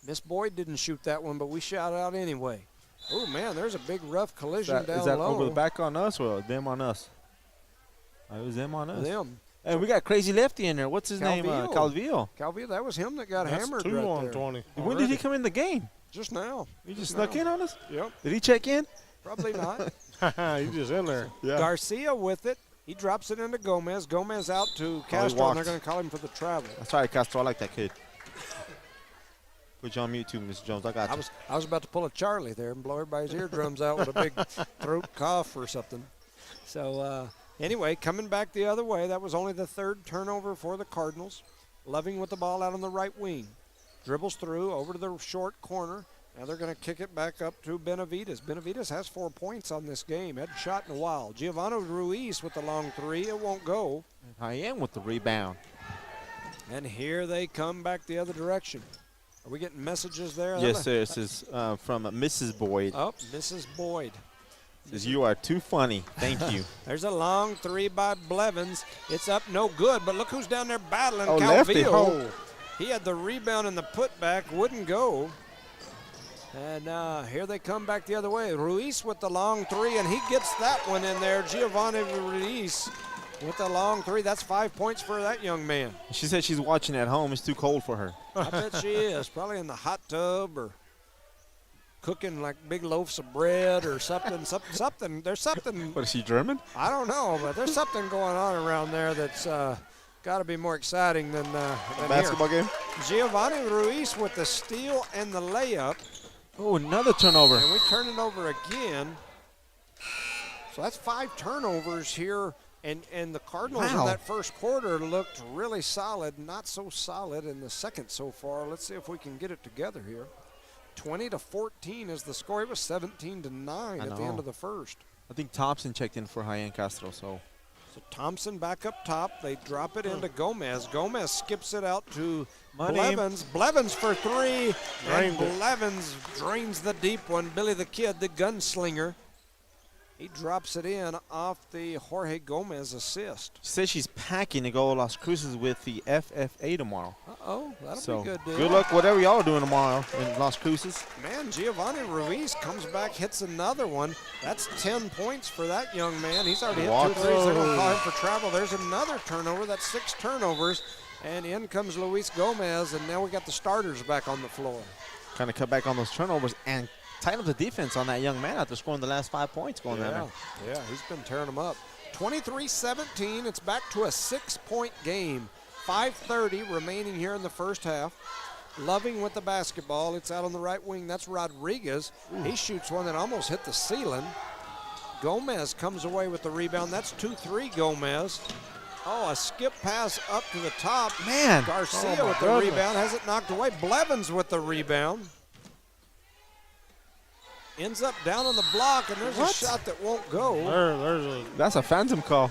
Miss Boyd didn't shoot that one, but we shout out anyway. Oh, man, there's a big rough collision down low. Is that over the back on us or them on us? It was them on us. Them. And we got crazy lefty in there. What's his name? Calvillo. Calvillo, that was him that got hammered two right on there. 20. When did he come in the game? Just now. He just snuck in on us? Yep. Did he check in? Probably not. He's just in there. Yeah. Garcia with it. He drops it into Gomez. Gomez out to Castro, and they're going to call him for the travel. That's right, Castro. I like that kid. Put you on mute too, Mr. Jones. I got you. I was about to pull a Charlie there and blow everybody's eardrums out with a big throat cough or something. So anyway, coming back the other way, that was only the third turnover for the Cardinals. Loving with the ball out on the right wing. Dribbles through over to the short corner. Now they're going to kick it back up to Benavides. Benavides has 4 points on this game. Hadn't shot in a while. Giovanni Ruiz with the long three. It won't go. I am with the rebound. And here they come back the other direction. Are we getting messages there? Yes, sir. This is from Mrs. Boyd. Oh, Mrs. Boyd. Says, you are too funny. Thank you. There's a long three by Blevins. It's up, no good, but look who's down there battling. Lefty. Calvillo. He had the rebound and the putback, wouldn't go. And here they come back the other way. Ruiz with the long three, and he gets that one in there. Giovanni Ruiz with the long three. That's 5 points for that young man. She said she's watching at home. It's too cold for her. I bet she is. Probably in the hot tub or cooking like big loaves of bread or something. Something. There's something. What, is she German? I don't know, but there's something going on around there that's got to be more exciting than basketball here. game. Giovanni Ruiz with the steal and the layup. Oh, another turnover. And we turn it over again. So that's 5 turnovers here. And the Cardinals in that first quarter looked really solid. Not so solid in the second so far. Let's see if we can get it together here. 20-14 is the score. It was 17-9 at the end of the first. I think Thompson checked in for Hyan Castro. So So Thompson back up top. They drop it into Gomez. Gomez skips it out to Money. Blevins. Blevins for three. And Drained it. Blevins drains the deep one. Billy the Kid, the gunslinger. He drops it in off the Jorge Gomez assist. She says she's packing to go to Las Cruces with the FFA tomorrow. Uh-oh, that'll So be good, dude. good luck whatever y'all are doing tomorrow in Las Cruces. Man, Giovanni Ruiz comes back, hits another one. That's 10 points for that young man. He's already hit Walk. 2 threes. They're going to call him for travel. There's another turnover. That's 6 turnovers. And in comes Luis Gomez, and now we got the starters back on the floor. Kind of cut back on those turnovers and tighten up the defense on that young man after scoring the last 5 points going down there. Yeah, he's been tearing them up. 23-17. It's back to a 6-point game. 5:30 remaining here in the first half. Loving with the basketball. It's out on the right wing. That's Rodriguez. He shoots one that almost hit the ceiling. Gomez comes away with the rebound. That's 2-3 Gomez. Oh, a skip pass up to the top. Man. Garcia Oh, my with the goodness. rebound. Has it knocked away. Blevins with the rebound. Ends up down on the block, and there's a shot that won't go. There's a That's a phantom call.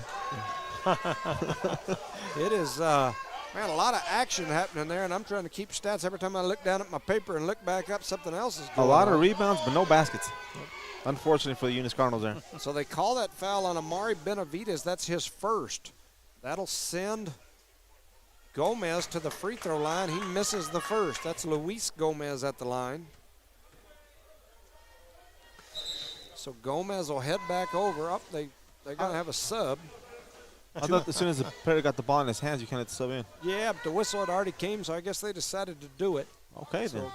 It is, man, a lot of action happening there, and I'm trying to keep stats. Every time I look down at my paper and look back up, something else is A going lot on. of rebounds, but no baskets. Unfortunately for the Eunice Cardinals there. So they call that foul on Amari Benavides. That's his first. That'll send Gomez to the free throw line. He misses the first. That's Luis Gomez at the line. So Gomez will head back over. Up, they're going to have a sub. I thought as soon as the player got the ball in his hands, you kind of sub in. Yeah, but the whistle had already came, so I guess they decided to do it. Okay, then.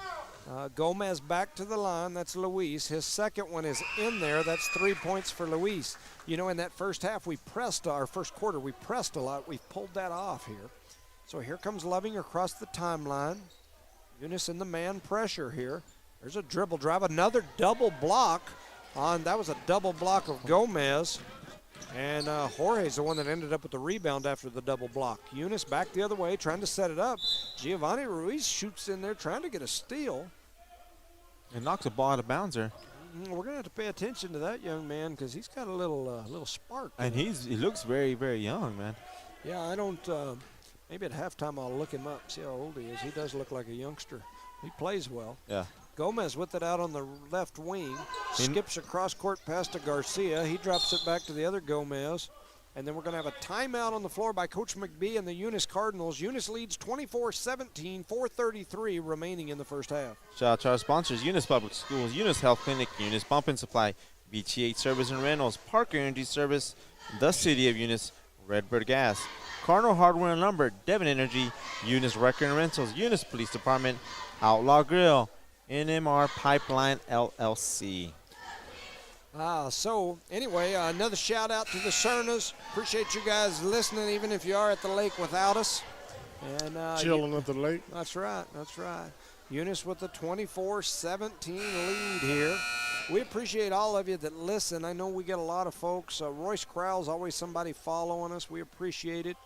Gomez back to the line. That's Luis. His second one is in there. That's 3 points for Luis. You know, in that first half, we pressed, our first quarter, we pressed a lot. We've pulled that off here. So here comes Loving across the timeline. Eunice in the man pressure here. There's a dribble drive. Another double block on, that was a double block of Gomez. And Jorge's the one that ended up with the rebound after the double block. Eunice back the other way, trying to set it up. Giovanni Ruiz shoots in there, trying to get a steal. It knocks the ball out of bounds there. We're going to have to pay attention to that young man because he's got a little spark. And he looks very, very young, man. Yeah, I don't, maybe at halftime I'll look him up, see how old he is. He does look like a youngster. He plays well. Yeah. Gomez with it out on the left wing. Skips across court pass to Garcia. He drops it back to the other Gomez. And then we're going to have a timeout on the floor by Coach McBee and the Eunice Cardinals. Eunice leads 24-17, 4:33 remaining in the first half. Shout out to our sponsors, Eunice Public Schools, Eunice Health Clinic, Eunice Pump and Supply, BTH Service and Rentals, Parker Energy Service, the City of Eunice, Redbird Gas, Cardinal Hardware and Lumber, Devon Energy, Eunice Record and Rentals, Eunice Police Department, Outlaw Grill, NMR Pipeline LLC. So anyway, another shout out to the Cernas. Appreciate you guys listening, even if you are at the lake without us. And chilling at the lake. That's right. That's right. Eunice with the 24-17 lead here. We appreciate all of you that listen. I know we get a lot of folks. Royce Crowell's always somebody following us. We appreciate it.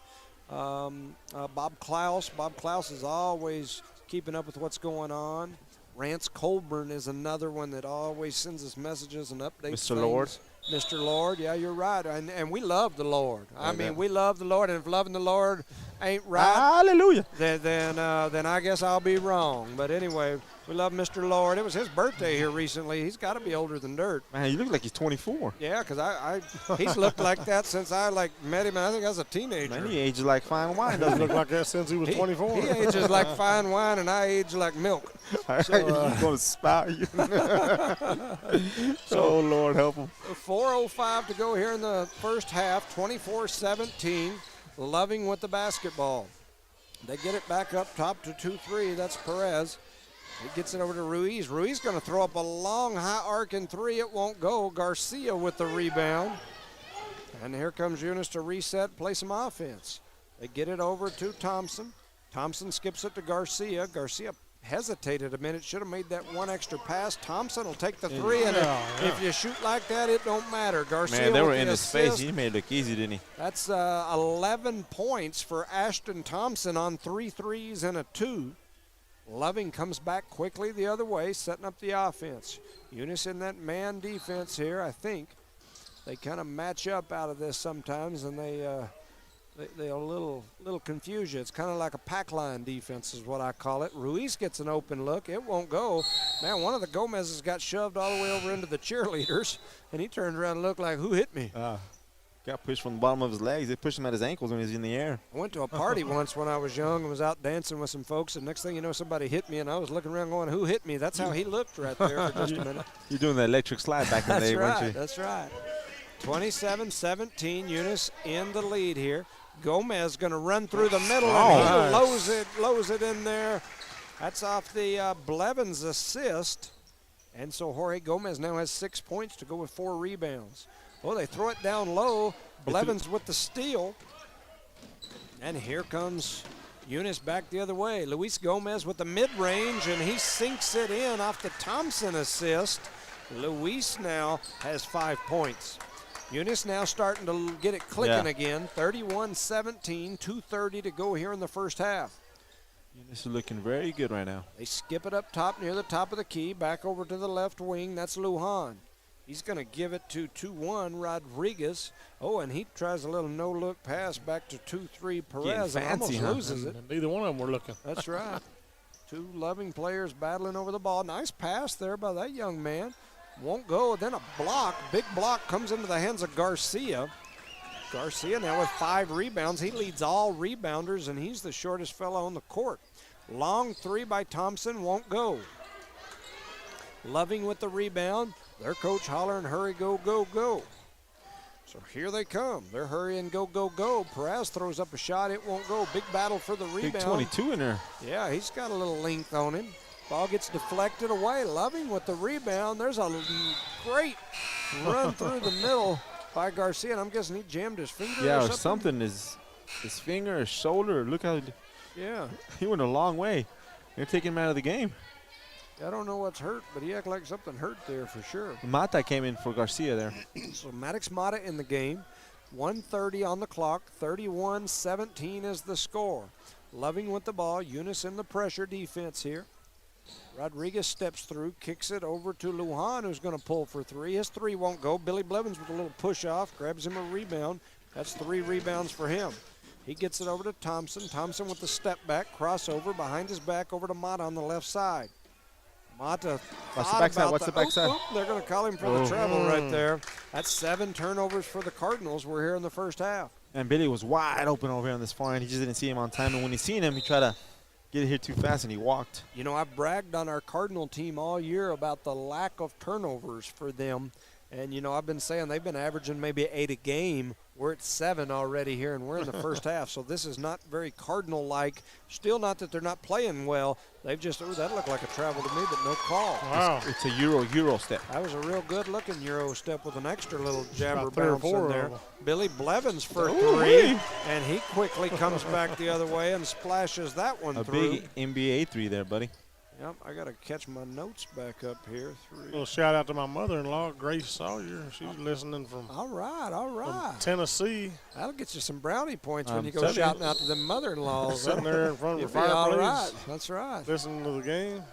Bob Klaus. Bob Klaus is always keeping up with what's going on. Rance Colburn is another one that always sends us messages and updates. Mr. Lord. Mr. Lord, yeah, you're right. And we love the Lord. I Amen. mean, we love the Lord, and if loving the Lord ain't right, Hallelujah. then I guess I'll be wrong. But anyway, we love Mr. Lord. It was his birthday here recently. He's got to be older than dirt. Man, you look like he's 24. Yeah, because he's looked like that since I met him. I think I was a teenager. Man, he ages like fine wine, Doesn't doesn't look like that since he was 24. He ages like fine wine, and I age like milk. he? He's going to spout you. Oh, Lord, help him. 4:05 to go here in the first half, 24-17. Loving with the basketball. They get it back up top to 2-3. That's Perez. He gets it over to Ruiz. Ruiz going to throw up a long, high arcing three. It won't go. Garcia with the rebound. And here comes Eunice to reset, play some offense. They get it over to Thompson. Thompson skips it to Garcia. Garcia hesitated a minute, should have made that one extra pass. Thompson will take the three, and if you shoot like that, it don't matter. Garcia Man, they with were the in his assist. face. He made it look easy, didn't he? That's 11 points for Ashton Thompson on 3 threes and a 2. Loving comes back quickly the other way, setting up the offense. Eunice in that man defense here, I think. they kind of match up out of this sometimes, and they'll little confuse you. It's kind of like a pack line defense is what I call it. Ruiz gets an open look. It won't go. Man, one of the Gomez's got shoved all the way over into the cheerleaders, and he turned around and looked like, who hit me? Got pushed from the bottom of his legs. They pushed him at his ankles when he was in the air. I went to a party once when I was young and was out dancing with some folks, and next thing you know, somebody hit me, and I was looking around going, who hit me? That's how he looked right there for just a minute. You're doing the electric slide back in the day, weren't you? That's right. 27-17, Eunice in the lead here. Gomez going to run through the middle, and he lows it in there. That's off the Blevins assist. And so Jorge Gomez now has 6 points to go with 4 rebounds. Oh, they throw it down low. Blevins with the steal. And here comes Eunice back the other way. Luis Gomez with the mid-range, and he sinks it in off the Thompson assist. Luis now has 5 points. Eunice now starting to get it clicking again. 31-17, 2:30 to go here in the first half. Eunice is looking very good right now. They skip it up top near the top of the key, back over to the left wing. That's Lujan. He's going to give it to 2-1 Rodriguez. Oh, and he tries a little no-look pass back to 2-3 Perez and almost loses it. And neither one of them were looking. That's right. 2 Loving players battling over the ball. Nice pass there by that young man. Won't go. Then a block, big block comes into the hands of Garcia. Garcia now with 5 rebounds. He leads all rebounders, and he's the shortest fellow on the court. Long 3 by Thompson, won't go. Loving with the rebound. Their coach hollering, hurry, go, go, go. So here they come. They're hurrying, go, go, go. Perez throws up a shot. It won't go. Big battle for the rebound. Big 22 in there. Yeah, he's got a little length on him. Ball gets deflected away. Loving with the rebound. There's a great run through the middle by Garcia, and I'm guessing he jammed his finger or or something. His finger, his shoulder. Look how he went a long way. They're taking him out of the game. I don't know what's hurt, but he acted like something hurt there for sure. Mata came in for Garcia there. So Maddox Mata in the game. 1:30 on the clock. 31-17 is the score. Loving with the ball. Eunice in the pressure defense here. Rodriguez steps through, kicks it over to Lujan, who's going to pull for 3. His 3 won't go. Billy Blevins with a little push off, grabs him a rebound. That's 3 rebounds for him. He gets it over to Thompson. Thompson with the step back, crossover behind his back over to Mata on the left side. Mata. What's the backside? What's the backside? They're going to call him for the travel right there. That's 7 turnovers for the Cardinals. We're here in the first half. And Billy was wide open over here on this far end. He just didn't see him on time. And when he seen him, he tried to get here too fast, and he walked. You know, I've bragged on our Cardinal team all year about the lack of turnovers for them. And, you know, I've been saying they've been averaging maybe 8 a game. We're at 7 already here, and we're in the first half. So this is not very Cardinal-like. Still not that they're not playing well. They've just, that looked like a travel to me, but no call. Wow. It's a Euro step. That was a real good-looking Euro step with an extra little jabber bounce in there. Billy Blevins for 3, and he quickly comes back the other way and splashes that one through. A big NBA 3 there, buddy. Yep, I got to catch my notes back up here. 3. Little shout out to my mother-in-law, Grace Sawyer. She's listening from All right. Tennessee. That'll get you some brownie points when you go shouting out to them mother-in-laws. Sitting there in front of the All fireplace. right, that's right. Listening to the game.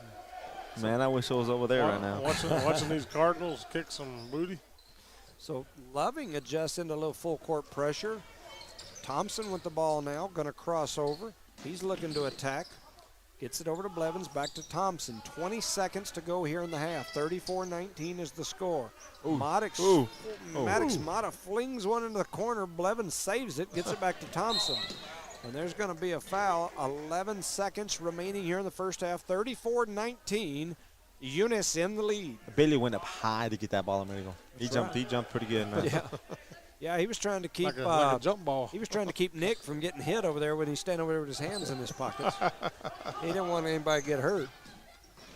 Man, I wish I was over there right now. Watching these Cardinals kick some booty. So Loving adjusts into a little full court pressure. Thompson with the ball now, going to cross over. He's looking to attack. Gets it over to Blevins, back to Thompson. 20 seconds to go here in the half. 34-19 is the score. Maddox Mata flings one into the corner. Blevins saves it, gets it back to Thompson. And there's going to be a foul. 11 seconds remaining here in the first half. 34-19. Eunice in the lead. Billy went up high to get that ball a minute ago. He jumped pretty good. Man. Yeah, he was trying to keep like a jump ball. He was trying to keep Nick from getting hit over there when he's standing over there with his hands in his pockets. He didn't want anybody to get hurt.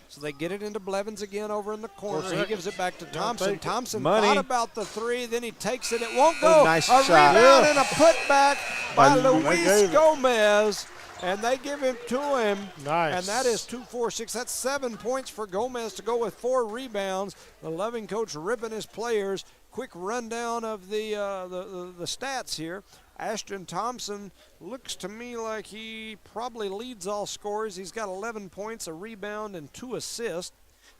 So they get it into Blevins again over in the corner. He gives it back to Thompson. Thompson thought about the 3, then he takes it. It won't go. Nice a shot. Rebound and a putback by Luis Gomez. And they give him to him. Nice. And that is 2-4-6. That's 7 points for Gomez to go with 4 rebounds. The Loving coach ripping his players. Quick rundown of the stats here. Ashton Thompson looks to me like he probably leads all scorers. He's got 11 points, a rebound, and 2 assists.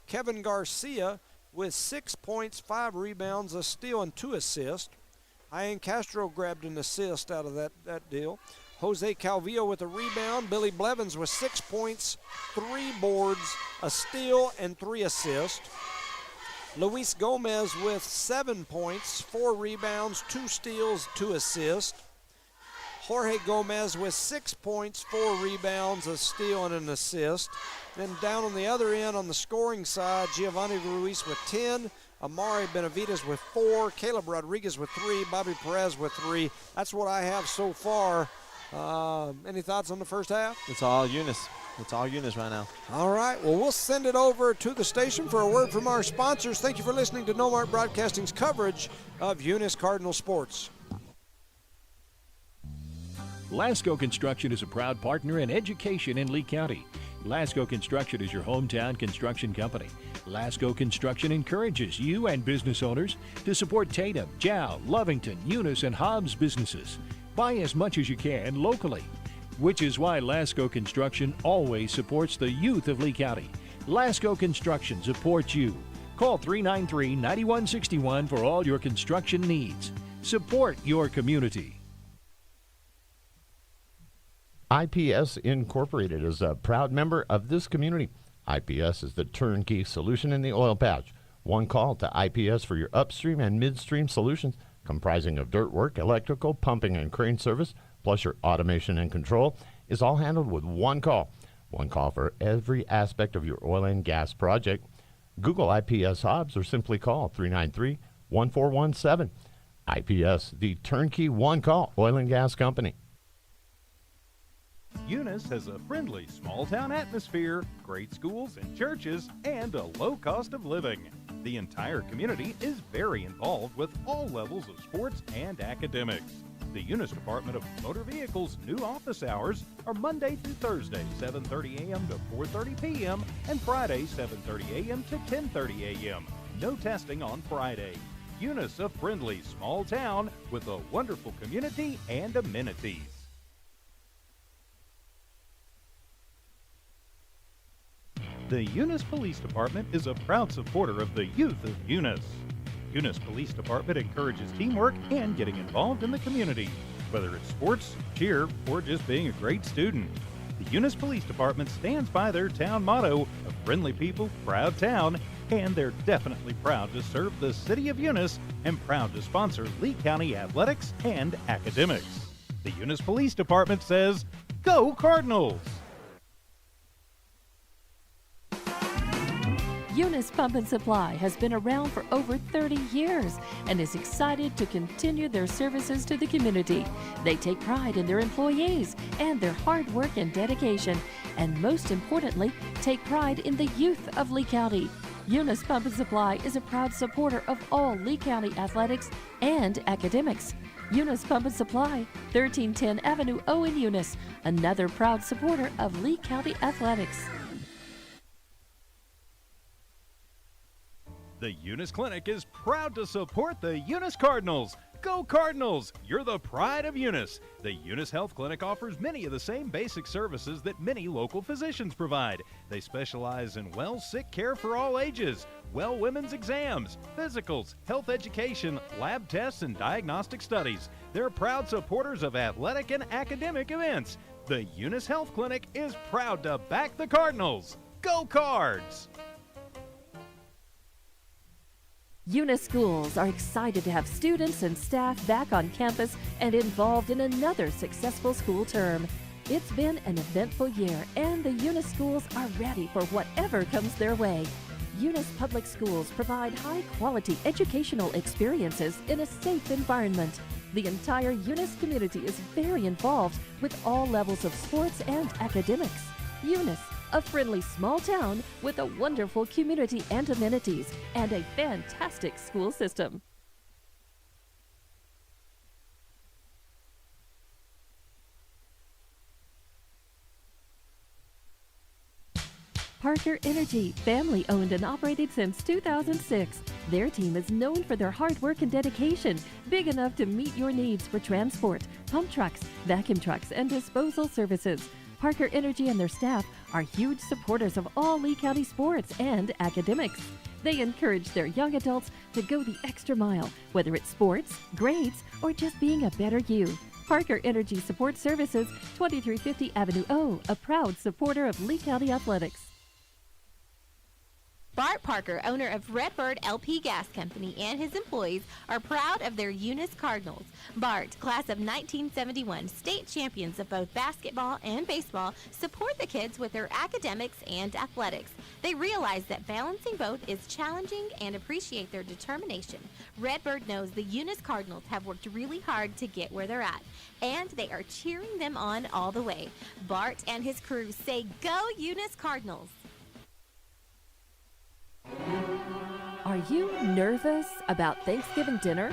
Kevin Garcia with 6 points, 5 rebounds, a steal, and 2 assists. Ian Castro grabbed an assist out of that deal. Jose Calvillo with a rebound. Billy Blevins with 6 points, 3 boards, a steal, and 3 assists. Luis Gomez with 7 points, 4 rebounds, 2 steals, 2 assists. Jorge Gomez with 6 points, 4 rebounds, a steal, and an assist. Then down on the other end on the scoring side, Giovanni Ruiz with 10, Amari Benavides with 4, Caleb Rodriguez with 3, Bobby Perez with 3. That's what I have so far. Any thoughts on the first half? It's all Eunice. It's all Eunice right now. All right. Well, we'll send it over to the station for a word from our sponsors. Thank you for listening to Nomart Broadcasting's coverage of Eunice Cardinal Sports. Lasco Construction is a proud partner in education in Lee County. Lasco Construction is your hometown construction company. Lasco Construction encourages you and business owners to support Tatum, Jow, Lovington, Eunice, and Hobbs businesses. Buy as much as you can locally, which is why Lasco Construction always supports the youth of Lee County. Lasco Construction supports you. Call 393-9161 for all your construction needs. Support your community. IPS Incorporated is a proud member of this community. IPS is the turnkey solution in the oil patch. One call to IPS for your upstream and midstream solutions, comprising of dirt work, electrical, pumping, and crane service, plus your automation and control, is all handled with one call. One call for every aspect of your oil and gas project. Google IPS Hobbs or simply call 393-1417. IPS, the turnkey one-call oil and gas company. Eunice has a friendly small-town atmosphere, great schools and churches, and a low cost of living. The entire community is very involved with all levels of sports and academics. The Eunice Department of Motor Vehicles' new office hours are Monday through Thursday, 7:30 a.m. to 4:30 p.m., and Friday, 7:30 a.m. to 10:30 a.m. No testing on Friday. Eunice, a friendly small town with a wonderful community and amenities. The Eunice Police Department is a proud supporter of the youth of Eunice. Eunice Police Department encourages teamwork and getting involved in the community, whether it's sports, cheer, or just being a great student. The Eunice Police Department stands by their town motto of friendly people, proud town, and they're definitely proud to serve the city of Eunice and proud to sponsor Lee County athletics and academics. The Eunice Police Department says, "Go Cardinals!" Eunice Pump and Supply has been around for over 30 years and is excited to continue their services to the community. They take pride in their employees and their hard work and dedication, and most importantly, take pride in the youth of Lee County. Eunice Pump and Supply is a proud supporter of all Lee County athletics and academics. Eunice Pump and Supply, 1310 Avenue O in Eunice, another proud supporter of Lee County athletics. The Eunice Clinic is proud to support the Eunice Cardinals. Go Cardinals! You're the pride of Eunice. The Eunice Health Clinic offers many of the same basic services that many local physicians provide. They specialize in sick care for all ages, women's exams, physicals, health education, lab tests, and diagnostic studies. They're proud supporters of athletic and academic events. The Eunice Health Clinic is proud to back the Cardinals. Go Cards! Eunice schools are excited to have students and staff back on campus and involved in another successful school term. It's been an eventful year, and the Eunice schools are ready for whatever comes their way. Eunice Public Schools provide high-quality educational experiences in a safe environment. The entire Eunice community is very involved with all levels of sports and academics. Eunice, a friendly small town with a wonderful community and amenities, and a fantastic school system. Parker Energy, family owned and operated since 2006. Their team is known for their hard work and dedication, big enough to meet your needs for transport, pump trucks, vacuum trucks, and disposal services. Parker Energy and their staff are huge supporters of all Lee County sports and academics. They encourage their young adults to go the extra mile, whether it's sports, grades, or just being a better you. Parker Energy Support Services, 2350 Avenue O, a proud supporter of Lee County Athletics. Bart Parker, owner of Redbird LP Gas Company, and his employees are proud of their Eunice Cardinals. Bart, class of 1971, state champions of both basketball and baseball, support the kids with their academics and athletics. They realize that balancing both is challenging and appreciate their determination. Redbird knows the Eunice Cardinals have worked really hard to get where they're at, and they are cheering them on all the way. Bart and his crew say, "Go Eunice Cardinals!" Are you nervous about Thanksgiving dinner?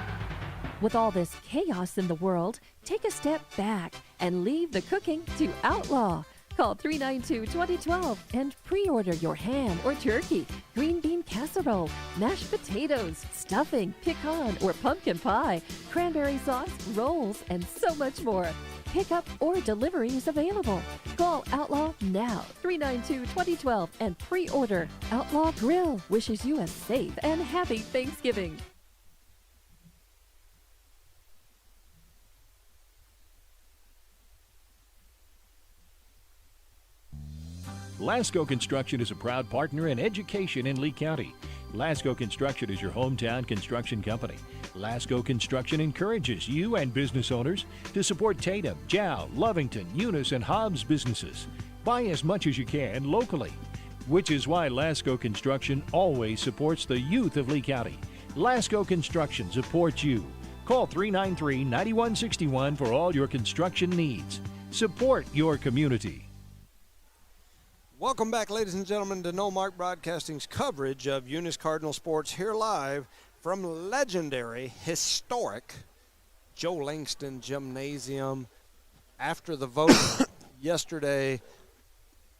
With all this chaos in the world, take a step back and leave the cooking to Outlaw. Call 392-2012 and pre-order your ham or turkey, green bean casserole, mashed potatoes, stuffing, pecan or pumpkin pie, cranberry sauce, rolls, and so much more. Pickup or delivery is available. Call Outlaw now, 392-2012, and pre-order. Outlaw Grill wishes you a safe and happy Thanksgiving. Lasco Construction is a proud partner in education in Lee County. Lasco Construction is your hometown construction company. Lasco Construction encourages you and business owners to support Tatum, Jow, Lovington, Eunice, and Hobbs businesses. Buy as much as you can locally, which is why Lasco Construction always supports the youth of Lee County. Lasco Construction supports you. Call 393-9161 for all your construction needs. Support your community. Welcome back, ladies and gentlemen, to No Mark Broadcasting's coverage of Eunice Cardinal Sports, here live from legendary, historic Joe Langston Gymnasium. After the vote yesterday,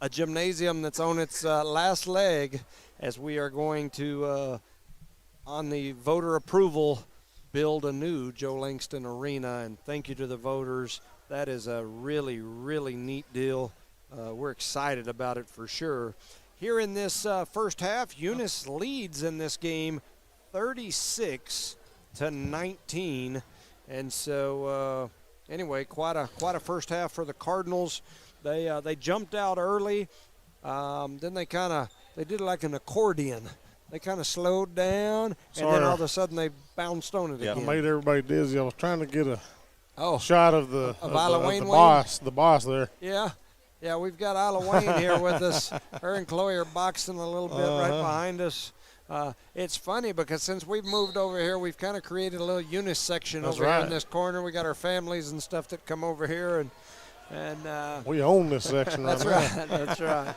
a gymnasium that's on its last leg, as we are going to, on the voter approval, build a new Joe Langston Arena. And thank you to the voters. That is a really, really neat deal. We're excited about it for sure. Here in this first half, Eunice leads in this game 36-19. And so, anyway, quite a first half for the Cardinals. They jumped out early. Then they did like an accordion. They kind of slowed down, and then all of a sudden they bounced on it again. Yeah, made everybody dizzy. I was trying to get a shot of the boss there. Yeah, we've got Isla Wayne here with us. Her and Chloe are boxing a little bit right behind us. It's funny because since we've moved over here, we've kind of created a little Eunice section here in this corner. We got our families and stuff that come over here, and we own this section right now. That's right.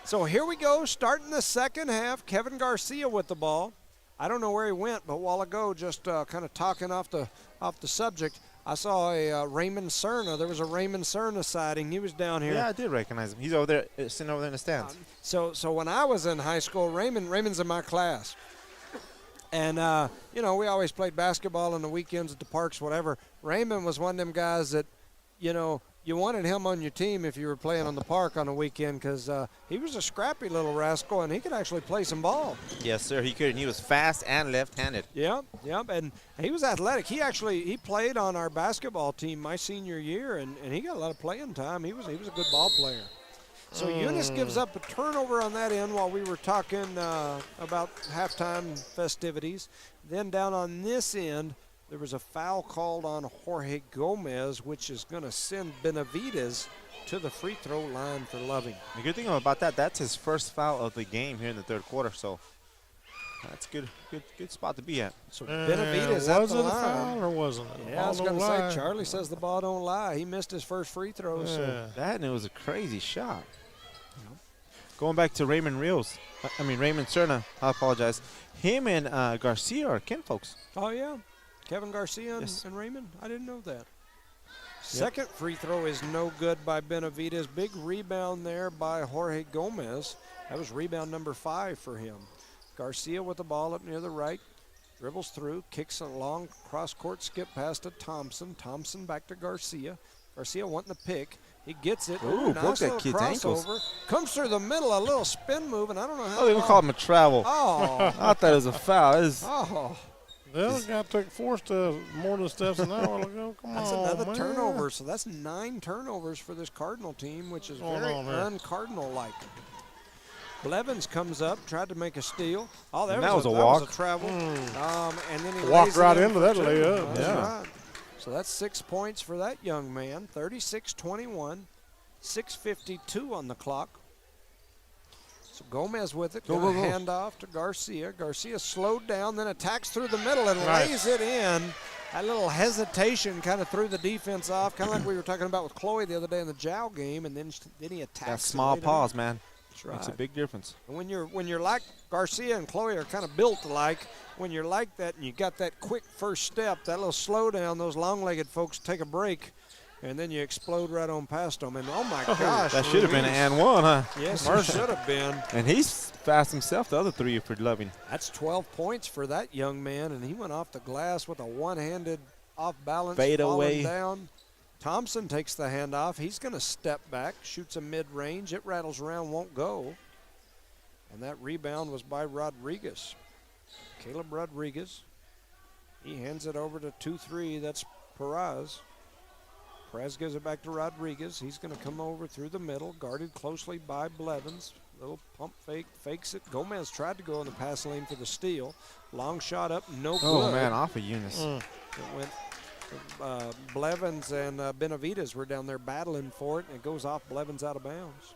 So here we go, starting the second half. Kevin Garcia with the ball. I don't know where he went, but a while ago, just kind of talking off the subject, I saw a Raymond Cerna. There was a Raymond Cerna sighting. He was down here. Yeah, I did recognize him. He's over there, sitting over there in the stands. So when I was in high school, Raymond's in my class. And, we always played basketball on the weekends at the parks, whatever. Raymond was one of them guys that, you wanted him on your team if you were playing on the park on the weekend because he was a scrappy little rascal, and he could actually play some ball. Yes, sir, he could. And he was fast and left-handed. Yep, and he was athletic. He played on our basketball team my senior year, and he got a lot of playing time. He was a good ball player. So Eunice gives up a turnover on that end while we were talking about halftime festivities. Then down on this end, there was a foul called on Jorge Gomez, which is going to send Benavides to the free throw line for Loving. The good thing about that's his first foul of the game here in the third quarter, so that's good spot to be at. So Benavides at the line. Was it a foul or wasn't it? Yeah, I was going to say, Charlie says the ball don't lie. He missed his first free throw. Yeah. So and it was a crazy shot. Going back to Raymond Cerna, I apologize. Him and Garcia are kinfolks. Oh, yeah. Kevin Garcia and Raymond? I didn't know that. Second free throw is no good by Benavides. Big rebound there by Jorge Gomez. That was rebound number 5 for him. Garcia with the ball up near the right. Dribbles through, kicks a long cross-court skip pass to Thompson. Thompson back to Garcia. Garcia wanting to pick. He gets it. Ooh, broke nice that little kid's ankles. crossover. Comes through the middle, a little spin move, and I don't know how. Oh, they gonna call him a travel. Oh. I thought it was a foul. It was, Oh. The other guy took 4 steps, more than steps an hour ago. Come That's on, another man. turnover. So that's 9 turnovers for this Cardinal team, which is What's very going on here? un-Cardinal-like. Blevins comes up, tried to make a steal. Oh, And that that was was a that walk. was a travel. And then he Walked lays it right in into for that 2. layup. That's Yeah. right. So that's 6 points for that young man. 36-21, 6:52 on the clock. So Gomez with it, going to hand off to Garcia. Garcia slowed down, then attacks through the middle and Nice. lays it in. That little hesitation kind of threw the defense off, kind of like we were talking about with Chloe the other day in the Jow game, and then he attacks. that and small laid it in. pause, man. That's right. Makes a big difference. And when you're like Garcia and Chloe are kind of built alike, when you're like that and you got that quick first step, that little slowdown, those long-legged folks take a break, and then you explode right on past them. And oh my gosh, That should have been an Ruiz. and one, huh? Yes, it should have been. And he's fast himself. The other 3 for Loving. That's 12 points for that young man, and he went off the glass with a one-handed off-balance Fade falling away. down. Thompson takes the handoff. He's going to step back, shoots a mid-range. It rattles around, won't go. And that rebound was by Rodriguez. Caleb Rodriguez. He hands it over to 2-3. That's Perez. Perez gives it back to Rodriguez. He's going to come over through the middle, guarded closely by Blevins. Little pump fake, fakes it. Gomez tried to go in the pass lane for the steal. Long shot up, no good. Oh, man, off of Eunice. It went. Blevins and Benavides were down there battling for it, and it goes off Blevins out of bounds.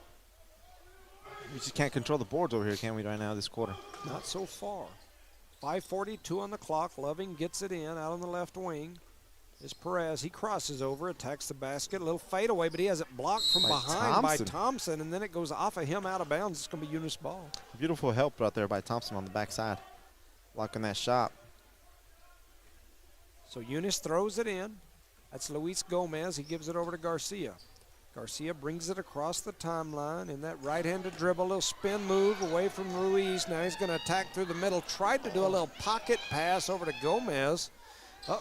We just can't control the boards over here, can we, right now, this quarter? Not so far. 5:42 on the clock. Loving gets it in out on the left wing. Is Perez. He crosses over, attacks the basket. A little fadeaway, but he has it blocked from behind by Thompson, and then it goes off of him out of bounds. It's going to be Eunice ball. Beautiful help out there by Thompson on the backside, blocking that shot. So Eunice throws it in. That's Luis Gomez. He gives it over to Garcia. Garcia brings it across the timeline in that right-handed dribble, little spin move away from Ruiz. Now he's going to attack through the middle. Tried to do a little pocket pass over to Gomez.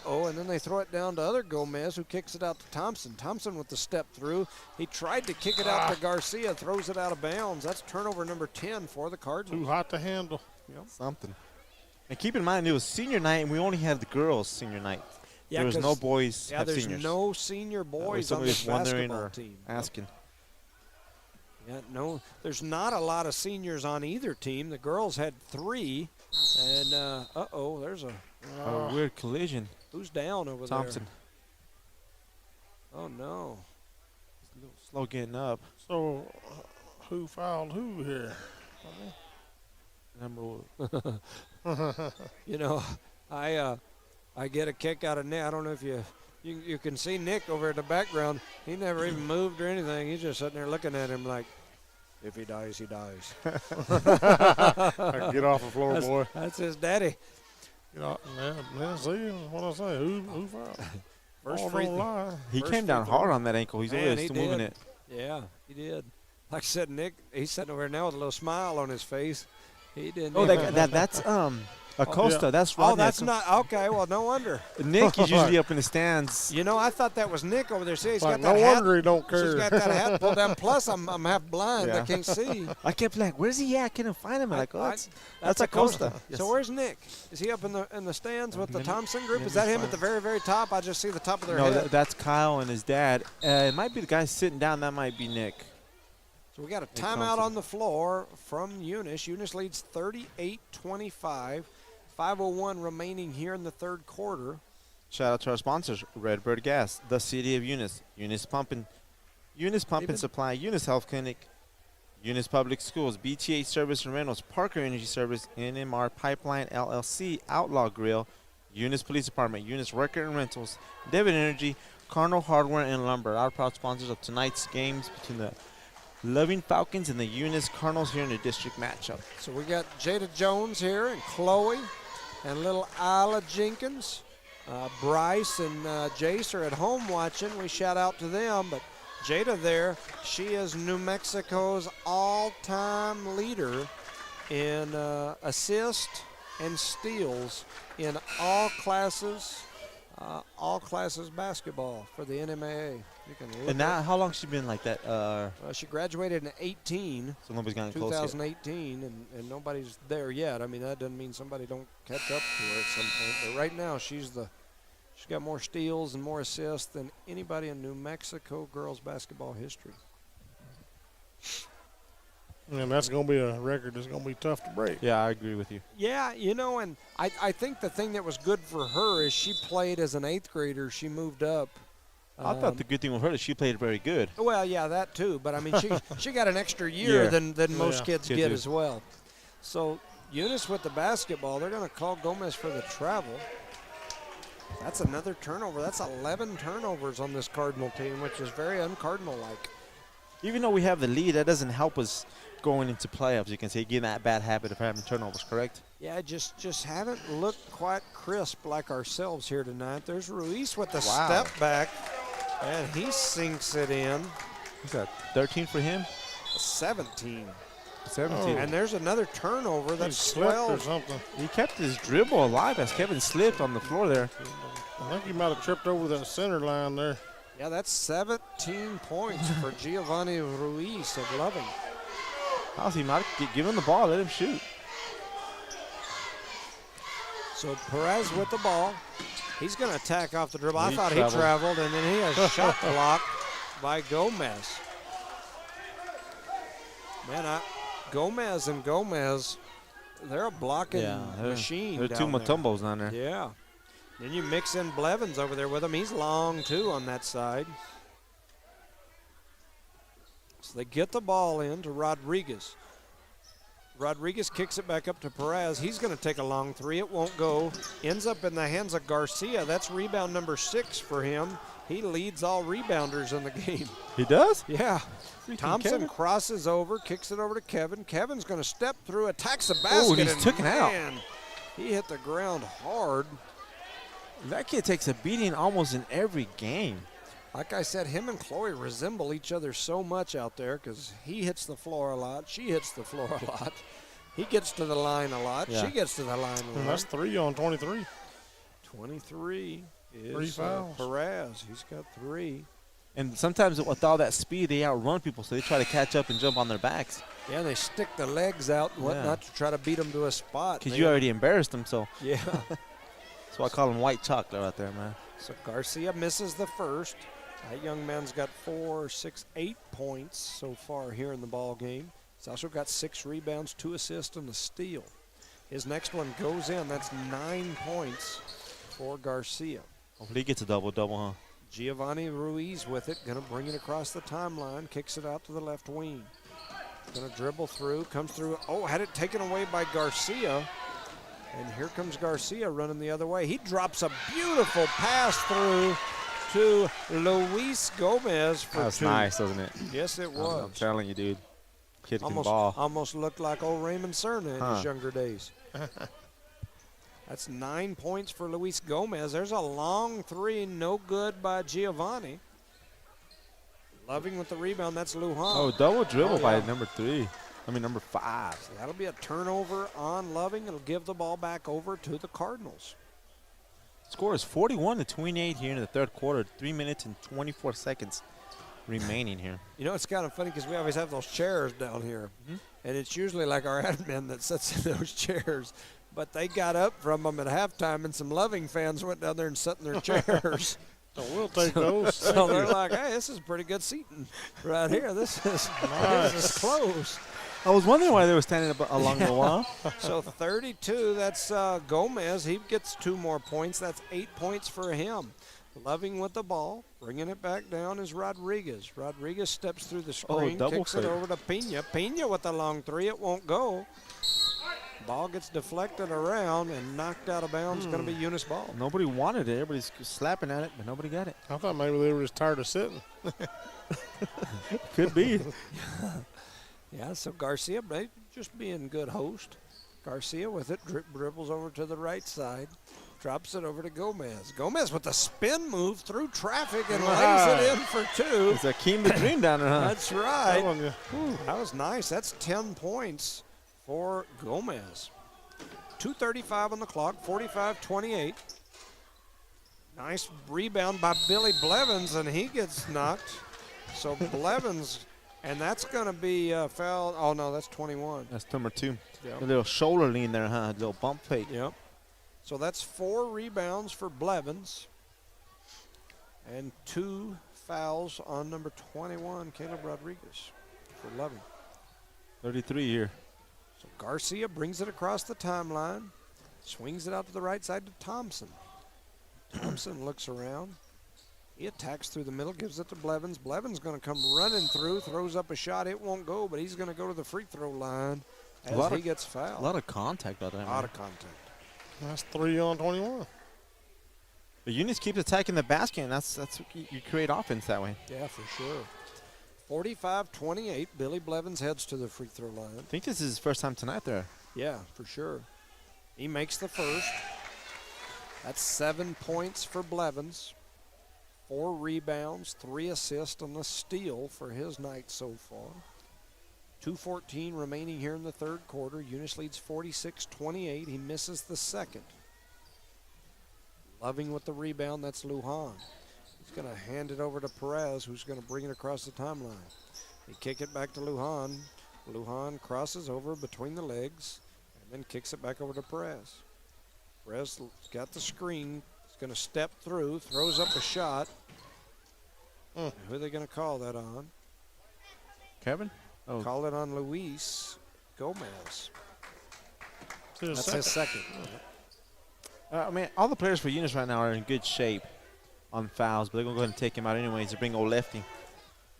And then they throw it down to other Gomez, who kicks it out to Thompson. Thompson with the step through. He tried to kick it out to Garcia, throws it out of bounds. That's turnover number 10 for the Cardinals. Too hot to handle. Something. And keep in mind, it was senior night, and we only had the girls senior night. Yeah, there was no boys have there's seniors. no senior boys on somebody this was wondering basketball or team. asking. Yeah, no, there's not a lot of seniors on either team. The girls had 3, and there's a weird collision. who's down over Thompson. there? Oh no, It's a little slow getting up. So, who fouled who here? Number I get a kick out of Nick. I don't know if you can see Nick over at the background. He never even moved or anything. He's just sitting there looking at him like, if he dies, he dies. Get off the floor, boy. That's his daddy. See what I say. Who fouled? First All free don't throw. lie. he First came down free throw. hard on that ankle. He's Man, always he still moving did. it. Yeah, he did. Like I said, Nick, he's sitting over there now with a little smile on his face. He didn't. Oh, that's Acosta. yeah. That's Rodney. Oh, that's not okay. Well, no wonder. Nick is usually up in the stands. You know, I thought that was Nick over there. See, he's Like, got no that hat. wonder he don't He's care. got that hat pulled down. Plus, I'm half blind. I Yeah. can't see. I kept like, where's he at? I couldn't find him. I'm like, That's Acosta. Yes. So where's Nick? Is he up in the stands with the Thompson group? Is that him at the very, very top? I just see the top of their No, head. that's Kyle and his dad. It might be the guy sitting down. That might be Nick. So we got a timeout on the floor from Eunice. Eunice leads 38-25. 5:01 remaining here in the third quarter. Shout out to our sponsors, Redbird Gas, the City of Eunice, Eunice Pump and Supply, Eunice Health Clinic, Eunice Public Schools, BTA Service and Rentals, Parker Energy Service, NMR Pipeline LLC, Outlaw Grill, Eunice Police Department, Eunice Record and Rentals, David Energy, Cardinal Hardware and Lumber, our proud sponsors of tonight's games between the Loving Falcons and the Eunice Cardinals here in the district matchup. So we got Jada Jones here and Chloe and little Isla Jenkins. Bryce and Jace are at home watching. We shout out to them. But Jada there, she is New Mexico's all-time leader in assist and steals in all classes. all classes basketball for the NMAA. You can look And now, how long she been like that? she graduated in 18, So nobody's gotten close yet. 2018, and nobody's there yet. I mean, that doesn't mean somebody don't catch up to her at some point. But right now, she's got more steals and more assists than anybody in New Mexico girls basketball history. And that's going to be a record that's going to be tough to break. Yeah, I agree with you. Yeah, and I think the thing that was good for her is she played as an 8th grader. She moved up. I thought the good thing with her is she played very good. Well, yeah, that too. But, I mean, she got an extra year than most kids get as well. So, Eunice with the basketball, they're going to call Gomez for the travel. That's another turnover. That's 11 turnovers on this Cardinal team, which is very un-Cardinal-like. Even though we have the lead, that doesn't help us going into playoffs. You can say getting that bad habit of having turnovers, correct? Yeah, just haven't looked quite crisp like ourselves here tonight. There's Ruiz with the step back, and he sinks it in. What's that, 13 for him? 17. 17. And there's another turnover. That's 12. Or something. He kept his dribble alive as Kevin slipped on the floor there. I think he might have tripped over that center line there. Yeah, that's 17 points for Giovanni Ruiz of Loving. How's he not? Give him the ball. Let him shoot. So Perez with the ball. He's going to attack off the dribble. I thought traveled. he traveled, and then he has shot blocked by Gomez. Man, Gomez, they're a blocking machine. There are two down there. Mutombos down there. Yeah. Then you mix in Blevins over there with him. He's long, too, on that side. So they get the ball in to Rodriguez. Rodriguez kicks it back up to Perez. He's going to take a long three. It won't go. Ends up in the hands of Garcia. That's rebound number 6 for him. He leads all rebounders in the game. He does? Yeah. Thompson Kevin. crosses over, kicks it over to Kevin. Kevin's going to step through, attacks the basket. he's took it out. He hit the ground hard. That kid takes a beating almost in every game. Like I said, him and Chloe resemble each other so much out there because he hits the floor a lot. She hits the floor a lot. He gets to the line a lot. Yeah. She gets to the line a lot. And that's 3 on 23. 23 is 3 fouls. Perez. He's got 3. And sometimes with all that speed, they outrun people, so they try to catch up and jump on their backs. Yeah, they stick the legs out and whatnot to try to beat them to a spot. Because you already embarrassed them, so. Yeah. So I call him white chocolate right there, man. So Garcia misses the first. That young man's got 4, 6, 8 points so far here in the ball game. He's also got 6 rebounds, 2 assists, and a steal. His next one goes in. That's 9 points for Garcia. Hopefully he gets a double-double, huh? Giovanni Ruiz with it, going to bring it across the timeline, kicks it out to the left wing. Going to dribble through, comes through. Oh, had it taken away by Garcia. And here comes Garcia running the other way. He drops a beautiful pass through to Luis Gomez for 2. That's nice, wasn't it? Yes, it was. I'm telling you, dude. Kid can ball. Almost looked like old Raymond Cerna in his younger days. That's 9 points for Luis Gomez. There's a long 3, no good by Giovanni. Loving with the rebound, that's Lujan. Oh, double dribble by number 5. So that'll be a turnover on Loving. It'll give the ball back over to the Cardinals. Score is 41-28 here in the third quarter. 3 minutes and 24 seconds remaining here. You know, it's kind of funny because we always have those chairs down here. And it's usually like our admin that sits in those chairs. But they got up from them at halftime, and some Loving fans went down there and sat in their chairs. So we'll take those. So they're like, hey, this is pretty good seating right here. This is close. I was wondering why they were standing along the wall. So 32, that's Gomez. He gets 2 more points. That's 8 points for him. Loving with the ball. Bringing it back down is Rodriguez. Rodriguez steps through the screen, kicks it over to Pena. Pena with the long 3. It won't go. Ball gets deflected around and knocked out of bounds. Going to be Eunice ball. Nobody wanted it. Everybody's slapping at it, but nobody got it. I thought maybe they were just tired of sitting. Could be. Yeah, so Garcia just being good host. Garcia with it, dribbles over to the right side, drops it over to Gomez. Gomez with the spin move through traffic and lays it in for 2. It's a Akeem the Dream down there, huh? That's right. That was nice. That's 10 points for Gomez. 2:35 on the clock, 45-28. Nice rebound by Billy Blevins, and he gets knocked. So Blevins, and that's going to be foul. Oh, no, that's 21. That's number 2. Yep. A little shoulder lean there, huh? A little bump fake. Yep. So that's 4 rebounds for Blevins and 2 fouls on number 21, Caleb Rodriguez, for 11. 33 here. So Garcia brings it across the timeline, swings it out to the right side to Thompson. Thompson looks around. He attacks through the middle, gives it to Blevins. Blevins going to come running through, throws up a shot. It won't go, but he's going to go to the free throw line as he gets fouled. A lot of contact out there. A lot of contact. That's 3 on 21. But Eunice keeps attacking the basket, and that's you create offense that way. Yeah, for sure. 45-28, Billy Blevins heads to the free throw line. I think this is his first time tonight there. Yeah, for sure. He makes the first. That's 7 points for Blevins. 4 rebounds, 3 assists, and a steal for his night so far. 2:14 remaining here in the third quarter. Eunice leads 46-28. He misses the second. Loving with the rebound, that's Lujan. He's going to hand it over to Perez, who's going to bring it across the timeline. They kick it back to Lujan. Lujan crosses over between the legs and then kicks it back over to Perez. Perez got the screen. He's going to step through, throws up a shot. Who are they going to call that on? Kevin? Oh. Call it on Luis Gomez. That's his second. I mean, all the players for Eunice right now are in good shape on fouls, but they're going to go ahead and take him out anyways to bring old lefty,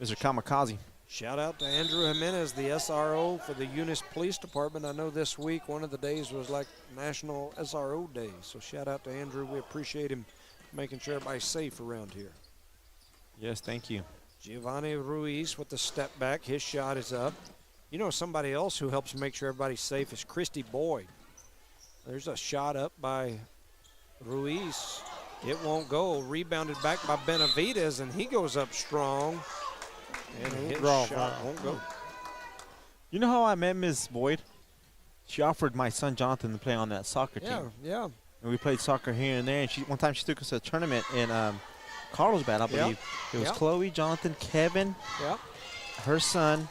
Mr. Kamikaze. Shout out to Andrew Jimenez, the SRO for the Eunice Police Department. I know this week one of the days was like National SRO Day, so shout out to Andrew. We appreciate him making sure everybody's safe around here. Yes, thank you. Giovanni Ruiz with the step back. His shot is up. You know, somebody else who helps make sure everybody's safe is Christy Boyd. There's a shot up by Ruiz. It won't go. Rebounded back by Benavidez, and he goes up strong. And his shot won't go. You know how I met Ms. Boyd? She offered my son Jonathan to play on that soccer team. Yeah. And we played soccer here and there. And one time she took us to a tournament in Carlsbad, I believe. It was Chloe, Jonathan, Kevin, her son,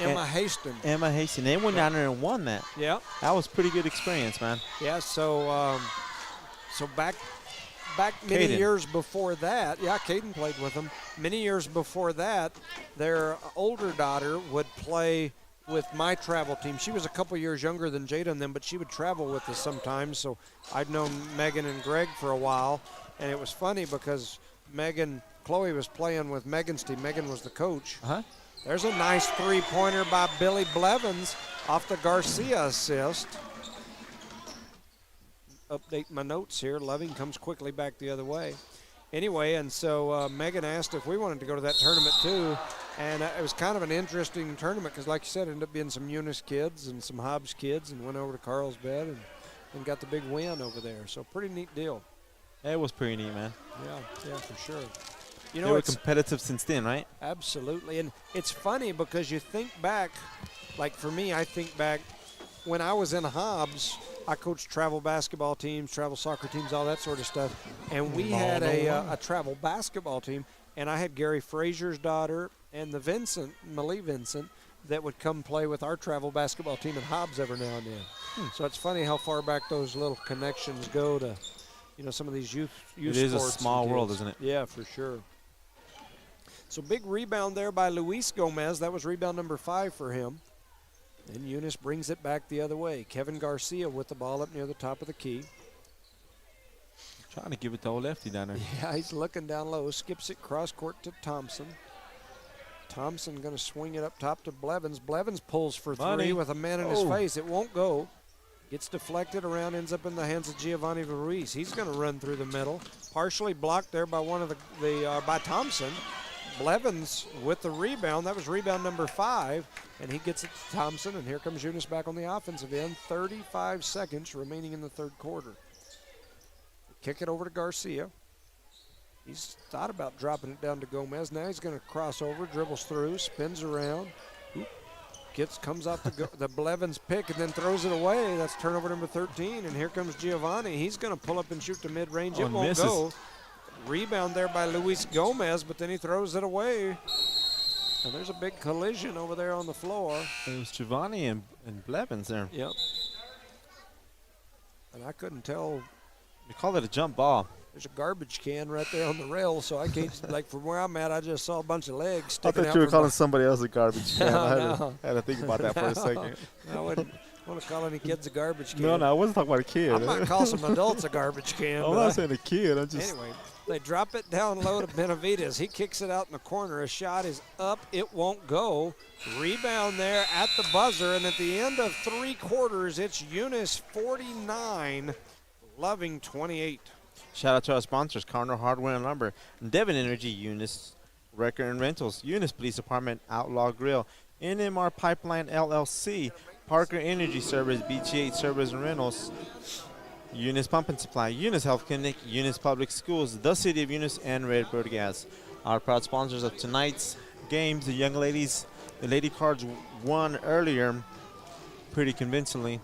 and Emma Hastings. Emma Hastings. They went down there and won that. Yeah. That was a pretty good experience, man. Yeah, so back many years before that, Caden played with them. Many years before that, their older daughter would play with my travel team. She was a couple years younger than Jada and them, but she would travel with us sometimes. So I'd known Megan and Greg for a while, and it was funny because Chloe was playing with Megan's team. Megan was the coach. There's a nice three-pointer by Billy Blevins off the Garcia assist. Update my notes here. Loving comes quickly back the other way. Anyway, and so Megan asked if we wanted to go to that tournament too, and it was kind of an interesting tournament because, like you said, it ended up being some Eunice kids and some Hobbs kids, and went over to Carlsbad and got the big win over there. So pretty neat deal. It was pretty neat, man. Yeah, for sure. You know, they were competitive since then, right? Absolutely, and it's funny because you think back, like for me, I think back when I was in Hobbs. I coached travel basketball teams, travel soccer teams, all that sort of stuff. And we had a travel basketball team, and I had Gary Frazier's daughter and Malie Vincent, that would come play with our travel basketball team in Hobbs every now and then. So it's funny how far back those little connections go to, some of these youth sports. It is a small world, isn't it? Yeah, for sure. So big rebound there by Luis Gomez. That was rebound number 5 for him. And Eunice brings it back the other way. Kevin Garcia with the ball up near the top of the key. Trying to give it to old lefty down there. Yeah, he's looking down low. Skips it cross court to Thompson. Thompson going to swing it up top to Blevins. Blevins pulls for 3 with a man in his face. It won't go. Gets deflected around, ends up in the hands of Giovanni Ruiz. He's going to run through the middle. Partially blocked there by by Thompson. Blevins with the rebound. That was rebound number 5, and he gets it to Thompson, and here comes Eunice back on the offensive end. 35 seconds remaining in the third quarter. Kick it over to Garcia. He's thought about dropping it down to Gomez. Now he's going to cross over, dribbles through, spins around. comes out the Blevins pick and then throws it away. That's turnover number 13. And here comes Giovanni. He's going to pull up and shoot to mid-range. It won't go. Rebound there by Luis Gomez, but then he throws it away. And there's a big collision over there on the floor. It was Giovanni and Blevins there. Yep. And I couldn't tell. They called it a jump ball. There's a garbage can right there on the rail, so I can't, like from where I'm at, I just saw a bunch of legs I sticking out. thought you were calling somebody else a garbage can. No, I had to think about that for a second. I wouldn't want to call any kids a garbage can. No, I wasn't talking about a kid. I might call some adults a garbage can. I'm not saying a kid. I'm just. Anyway, they drop it down low to Benavides. He kicks it out in the corner. A shot is up. It won't go. Rebound there at the buzzer. And at the end of 3 quarters, it's Eunice 49, Loving 28. Shout out to our sponsors, Cardinal Hardware and Lumber, Devon Energy, Eunice Record and Rentals, Eunice Police Department, Outlaw Grill, NMR Pipeline LLC, Parker Energy Service, BGH Service and Rentals, Eunice Pump and Supply, Eunice Health Clinic, Eunice Public Schools, the City of Eunice, and Redbird Gas. Our proud sponsors of tonight's games, the young ladies, the Lady Cards won earlier pretty convincingly.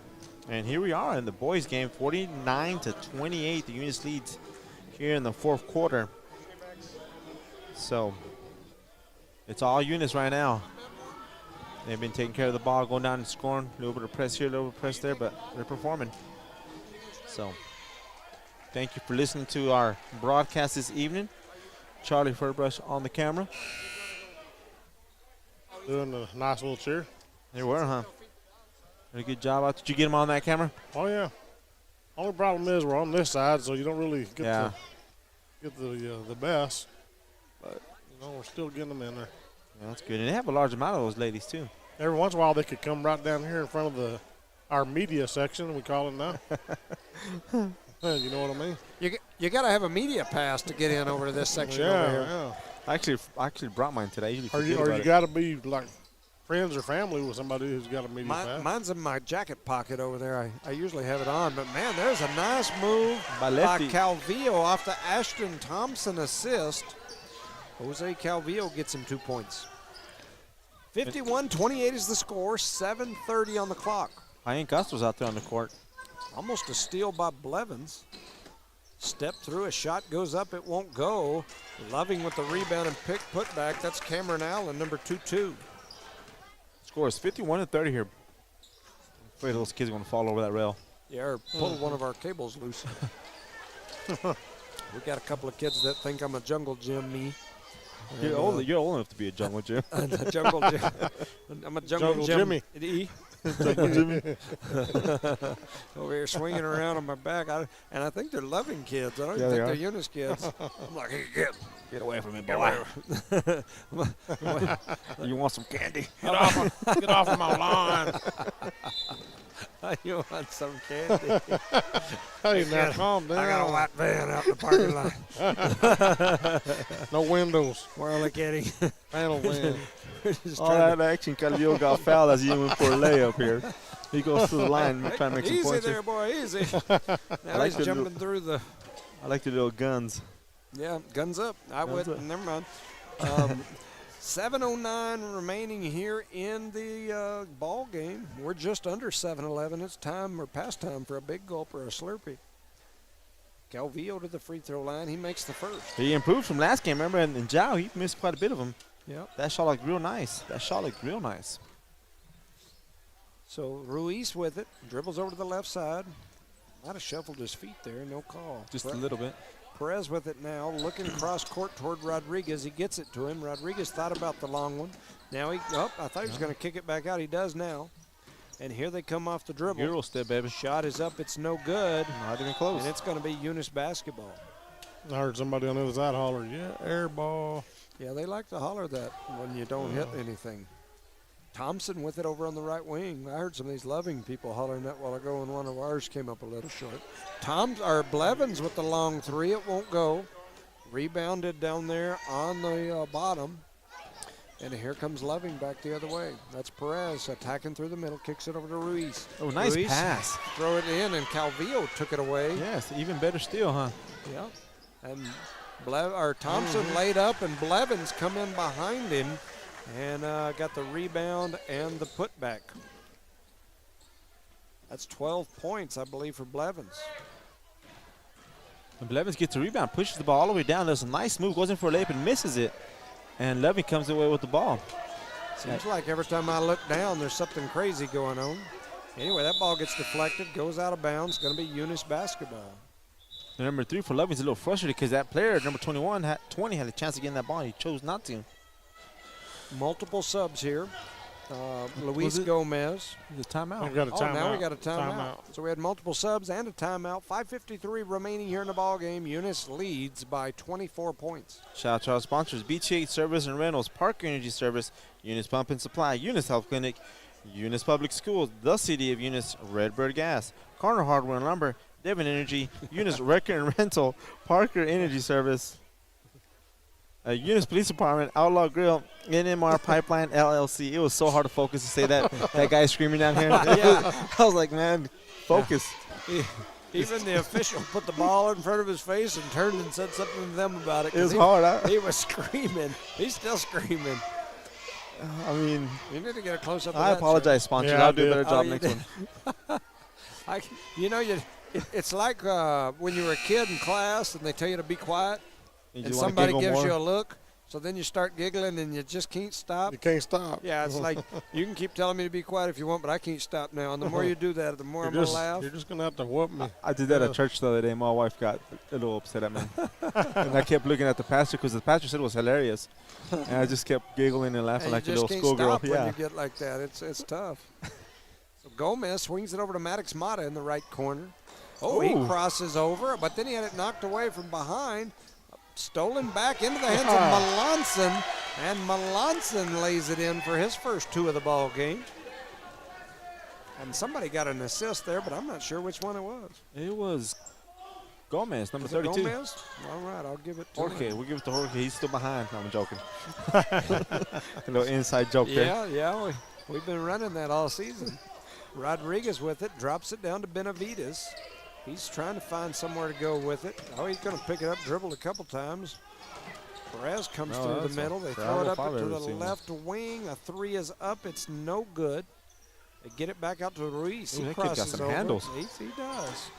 And here we are in the boys' game, 49-28. The Eunice leads here in the 4th quarter. So it's all Eunice right now. They've been taking care of the ball, going down and scoring. A little bit of press here, a little bit of press there, but they're performing. So thank you for listening to our broadcast this evening. Charlie Furbrush on the camera. Doing a nice little cheer. They were, huh? Did a good job out. Did you get him on that camera? Oh, yeah. Only problem is we're on this side, so you don't really get the best. But, you know, we're still getting them in there. Yeah, that's good. And they have a large amount of those ladies, too. Every once in a while, they could come right down here in front of our media section, we call it now. You know what I mean? You got to have a media pass to get in over to this section over here. Yeah. I actually brought mine today. Or you got to be like friends or family with somebody who's got a media pass. Mine's in my jacket pocket over there. I usually have it on, but man, there's a nice move by Calvillo off the Ashton Thompson assist. Jose Calvillo gets him 2 points. 51-28 is the score. 7:30 on the clock. Ian Gus was out there on the court. Almost a steal by Blevins. Step through, a shot goes up, it won't go. Loving with the rebound and put back. That's Cameron Allen, number 2-2. Score is 51-30 here. I'm afraid those kids are going to fall over that rail. Yeah, or pull one of our cables loose. We got a couple of kids that think I'm a jungle gym, me. You're old enough to be a jungle gym. A jungle gym. I'm a jungle gym. Jimmy. Jungle Jimmy. Over here swinging around on my back. And I think they're Loving kids. I don't even think they're Eunice kids. I'm like, hey, Get away from me, boy. You want some candy? Get off of my lawn. You want some candy? Hey, now calm down. I got a white van out in the parking lot. No windows. We're only kidding. Panel van. All that action, Calvillo got fouled as he went for a layup here. He goes to the line trying to make some easy points. there, boy, easy. Now like he's jumping through the. I like the little guns. Yeah, guns up. Never mind. 7:09 remaining here in the ball game. We're just under 7:11. It's time or past time for a big gulp or a Slurpee. Calvillo to the free throw line. He makes the first. He improved from last game. Remember, and Zhao, he missed quite a bit of them. Yeah. That shot looked real nice. So Ruiz with it. Dribbles over to the left side. Might have shuffled his feet there. No call. Just a little bit. Perez with it now, looking cross court toward Rodriguez. He gets it to him. Rodriguez thought about the long one. Now I thought he was going to kick it back out. He does now. And here they come off the dribble. Euro step, baby. Shot is up. It's no good. Not even close. And it's going to be Eunice basketball. I heard somebody on the other side holler, yeah, air ball. Yeah, they like to holler that when you don't hit anything. Thompson with it over on the right wing. I heard some of these Loving people hollering that while ago, and one of ours came up a little short. Blevins with the long three. It won't go. Rebounded down there on the bottom. And here comes Loving back the other way. That's Perez attacking through the middle, kicks it over to Ruiz. Oh, nice Ruiz, pass. Throw it in, and Calvillo took it away. Yes, even better steal, huh? Yeah. And Thompson laid up, and Blevins come in behind him. And got the rebound and the putback. That's 12 points, I believe, for Blevins. And Blevins gets a rebound, pushes the ball all the way down. There's a nice move, goes in for a layup and misses it. And Levy comes away with the ball. Seems like every time I look down, there's something crazy going on. Anyway, that ball gets deflected, goes out of bounds. Going to be Eunice basketball. The number 3 for Levin's a little frustrated because that player, number 21, had a chance to get in that ball. And he chose not to. Multiple subs here. Luis Gomez. The timeout. We got a timeout. Now we got a timeout. So we had multiple subs and a timeout. 5:53 remaining here in the ball game. Eunice leads by 24 points. Shout out to our sponsors, BT8 Service and Rentals, Parker Energy Service, Eunice Pump and Supply, Eunice Health Clinic, Eunice Public Schools, the City of Eunice, Redbird Gas, Corner Hardware and Lumber, Devon Energy, Eunice Wrecker and Rental, Parker Energy Service, Eunice Police Department, Outlaw Grill, NMR Pipeline LLC. It was so hard to focus to say that. That guy screaming down here. Yeah. I was like, man, focus. Even the official put the ball in front of his face and turned and said something to them about it. It was hard. He was screaming. He's still screaming. I mean, you need to get a close up. I apologize, sponsors. Yeah, I'll do a better job next one. It's like when you were a kid in class and they tell you to be quiet, You and just wanna somebody giggle gives more. you a look, so then you start giggling and you just can't stop. You can't stop. Yeah, it's like you can keep telling me to be quiet if you want, but I can't stop now. And the more you do that, the more I'm going to laugh. You're just going to have to whoop me. I did that at church the other day. My wife got a little upset at me. And I kept looking at the pastor because the pastor said it was hilarious. And I just kept giggling and laughing like a little schoolgirl. When you get like that. It's tough. So Gomez swings it over to Maddox Mata in the right corner. Oh, he crosses over, but then he had it knocked away from behind. Stolen back into the hands of Melanson, and Melanson lays it in for his first 2 of the ball game. And somebody got an assist there, but I'm not sure which one it was. It was Gomez, number Was it 32. Gomez? All right, I'll give it to Jorge, him. we'll give it to Jorge. He's still behind. No, I'm joking. A little inside joke there. Yeah, we've been running that all season. Rodriguez with it, drops it down to Benavides. He's trying to find somewhere to go with it. Oh, he's going to pick it up, dribble a couple times. Perez comes through the middle. They throw it up to the left wing. A 3 is up. It's no good. They get it back out to Ruiz. Ooh, He that kid got crosses some over. handles. He does.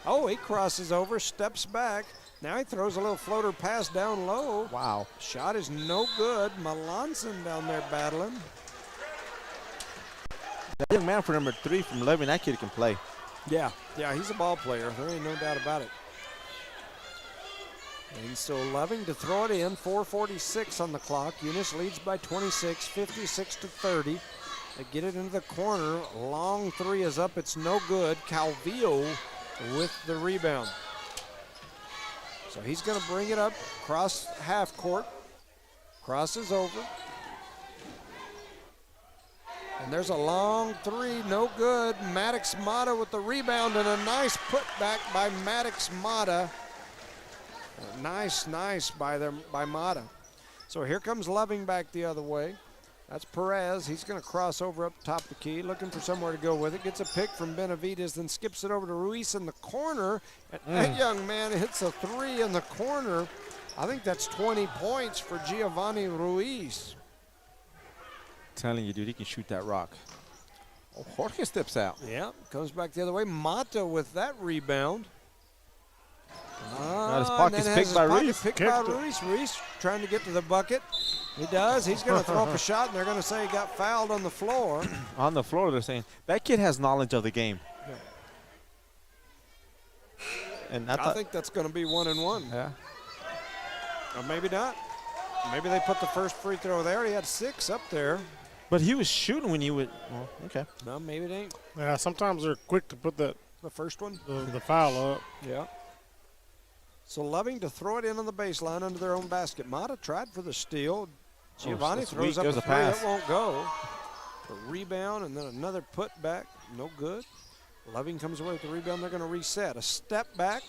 Oh, he crosses over, steps back. Now he throws a little floater pass down low. Wow. Shot is no good. Melanson down there battling. That young man for number 3 from 11, that kid can play. Yeah, he's a ball player. There ain't no doubt about it. And so Loving to throw it in, 4:46 on the clock. Eunice leads by 26, 56-30. They get it into the corner. Long 3 is up. It's no good. Calvillo with the rebound. So he's going to bring it up, cross half court, crosses over. And there's a long 3, no good. Maddox Mata with the rebound and a nice putback by Maddox Mata. Nice by Mata. So here comes Loving back the other way. That's Perez. He's going to cross over up top the key, looking for somewhere to go with it. Gets a pick from Benavides, then skips it over to Ruiz in the corner. And that young man hits a 3 in the corner. I think that's 20 points for Giovanni Ruiz. Telling you, dude, he can shoot that rock. Oh, Jorge steps out. Yeah, comes back the other way. Mata with that rebound. Got his pockets picked by Ruiz. Ruiz trying to get to the bucket. He does. He's going to throw up a shot, and they're going to say he got fouled on the floor. On the floor, they're saying, that kid has knowledge of the game. Yeah. And I think that's going to be 1-1. Yeah. Or maybe not. Maybe they put the first free throw there. He had 6 up there. But he was shooting when you would. Well, okay. No, maybe it ain't. Yeah, sometimes they're quick to put that The first one? the foul up. Yeah. So Loving to throw it in on the baseline under their own basket. Mata tried for the steal. Giovanni that's throws weak. up There's a a 3. pass. It won't go. A rebound and then another putback. No good. Loving comes away with the rebound. They're going to reset. A step back.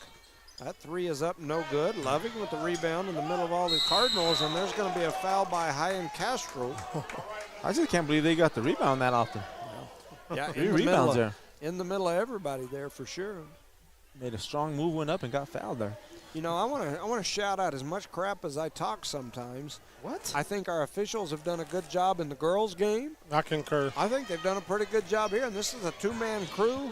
That 3 is up. No good. Loving with the rebound in the middle of all the Cardinals, and there's going to be a foul by Hyan Castro. I just can't believe they got the rebound that often. Yeah, 3 rebounds there. In the middle of everybody there for sure. Made a strong move, went up, and got fouled there. You know, I want to shout out as much crap as I talk sometimes. What? I think our officials have done a good job in the girls' game. I concur. I think they've done a pretty good job here, and this is a two-man crew,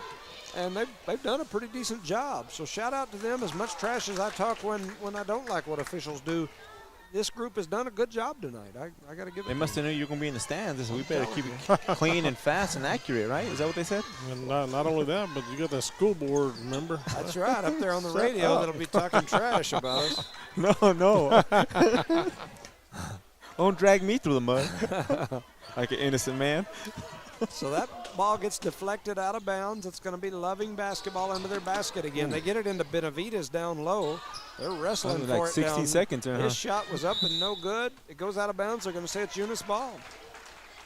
and they've done a pretty decent job. So shout out to them. As much trash as I talk when I don't like what officials do, this group has done a good job tonight. I got to give it. They must have knew you were going to be in the stands, so we better keep it clean and fast and accurate, right? Is that what they said? And not only that, but you got that school board, remember? That's right, up there on the radio that'll be talking trash about us. No. Don't drag me through the mud like an innocent man. So that ball gets deflected out of bounds. It's going to be Loving basketball under their basket again. They get it into Benavides down low. They're wrestling for like it 60 down. seconds. His shot was up and no good. It goes out of bounds. They're going to say it's Eunice ball.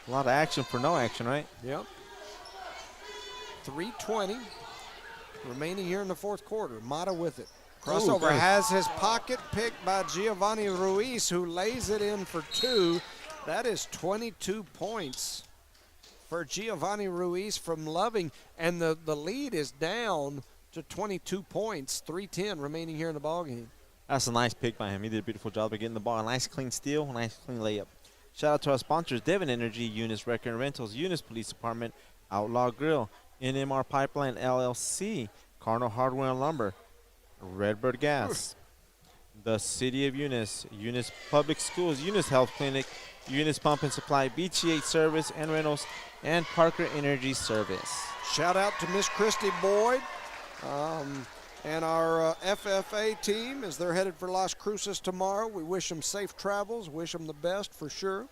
A lot of action for no action, right? Yep. 3:20 remaining here in the fourth quarter. Mata with it. Crossover has his pocket picked by Giovanni Ruiz, who lays it in for two. That is 22 points for Giovanni Ruiz from Loving, and the lead is down to 22 points. 3:10 remaining here in the ballgame. That's a nice pick by him. He did a beautiful job of getting the ball. A nice clean steal, a nice clean layup. Shout out to our sponsors, Devon Energy, Eunice Wrecker and Rentals, Eunice Police Department, Outlaw Grill, NMR Pipeline LLC, Cardinal Hardware and Lumber, Redbird Gas, the City of Eunice, Eunice Public Schools, Eunice Health Clinic, Eunice Pump and Supply, BT8 Service and Rentals, and Parker Energy Service. Shout out to Miss Christy Boyd and our FFA team as they're headed for Las Cruces tomorrow. We wish them safe travels, wish them the best for sure.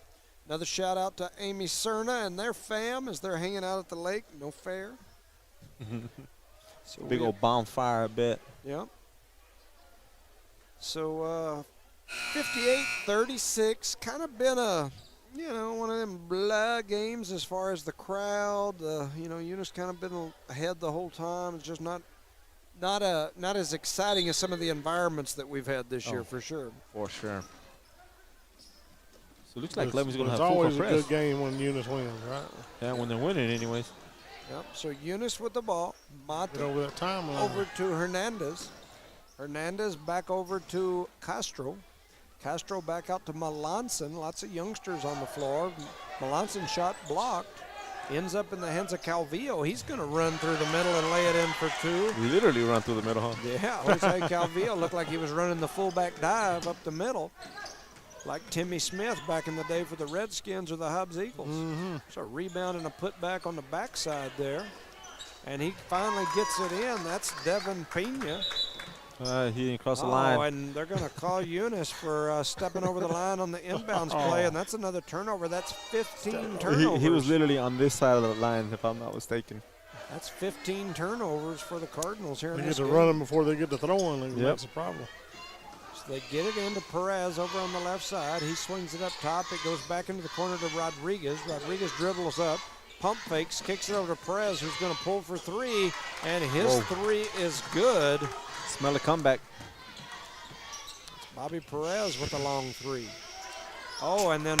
Another shout out to Amy Cerna and their fam as they're hanging out at the lake. No fair. So Big old bonfire, I bet. Yep. So 58-36, kind of been a, one of them blah games as far as the crowd. Eunice kind of been ahead the whole time. It's just not as exciting as some of the environments that we've had this year, for sure. For sure. So it looks like Levy's going to have full full press. It's always a press. good game when Eunice wins, right? Yeah, when they're winning anyways. Yep, so Eunice with the ball. Mata Get over that timeline. over to Hernandez. Hernandez back over to Castro. Castro back out to Melanson. Lots of youngsters on the floor. Melanson shot blocked. Ends up in the hands of Calvillo. He's going to run through the middle and lay it in for two. Literally run through the middle, huh? Yeah, Jose Calvillo looked like he was running the fullback dive up the middle, like Timmy Smith back in the day for the Redskins or the Hobbs Eagles. So a rebound and a putback on the backside there. And he finally gets it in. That's Devin Pena. He didn't cross the line. Oh, and they're going to call Eunice for stepping over the line on the inbounds play, and that's another turnover. That's 15 turnovers. He was literally on this side of the line, if I'm not mistaken. That's 15 turnovers for the Cardinals here in They this get to game. run them before they get to throwing, and Yep. that's the problem. So they get it into Perez over on the left side. He swings it up top. It goes back into the corner to Rodriguez. Rodriguez dribbles up, pump fakes, kicks it over to Perez, who's going to pull for three, and his three is good. Smell a comeback. Bobby Perez with a long three. Oh, and then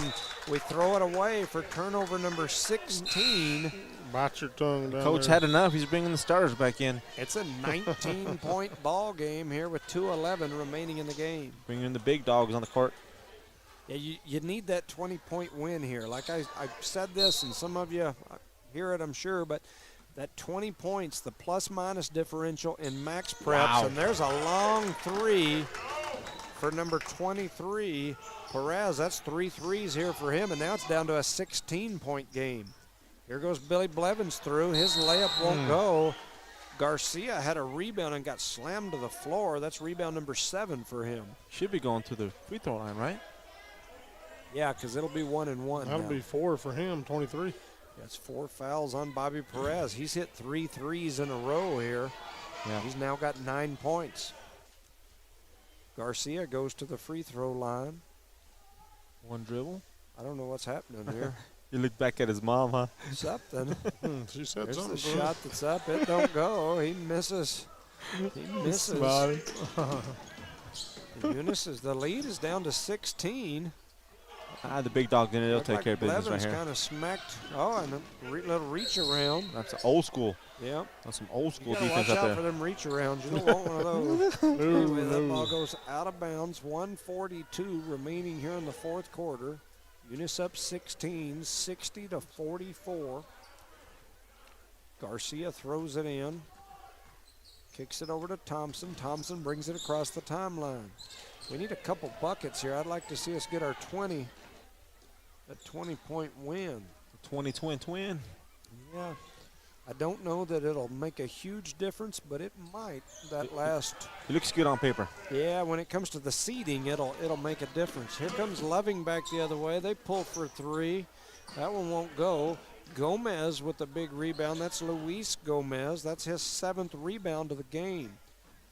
we throw it away for turnover number 16. Bite your tongue down Coach there. had enough. He's bringing the starters back in. It's a 19-point ball game here with 2:11 remaining in the game. Bringing in the big dogs on the court. Yeah, you need that 20-point win here. Like I said this, and some of you hear it, I'm sure, but that 20 points, the plus-minus differential in max preps, and there's a long three for number 23, Perez. That's 3 threes here for him, and now it's down to a 16-point game. Here goes Billy Blevins through. His layup won't go. Garcia had a rebound and got slammed to the floor. That's rebound number 7 for him. Should be going to the free throw line, right? Yeah, because it'll be 1 and 1 That'll now. be 4 for him, 23. That's 4 fouls on Bobby Perez. He's hit 3 threes in a row here. Yeah. He's now got 9 points. Garcia goes to the free throw line. One dribble. I don't know what's happening here. He looked back at his mom, huh? Something. She said There's something. the shot that's up. It don't go. He misses. He misses. Eunice is the lead is down to 16. The big dog in it. They'll Looked take like care of business right Blevins here. kind of smacked. Oh, and a little reach around. That's old school. Yeah. That's some old school You gotta defense watch out out there. for them reach arounds. You don't want one of those. Anyway, that ball goes out of bounds. 1:42 remaining here in the fourth quarter. Eunice up 16, 60-44. Garcia throws it in. Kicks it over to Thompson. Thompson brings it across the timeline. We need a couple buckets here. I'd like to see us get our 20-point win. 20 twin. Yeah. I don't know that it'll make a huge difference, but it might. That last. It looks good on paper. Yeah, when it comes to the seeding, it'll make a difference. Here comes Loving back the other way. They pull for three. That one won't go. Gomez with the big rebound. That's Luis Gomez. That's his 7th rebound of the game.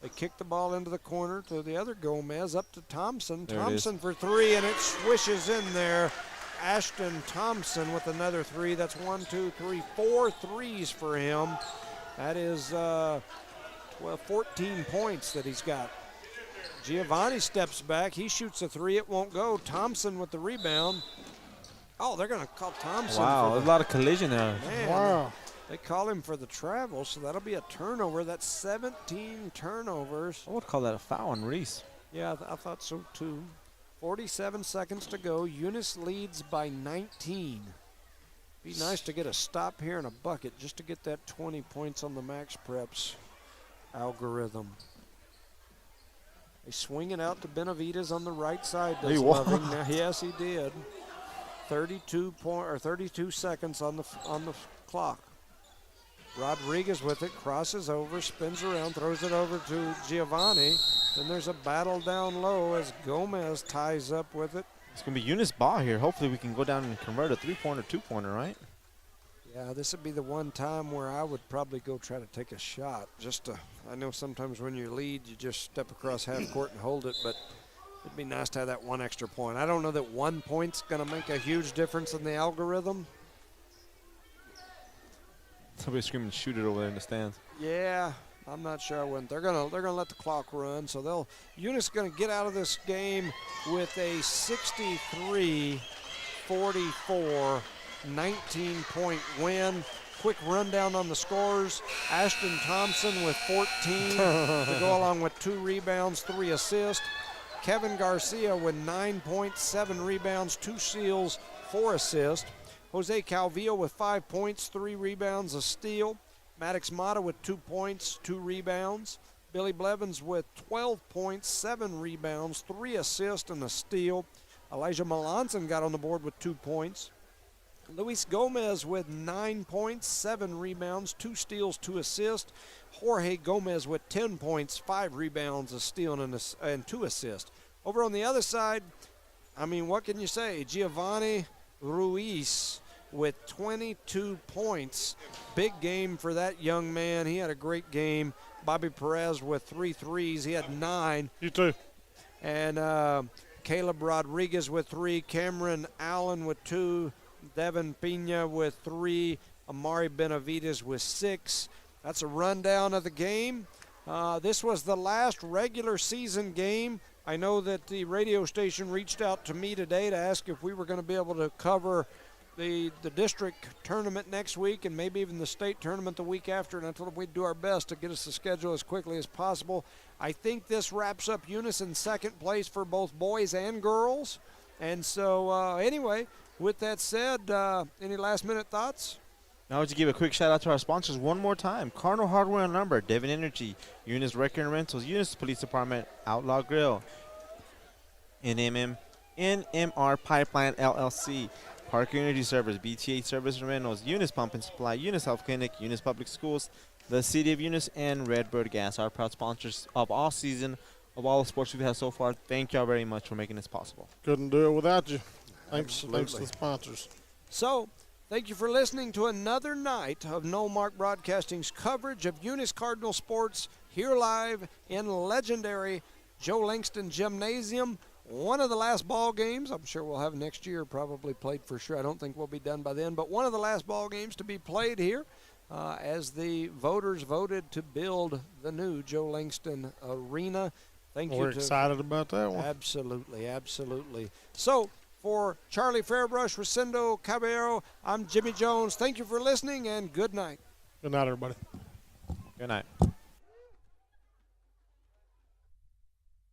They kick the ball into the corner to the other Gomez, up to Thompson. Thompson for three, and it swishes in there. Ashton Thompson with another three. That's 1, 2, 3, 4 threes for him. That is 14 points that he's got. Giovanni steps back. He shoots a three. It won't go. Thompson with the rebound. Oh, they're going to call Thompson. Wow, there's a lot of collision there. Man, Wow. They call him for the travel, so that'll be a turnover. That's 17 turnovers. I would call that a foul on Reese. Yeah, I thought so too. 47 seconds to go. Eunice leads by 19. Be nice to get a stop here and a bucket just to get that 20 points on the Max Preps algorithm. They swing it out to Benavides on the right side. Does Loving. Now, yes, he did. 32 seconds on the clock. Rodriguez with it, crosses over, spins around, throws it over to Giovanni. Then there's a battle down low as Gomez ties up with it. It's going to be Eunice ball here. Hopefully we can go down and convert a three-pointer, two-pointer, right? Yeah, this would be the one time where I would probably go try to take a shot. I know sometimes when you lead, you just step across half court and hold it, but it'd be nice to have that one extra point. I don't know that 1 point's going to make a huge difference in the algorithm. Somebody screaming, shoot it over there in the stands. Yeah, I'm not sure I wouldn't. They're gonna let the clock run, so Eunice gonna get out of this game with a 63-44 19-point win. Quick rundown on the scores. Ashton Thompson with 14 to go along with 2 rebounds, 3 assists. Kevin Garcia with 9 points, 7 rebounds, 2 steals, 4 assists. Jose Calvillo with 5 points, 3 rebounds, a steal. Maddox Mata with 2 points, 2 rebounds. Billy Blevins with 12 points, 7 rebounds, 3 assists, and a steal. Elijah Melanson got on the board with 2 points. Luis Gomez with 9 points, 7 rebounds, 2 steals, 2 assists. Jorge Gomez with 10 points, 5 rebounds, a steal, and 2 assists. Over on the other side, I mean, what can you say? Giovanni Ruiz with 22 points. Big game for that young man. He had a great game. Bobby Perez with 3 threes. He had 9. You too. And Caleb Rodriguez with 3. Cameron Allen with 2. Devin Pena with 3. Amari Benavides with 6. That's a rundown of the game. This was the last regular season game. I know that the radio station reached out to me today to ask if we were going to be able to cover the district tournament next week and maybe even the state tournament the week after, and I told them we'd do our best to get us the schedule as quickly as possible. I think this wraps up Eunice in second place for both boys and girls. And so anyway, with that said, any last-minute thoughts? Now to give a quick shout out to our sponsors one more time. Cardinal Hardware and Lumber, Devon Energy, Eunice Wrecker and Rentals, Eunice Police Department, Outlaw Grill, NMR Pipeline LLC, Parker Energy Service, BTA Service and Rentals, Eunice Pump and Supply, Eunice Health Clinic, Eunice Public Schools, the City of Eunice, and Redbird Gas, our proud sponsors of all season, of all the sports we've had so far. Thank y'all very much for making this possible. Couldn't do it without you. Thanks Absolutely. to the sponsors. So, thank you for listening to another night of No Mark Broadcasting's coverage of Eunice Cardinal sports here live in legendary Joe Langston Gymnasium. One of the last ball games, I'm sure we'll have next year probably played for sure. I don't think we'll be done by then, but one of the last ball games to be played here as the voters voted to build the new Joe Langston Arena. We're excited about that one. Absolutely, absolutely. So, for Charlie Fairbrush, Rosendo Caballero, I'm Jimmy Jones. Thank you for listening, and good night. Good night, everybody. Good night.